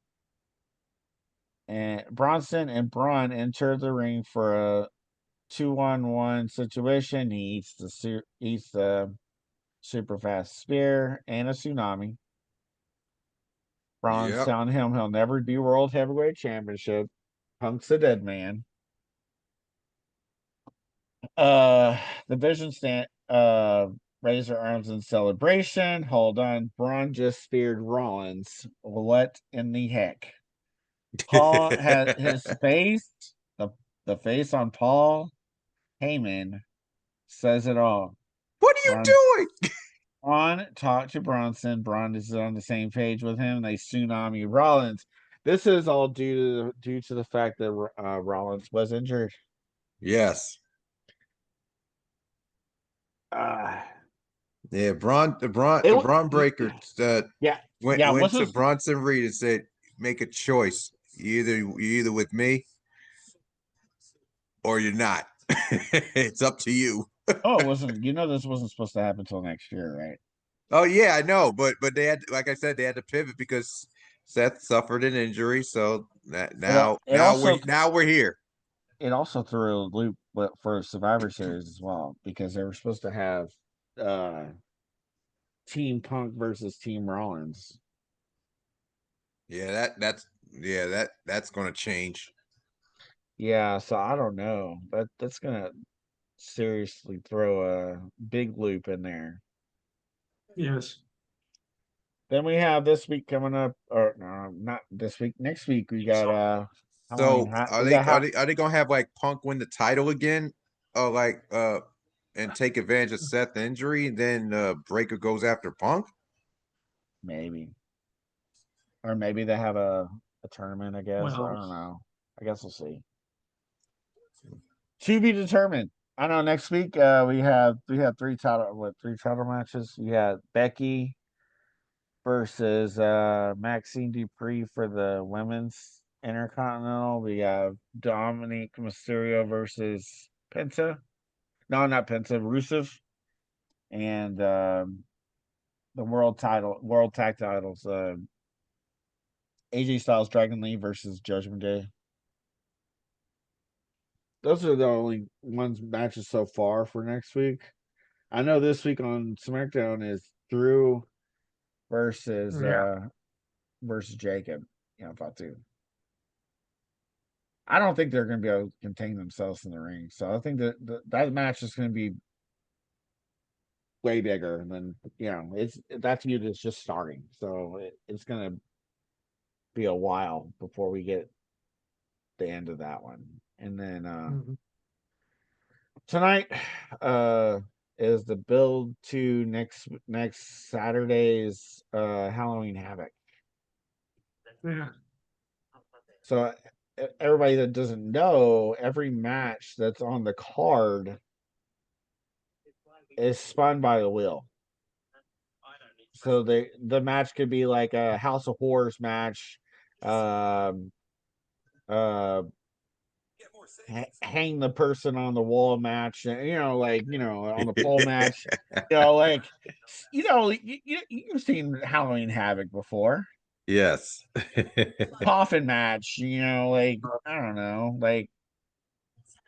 and Braun enter the ring for a 2-on-1 situation. He eats the super fast spear and a tsunami. Braun's Yep. telling him he'll never be world heavyweight championship. Punk's a dead man. Uh, the Vision stand raise their arms in celebration. Hold on, Braun just speared Rollins. What in the heck? Paul had his face, the face on Paul Heyman says it all. What are you Braun doing? Braun talked to Bronson. Braun is on the same page with him. They tsunami Rollins. This is all due to the fact that Rollins was injured. Yes. Uh, Yeah, it the Braun Breaker yeah, went what's to this? Bronson Reed and said, "Make a choice. You either with me or you're not. It's up to you." Oh, it wasn't. This wasn't supposed to happen until next year, right? Oh yeah, I know, but they had, like I said, they had to pivot because Seth suffered an injury. So It also now we're here. threw a loop for Survivor Series as well because they were supposed to have uh Team Punk versus Team Rollins. Yeah, that's gonna change. Yeah, so I don't know. That's gonna seriously throw a big loop in there. Yes. Then we have this week coming up, or no, not this week. Next week we got Halloween. So are they gonna have like Punk win the title again, or like and take advantage of Seth's injury, and then Breaker goes after Punk? maybe, or maybe they have a tournament. I guess I Well, don't know. I guess we'll see. To be determined. I know next week we have three title matches. We had Becky, versus Maxine Dupree for the women's Intercontinental. We have Dominic Mysterio versus Penta. No, not Penta, Rusev. And the world tag titles, AJ Styles, Dragon Lee versus Judgment Day. Those are the only ones matches so far for next week. I know this week on SmackDown is Drew versus versus Jacob. You know, Fatu. I don't think they're going to be able to contain themselves in the ring. So I think that match is going to be way bigger than that feud is just starting. So it's going to be a while before we get the end of that one. And then tonight is the build to next Saturday's Halloween Havoc. Yeah. So everybody that doesn't know, every match that's on the card is spun by the wheel. So the match could be like a House of Horrors match, hang the person on the wall match, on the pole match, you've seen Halloween Havoc before. Yes. Coffin match, I don't know, they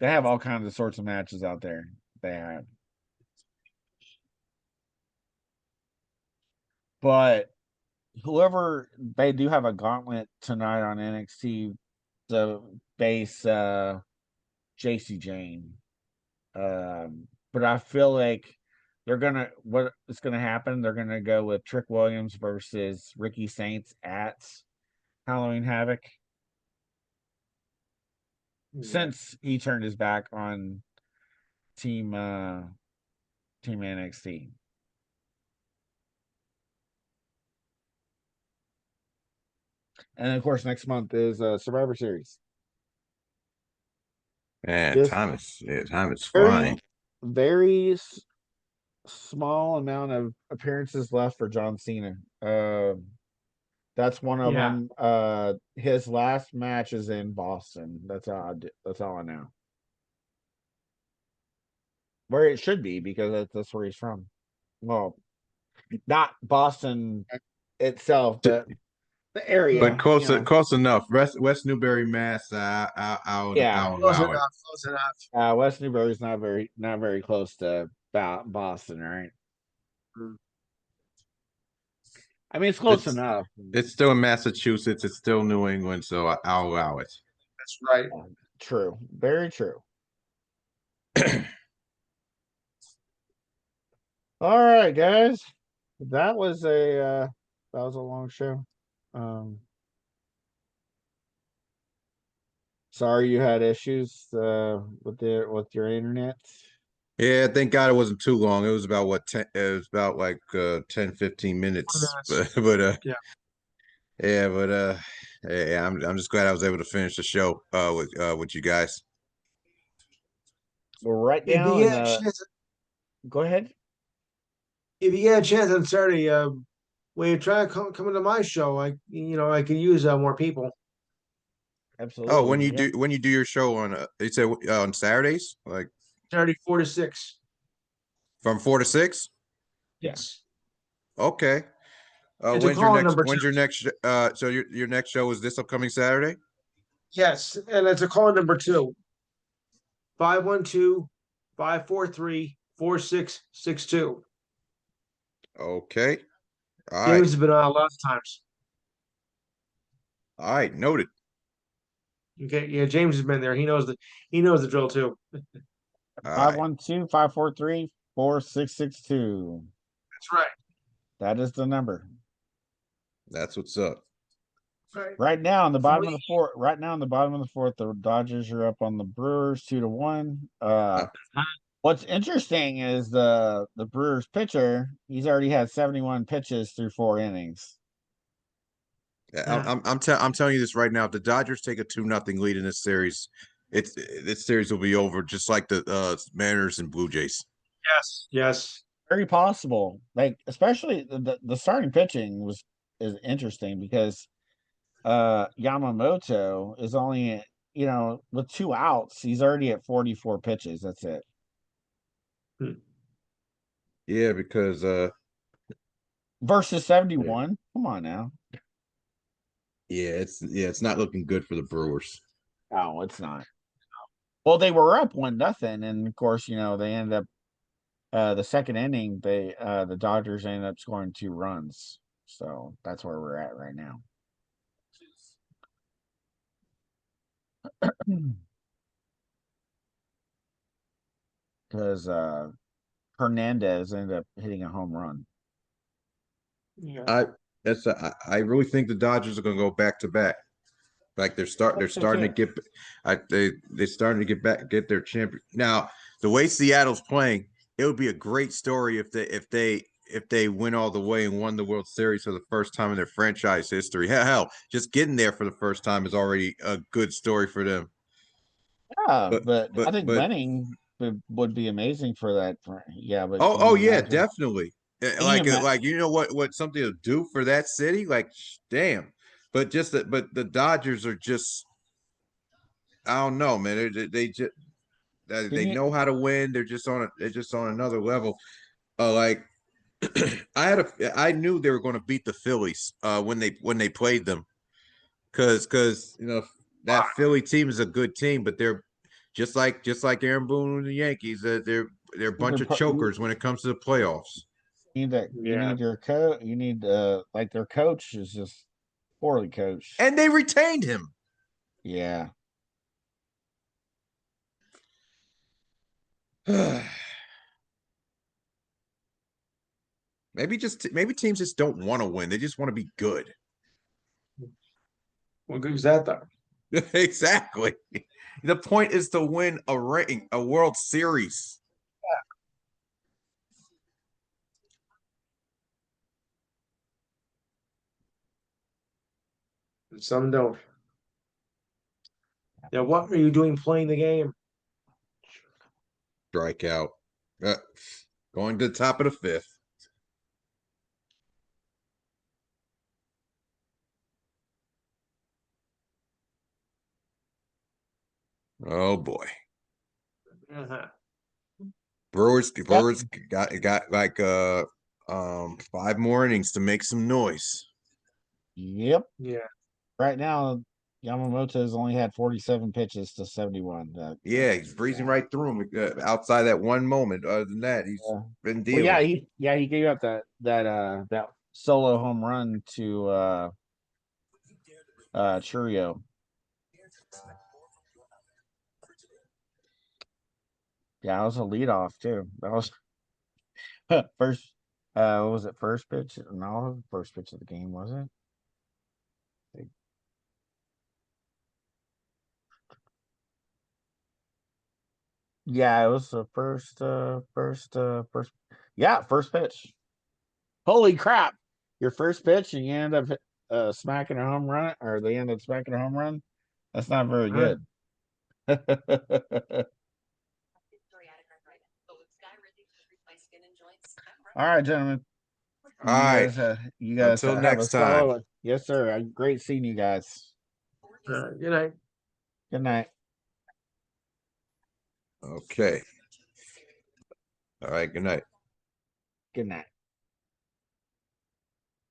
have all kinds of sorts of matches out there. They have, but whoever they do have a gauntlet tonight on NXT to base JC Jane. But I feel like what is gonna happen, they're gonna go with Trick Williams versus Ricky Saints at Halloween Havoc. Since he turned his back on team NXT. And of course next month is Survivor Series. Man, This time is very, flying. very small amount of appearances left for John Cena. That's one of them. His last match is in Boston. That's all I know. Where it should be, because that's where he's from. Well, not Boston itself, but the area. But close enough. West Newbury, Mass. I'll Close allow it. enough. Close enough. West Newbury's not very close to Boston, right? I mean, it's close enough. It's still in Massachusetts. It's still New England, so I'll allow it. That's right. True. Very true. All right, guys. That was a long show. Sorry you had issues with your internet. Yeah, thank God it wasn't too long. It was about 10, it was about like 10, 15 minutes. But yeah, I'm just glad I was able to finish the show with you guys. Well, right If now you get a chance, go ahead. if you get a chance on Saturday, when you try to come into my show, I could use more people. Absolutely. Oh, when you do your show on you said on Saturdays, like Saturday 4 to 6. from 4 to 6? Yes. Okay. It's a call number when's 2. your next so your next show is this upcoming Saturday? Yes, and it's a call number 2. 512-543-4662. Okay. All James right. has been on a lot of times. All right, noted. Okay, yeah, James has been there. He knows the drill too. 512-543-4662. That's right. That is the number. That's what's up. Right now, on the bottom of the fourth. Right now, on the bottom of the fourth, the Dodgers are up on the Brewers 2-1. What's interesting is the Brewers pitcher. He's already had 71 pitches through 4 innings. I'm telling you this right now. If the Dodgers take a 2-0 lead in this series, this series will be over, just like the Mariners and Blue Jays. Yes. Very possible. Like, especially the starting pitching is interesting because Yamamoto is only, with 2 outs, he's already at 44 pitches. That's it. Yeah, because Versus 71. Come on now. it's not looking good for the Brewers. No, it's not. Well, they were up 1-0, and of course, they ended up the second inning, the Dodgers ended up scoring 2 runs. So that's where we're at right now. Because Hernandez ended up hitting a home run. Yeah. I really think the Dodgers are going to go back to back. Like they're starting to get they starting to get their champion. Now, the way Seattle's playing, it would be a great story if they went all the way and won the World Series for the first time in their franchise history. Hell, just getting there for the first time is already a good story for them. Yeah, But but I think but winning would be amazing for that. Yeah, but can oh you yeah, imagine? definitely. Can you imagine? Like you know what something to do for that city? Like damn. But the Dodgers are just I don't know, man. They just Can they you? know how to win. They're just on another level. Like I knew they were going to beat the Phillies when they played them because that Philly team is a good team, but they're just like Aaron Boone and the Yankees. They're a bunch of You chokers when it comes to the playoffs. need that. You Yeah. need your coach. You need like their coach is just poorly coached. And they retained him. Yeah. Maybe teams just don't want to win. They just want to be good. What good is that though? Exactly. The point is to win a World Series. Some don't. Yeah, what are you doing playing the game? Strikeout. Uh, Going to the top of the fifth. Oh boy. Uh-huh. Yep. Brewers got like 5 more innings to make some noise. Yep. Yeah. Right now, Yamamoto has only had 47 pitches to 71. Yeah, he's breezing right through him outside that one moment. Other than that, he's been Well, dealing. he gave up that solo home run to Churio. Yeah, that was a leadoff too. That was first. What was it? First pitch? No, first pitch of the game, was it? Yeah, it was the first. Yeah, first pitch. Holy crap! Your first pitch, and you end up smacking a home run, or they end up smacking a home run. That's not very Huh? good. All right, gentlemen. All right. You guys Until have a next time. solid one. Yes, sir. Great seeing you guys. Good night. Good night. Okay. All right. Good night. Good night.